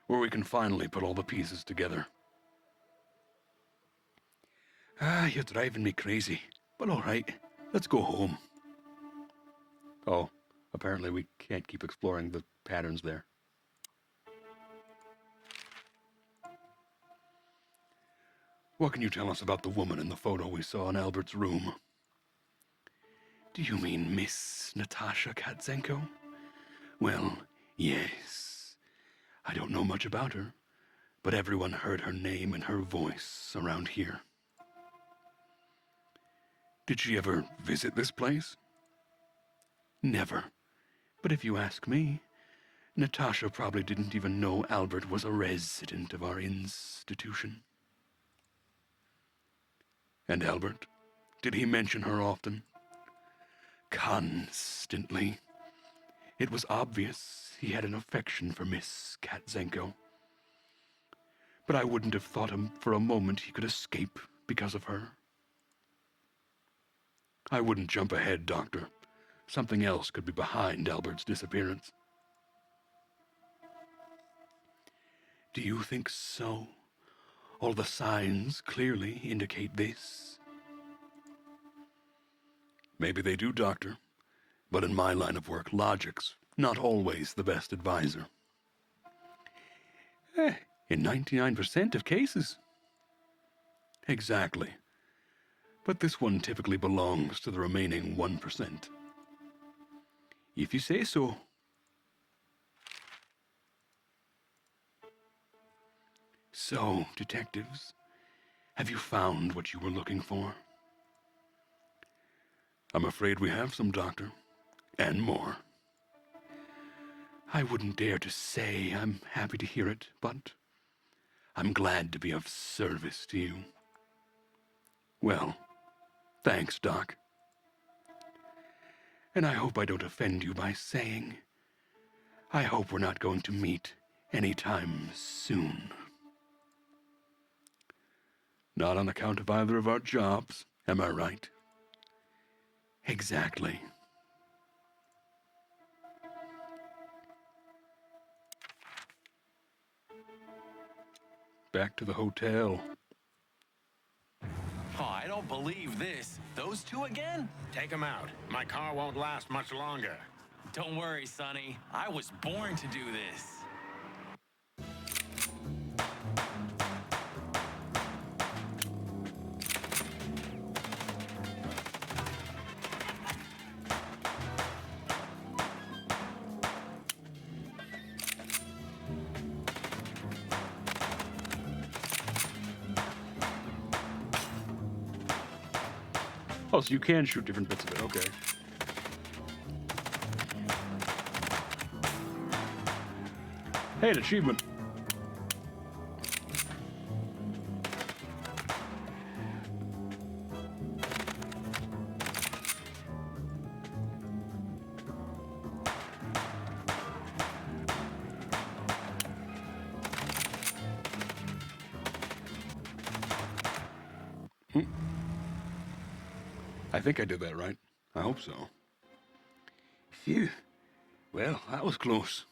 where we can finally put all the pieces together. Ah, you're driving me crazy. But all right, let's go home. Oh, apparently we can't keep exploring the patterns there. What can you tell us about the woman in the photo we saw in Albert's room? Do you mean Miss Natasha Katzenko? Well, yes. I don't know much about her, but everyone heard her name and her voice around here. Did she ever visit this place? Never. But if you ask me, Natasha probably didn't even know Albert was a resident of our institution. And Albert, did he mention her often? Constantly. It was obvious he had an affection for Miss Katzenko. But I wouldn't have thought him for a moment he could escape because of her. I wouldn't jump ahead, Doctor. Something else could be behind Albert's disappearance. Do you think so? All the signs clearly indicate this. Maybe they do, Doctor. But in my line of work, logic's not always the best advisor. In 99% of cases. Exactly. But this one typically belongs to the remaining 1%. If you say so. So, detectives, have you found what you were looking for? I'm afraid we have some, Doctor. And more. I wouldn't dare to say I'm happy to hear it, but I'm glad to be of service to you. Well, thanks, Doc. And I hope I don't offend you by saying, I hope we're not going to meet anytime soon. Not on account of either of our jobs, am I right? Exactly. Back to the hotel. Oh, I don't believe this. Those two again? Take them out. My car won't last much longer. Don't worry, Sonny. I was born to do this. Oh, so you can shoot different bits of it, okay. Hey, an achievement. I think I did that right. I hope so. Phew. Well, that was close.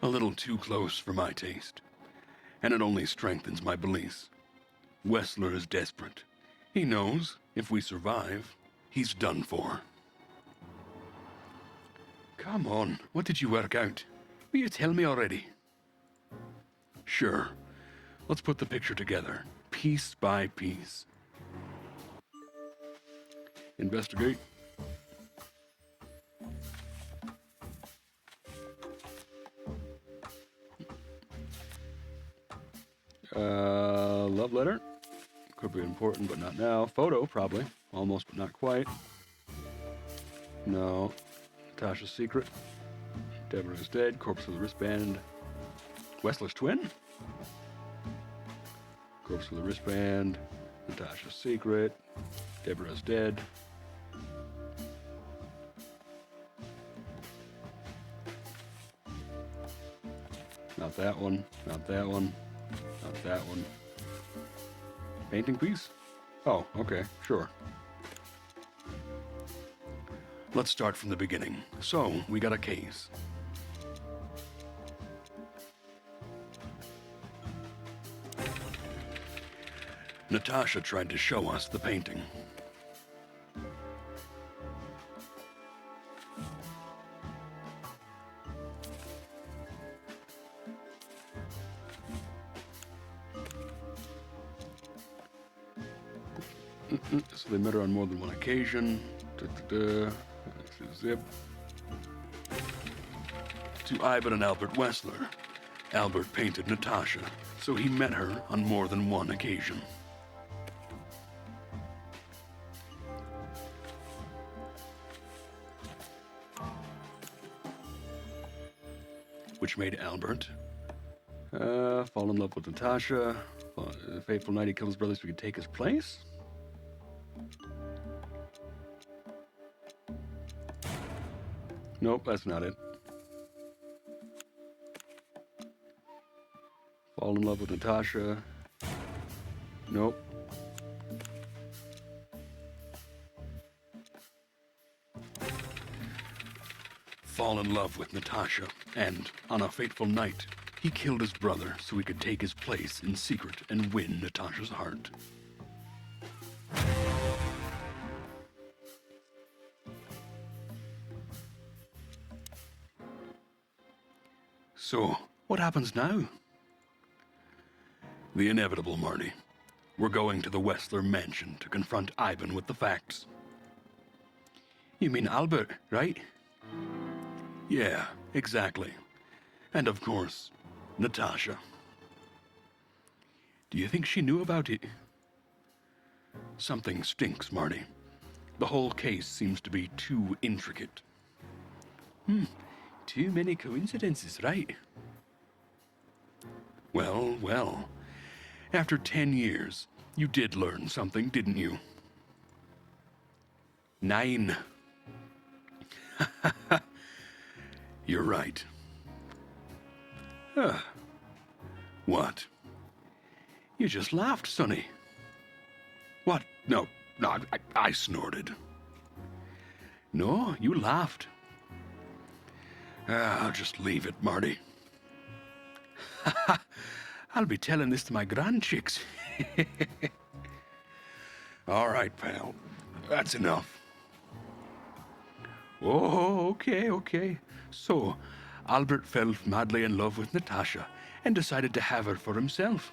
A little too close for my taste. And it only strengthens my beliefs. Wessler is desperate. He knows, if we survive, he's done for. Come on, what did you work out? Will you tell me already? Sure. Let's put the picture together, piece by piece. Investigate. Love letter. Could be important, but not now. Photo, probably. Almost, but not quite. No. Natasha's secret. Deborah is dead. Corpse with a wristband. Wessler's twin? Corpse with a wristband. Natasha's secret. Deborah's dead. Not that one. Not that one. Not that one. Painting piece? Oh, okay, sure. Let's start from the beginning. So, we got a case. Natasha tried to show us the painting. So they met her on more than one occasion. Zip. To Ivan and Albert Wessler, Albert painted Natasha, so he met her on more than one occasion. which made Albert. Fall in love with Natasha. Fateful night he killed his brother so he could take his place. Nope, that's not it. Fall in love with Natasha. Nope. Fall in love with Natasha, and on a fateful night, he killed his brother so he could take his place in secret and win Natasha's heart. So, what happens now? The inevitable, Marty. We're going to the Wessler mansion to confront Ivan with the facts. You mean Albert, right? Yeah, exactly. And of course, Natasha. Do you think she knew about it? Something stinks, Marty. The whole case seems to be too intricate. Too many coincidences, right? Well, well. After 10 years, you did learn something, didn't you? 9. You're right. What? You just laughed, Sonny. What? No, I snorted. No, you laughed. I'll just leave it, Marty. I'll be telling this to my grandchicks. All right, pal. That's enough. Oh, okay. So, Albert fell madly in love with Natasha and decided to have her for himself.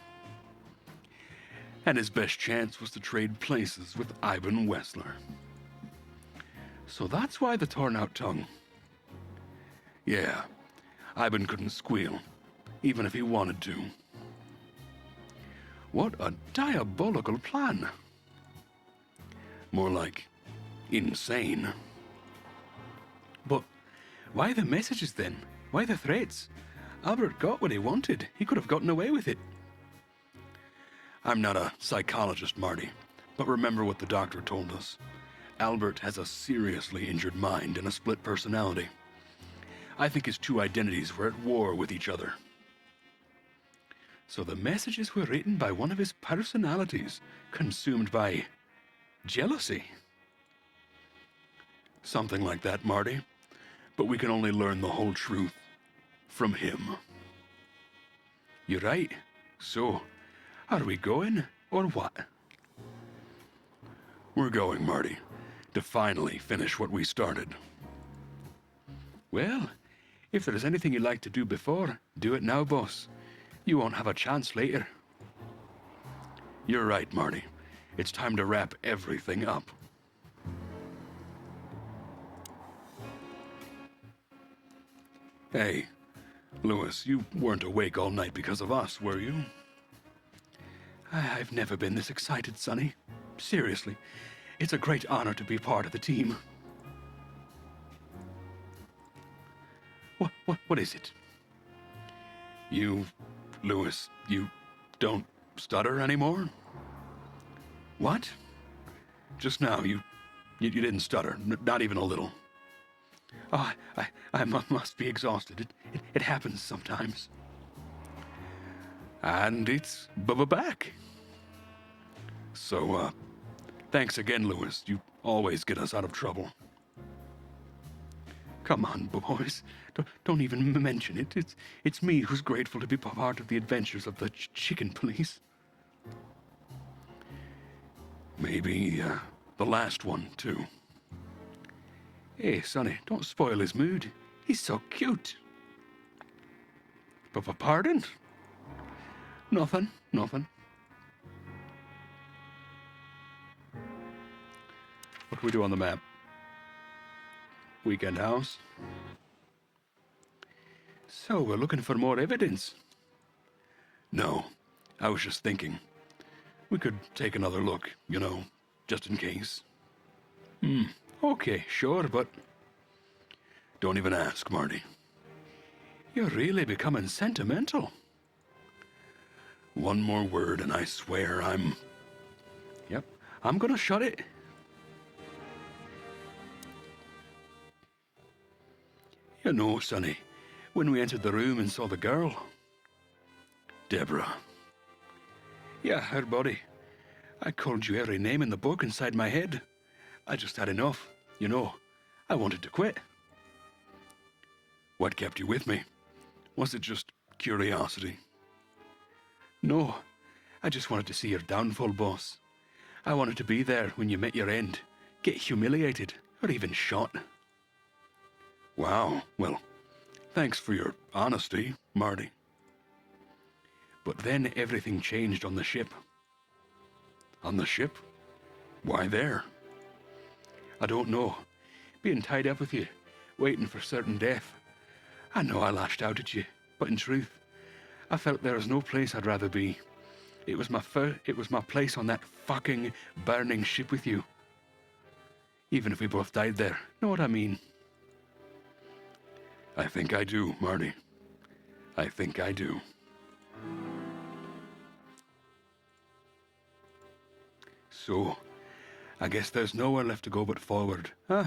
And his best chance was to trade places with Ivan Wessler. So that's why the torn-out tongue. Yeah, Ivan couldn't squeal, even if he wanted to. What a diabolical plan. More like insane. But why the messages then? Why the threats? Albert got what he wanted. He could have gotten away with it. I'm not a psychologist, Marty, but remember what the doctor told us. Albert has a seriously injured mind and a split personality. I think his two identities were at war with each other. So the messages were written by one of his personalities, consumed by jealousy. Something like that, Marty. But we can only learn the whole truth from him. You're right. So, are we going, or what? We're going, Marty, to finally finish what we started. Well, if there's anything you'd like to do before, do it now, boss. You won't have a chance later. You're right, Marty. It's time to wrap everything up. Hey, Lewis, you weren't awake all night because of us, were you? I've never been this excited, Sonny. Seriously, it's a great honor to be part of the team. What is it? You, Lewis, you don't stutter anymore? What? Just now, you didn't stutter, not even a little. Oh, I must be exhausted. It happens sometimes. And it's back. So, thanks again, Lewis. You always get us out of trouble. Come on, boys. Don't even mention it. It's me who's grateful to be part of the adventures of the chicken police. Maybe the last one, too. Hey, Sonny, don't spoil his mood. He's so cute. Pardon? Nothing. What can we do on the map? Weekend house. So, we're looking for more evidence. No, I was just thinking. We could take another look, just in case. Okay, sure, but don't even ask, Marty. You're really becoming sentimental. One more word and I swear I'm... Yep, I'm gonna shut it. You know, Sonny, when we entered the room and saw the girl... Deborah. Yeah, her body. I called you every name in the book inside my head. I just had enough. You know, I wanted to quit. What kept you with me? Was it just curiosity? No, I just wanted to see your downfall, boss. I wanted to be there when you met your end, get humiliated, or even shot. Wow, well, thanks for your honesty, Marty. But then everything changed on the ship. On the ship? Why there? I don't know. Being tied up with you, waiting for certain death. I know I lashed out at you, but in truth, I felt there was no place I'd rather be. It was my place on that fucking burning ship with you. Even if we both died there, know what I mean? I think I do, Marty. I think I do. So, I guess there's nowhere left to go but forward, huh?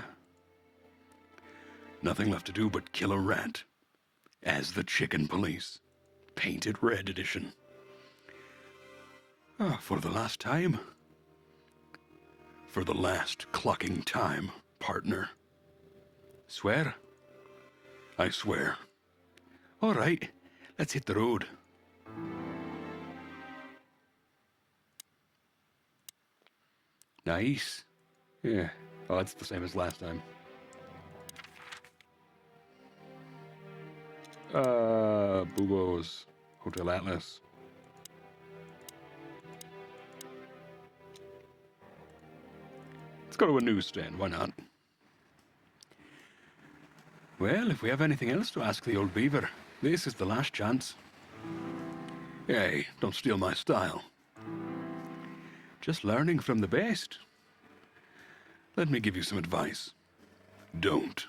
Nothing left to do but kill a rat. As the Chicken Police. Painted Red Edition. For the last time. For the last clucking time, partner. Swear? I swear. All right, let's hit the road. Nice. Yeah. Oh, it's the same as last time. Bugos. Hotel Atlas. Let's go to a newsstand, why not? Well, if we have anything else to ask the old beaver, this is the last chance. Hey, don't steal my style. Just learning from the best. Let me give you some advice. Don't.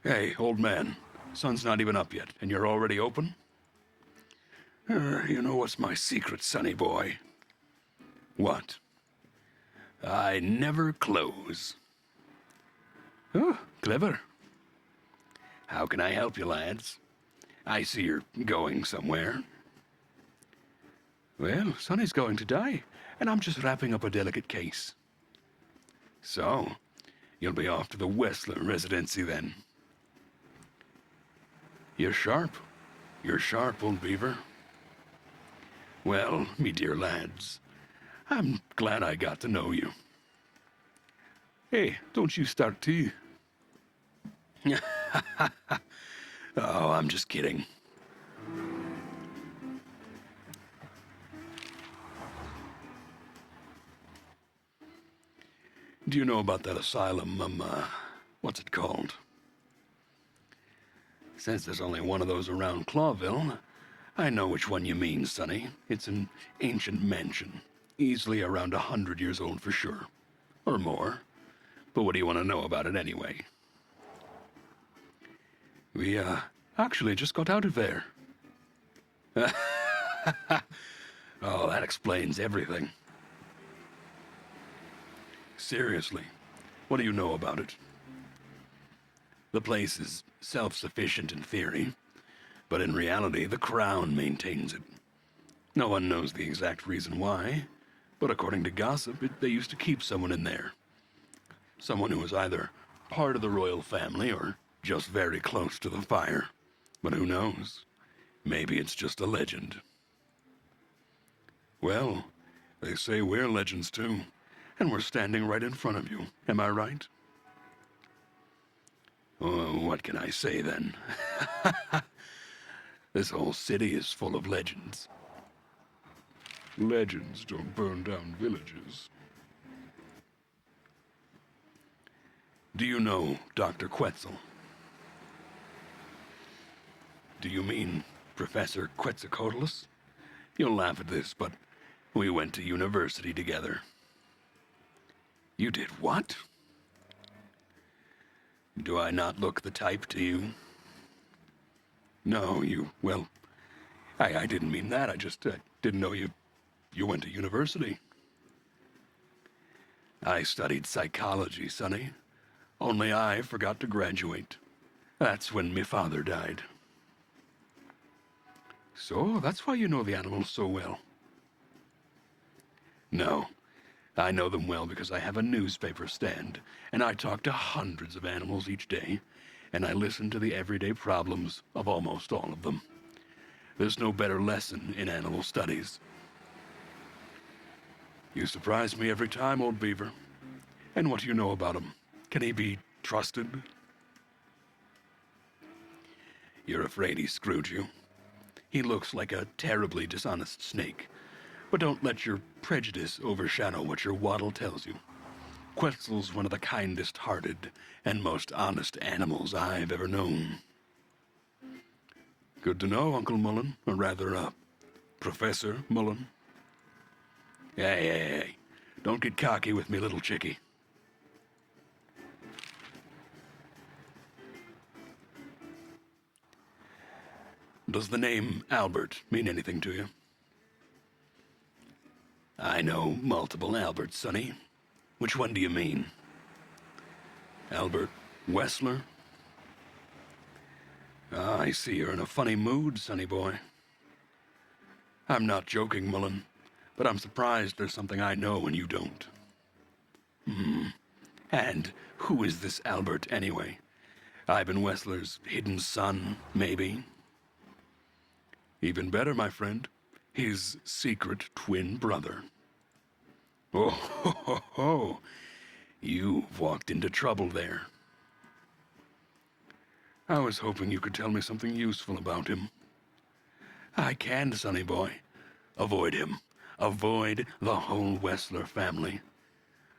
Hey, old man. Sun's not even up yet, and you're already open? You know what's my secret, sonny boy? What? I never close. Oh, clever. How can I help you, lads? I see you're going somewhere. Well, Sonny's going to die, and I'm just wrapping up a delicate case. So, you'll be off to the Westler residency then. You're sharp. You're sharp, old beaver. Well, me dear lads, I'm glad I got to know you. Hey, don't you start too. Oh, I'm just kidding. Do you know about that asylum, what's it called? Since there's only one of those around Clawville, I know which one you mean, Sonny. It's an ancient mansion, easily around 100 years old for sure. Or more. But what do you want to know about it anyway? We, actually just got out of there. Oh, that explains everything. Seriously, what do you know about it? The place is self-sufficient in theory, but in reality, the Crown maintains it. No one knows the exact reason why, but according to gossip, they used to keep someone in there. Someone who was either part of the royal family or just very close to the fire. But who knows? Maybe it's just a legend. Well, they say we're legends too, and we're standing right in front of you. Am I right? Oh, what can I say then? This whole city is full of legends. Legends don't burn down villages. Do you know Dr. Quetzal? Do you mean Professor Quetzalcoatlus? You'll laugh at this, but we went to university together. You did what? Do I not look the type to you? No, well, I didn't mean that. I just didn't know you went to university. I studied psychology, Sonny. Only I forgot to graduate. That's when me father died. So, that's why you know the animals so well. No, I know them well because I have a newspaper stand, and I talk to hundreds of animals each day, and I listen to the everyday problems of almost all of them. There's no better lesson in animal studies. You surprise me every time, old beaver. And what do you know about him? Can he be trusted? You're afraid he screwed you. He looks like a terribly dishonest snake, but don't let your prejudice overshadow what your waddle tells you. Quetzal's one of the kindest-hearted and most honest animals I've ever known. Good to know, Uncle Mullen, or rather, Professor Mullen. Hey, don't get cocky with me, little chickie. Does the name Albert mean anything to you? I know multiple Alberts, Sonny. Which one do you mean? Albert Wessler? Ah, I see you're in a funny mood, sonny boy. I'm not joking, Mullen, but I'm surprised there's something I know and you don't. And who is this Albert, anyway? Ivan Wessler's hidden son, maybe? Even better, my friend, his secret twin brother. Oh, ho, ho, ho. You've walked into trouble there. I was hoping you could tell me something useful about him. I can, sonny boy. Avoid him. Avoid the whole Wessler family.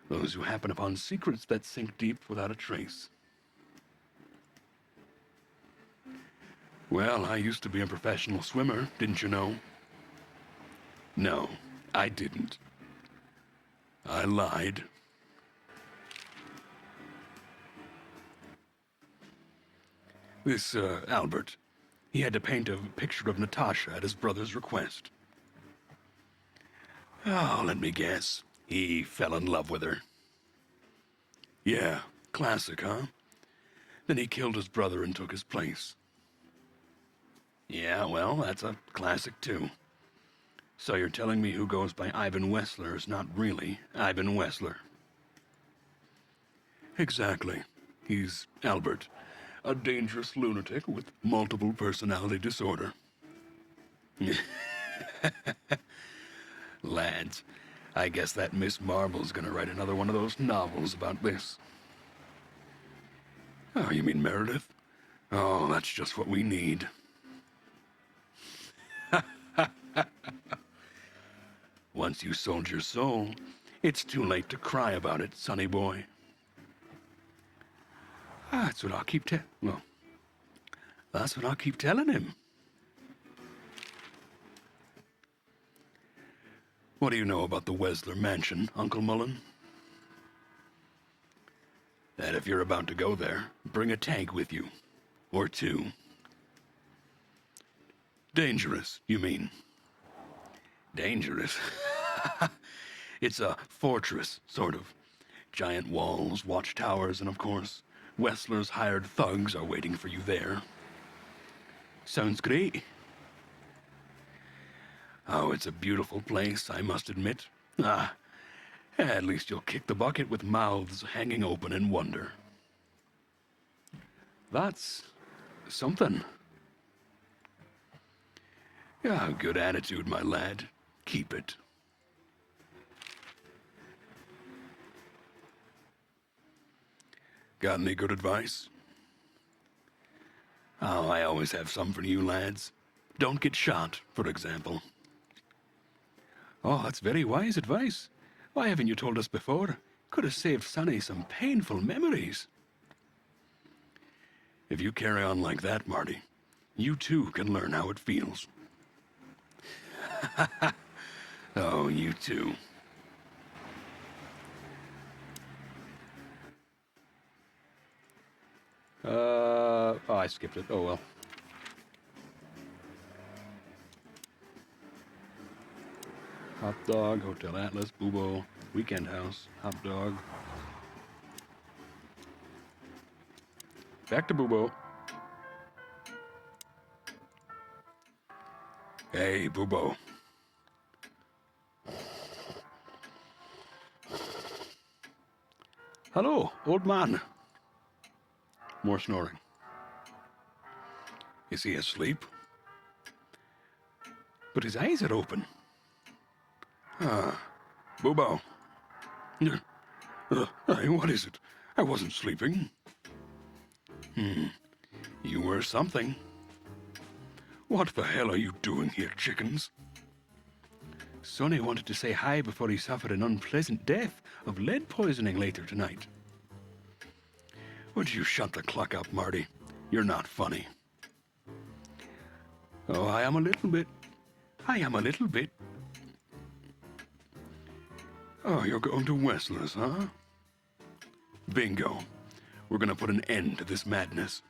Those who happen upon secrets that sink deep without a trace. Well, I used to be a professional swimmer, didn't you know? No, I didn't. I lied. This, Albert, he had to paint a picture of Natasha at his brother's request. Oh, let me guess. He fell in love with her. Yeah, classic, huh? Then he killed his brother and took his place. Yeah, well, that's a classic, too. So you're telling me who goes by Ivan Wessler is not really Ivan Wessler? Exactly. He's Albert, a dangerous lunatic with multiple personality disorder. Lads, I guess that Miss Marble's gonna write another one of those novels about this. Oh, you mean Meredith? Oh, that's just what we need. Once you sold your soul, it's too late to cry about it, sonny boy. That's what I'll keep that's what I'll keep telling him. What do you know about the Wessler mansion, Uncle Mullen? That if you're about to go there, bring a tank with you. Or two. Dangerous, you mean? Dangerous? It's a fortress, sort of. Giant walls, watchtowers, and of course, Wessler's hired thugs are waiting for you there. Sounds great. Oh, it's a beautiful place, I must admit. At least you'll kick the bucket with mouths hanging open in wonder. That's something. Yeah, good attitude, my lad. Keep it. Got any good advice? Oh, I always have some for you lads. Don't get shot, for example. Oh, that's very wise advice. Why haven't you told us before? Could have saved Sonny some painful memories. If you carry on like that, Marty, you too can learn how it feels. Oh, you too. Oh, I skipped it. Oh, well. Hot Dog, Hotel Atlas, Bubo, Weekend House, Hot Dog. Back to Bubo. Hey, Bubo. Hello, old man. More snoring. Is he asleep? But his eyes are open. Bubo. Hey, what is it? I wasn't sleeping. You were something. What the hell are you doing here, chickens? Sonny wanted to say hi before he suffered an unpleasant death of lead poisoning later tonight. Would you shut the cluck up, Marty? You're not funny. Oh, I am a little bit. Oh, you're going to Wessler's, huh? Bingo. We're gonna put an end to this madness.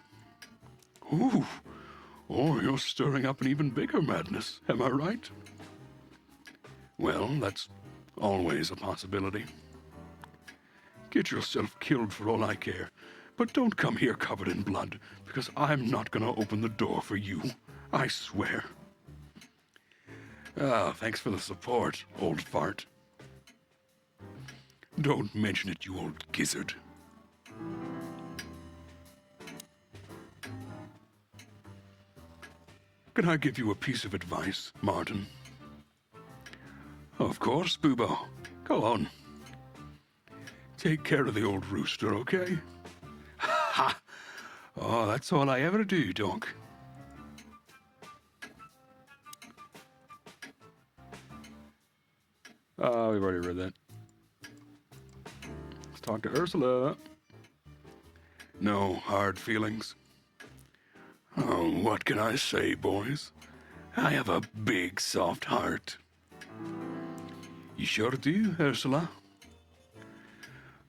Ooh. Oh, you're stirring up an even bigger madness, am I right? Well, that's always a possibility. Get yourself killed for all I care, but don't come here covered in blood, because I'm not gonna open the door for you. I swear. Thanks for the support, old fart. Don't mention it, you old gizzard. Can I give you a piece of advice, Martin? Of course, Bubo. Go on. Take care of the old rooster, okay? Ha! Oh, that's all I ever do, Doc. Oh, we've already read that. Let's talk to Ursula. No hard feelings. Oh, what can I say, boys? I have a big, soft heart. You sure do, Ursula.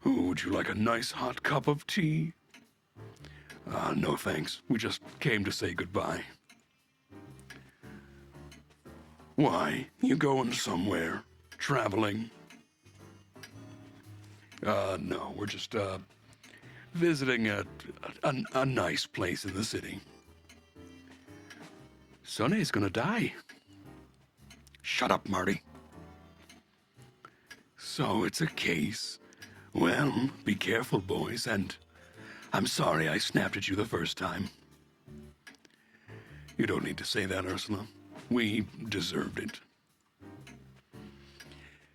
Oh, would you like a nice hot cup of tea? No thanks. We just came to say goodbye. Why? You going somewhere? Traveling? No, we're just, visiting a nice place in the city. Sonny's gonna die. Shut up, Marty. So it's a case. Well, be careful, boys, and I'm sorry I snapped at you the first time. You don't need to say that, Ursula. We deserved it.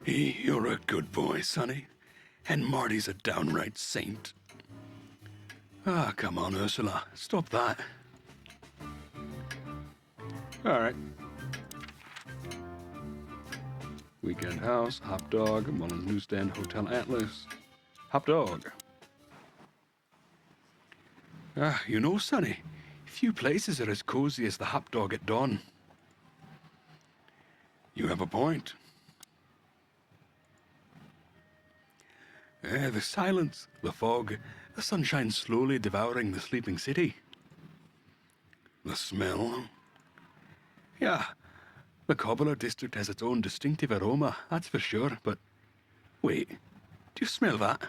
You're a good boy, Sonny, and Marty's a downright saint. Come on, Ursula, stop that. All right. Weekend House, Hot Dog, Mullins Newsstand, Hotel Atlas. Hot Dog. You know, Sonny, few places are as cozy as the Hot Dog at dawn. You have a point. The silence, the fog, the sunshine slowly devouring the sleeping city. The smell. Yeah, the Cobbler district has its own distinctive aroma, that's for sure, but wait, do you smell that?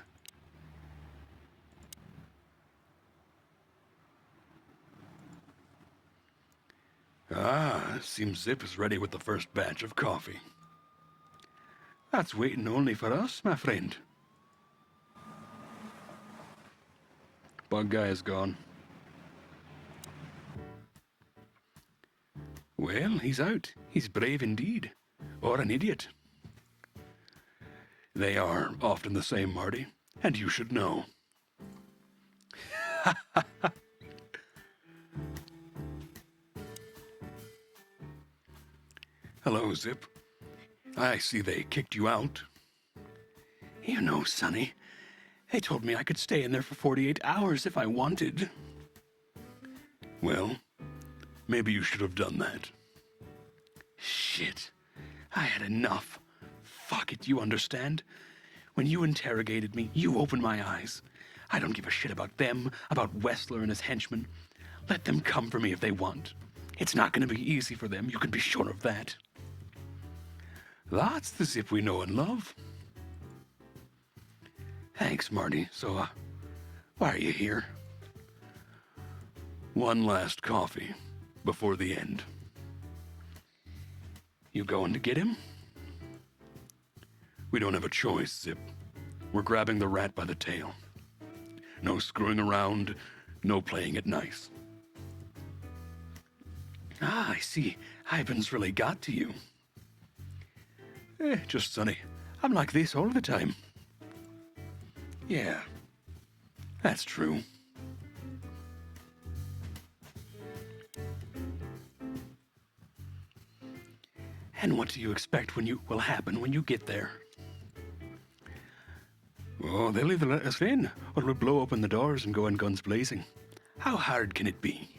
Seems Zip is ready with the first batch of coffee. That's waiting only for us, my friend. Bug guy is gone. Well, he's out. He's brave indeed. Or an idiot. They are often the same, Marty, and you should know. Hello, Zip. I see they kicked you out. You know, Sonny, they told me I could stay in there for 48 hours if I wanted. Well, maybe you should have done that. Shit. I had enough. Fuck it, you understand? When you interrogated me, you opened my eyes. I don't give a shit about them, about Wessler and his henchmen. Let them come for me if they want. It's not going to be easy for them, you can be sure of that. That's the Zip we know and love. Thanks, Marty. So, why are you here? One last coffee before the end. You going to get him? We don't have a choice, Zip. We're grabbing the rat by the tail. No screwing around, no playing it nice. Ah, I see. Ivan's really got to you. Just Sonny. I'm like this all the time. Yeah, that's true. And what do you expect will happen when you get there? Oh, they'll either let us in, or we'll blow open the doors and go in guns blazing. How hard can it be?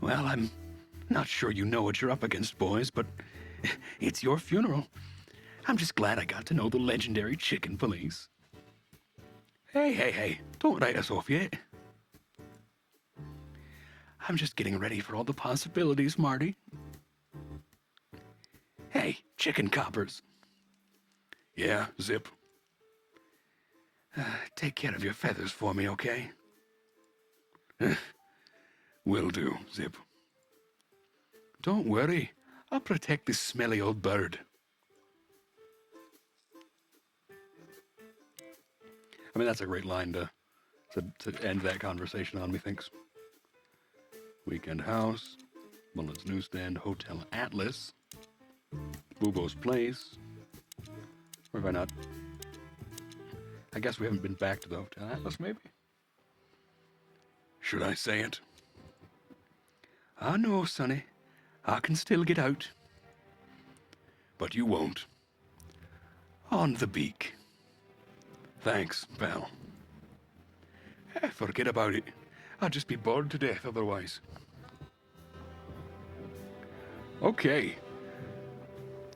Well, I'm not sure you know what you're up against, boys, but it's your funeral. I'm just glad I got to know the legendary Chicken Police. Hey, don't write us off yet. I'm just getting ready for all the possibilities, Marty. Hey, chicken coppers. Yeah, Zip. Take care of your feathers for me, okay? Will do, Zip. Don't worry, I'll protect this smelly old bird. I mean, that's a great line to end that conversation on, methinks. Weekend House, Mullen's Newsstand, Hotel Atlas, Bubo's Place. Or have I not? I guess we haven't been back to the Hotel Atlas, maybe? Should I say it? I know, Sonny. I can still get out. But you won't. On the beak. Thanks, pal. Forget about it. I'd just be bored to death otherwise. Okay.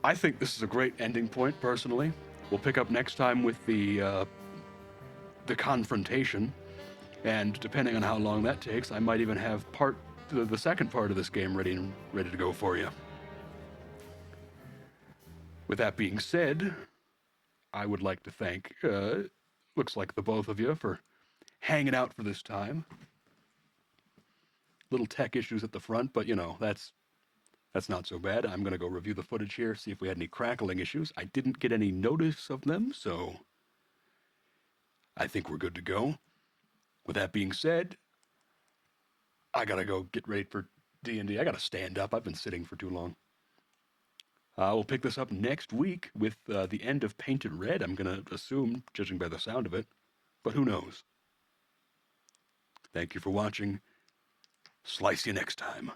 I think this is a great ending point, personally. We'll pick up next time with the confrontation, and depending on how long that takes, I might even have the second part of this game ready to go for you. With that being said, I would like to thank, looks like the both of you, for hanging out for this time. Little tech issues at the front, but that's not so bad. I'm going to go review the footage here, see if we had any crackling issues. I didn't get any notice of them, so I think we're good to go. With that being said, I got to go get ready for D&D. I got to stand up. I've been sitting for too long. We'll pick this up next week with the end of Painted Red, I'm going to assume, judging by the sound of it. But who knows? Thank you for watching. Slice you next time.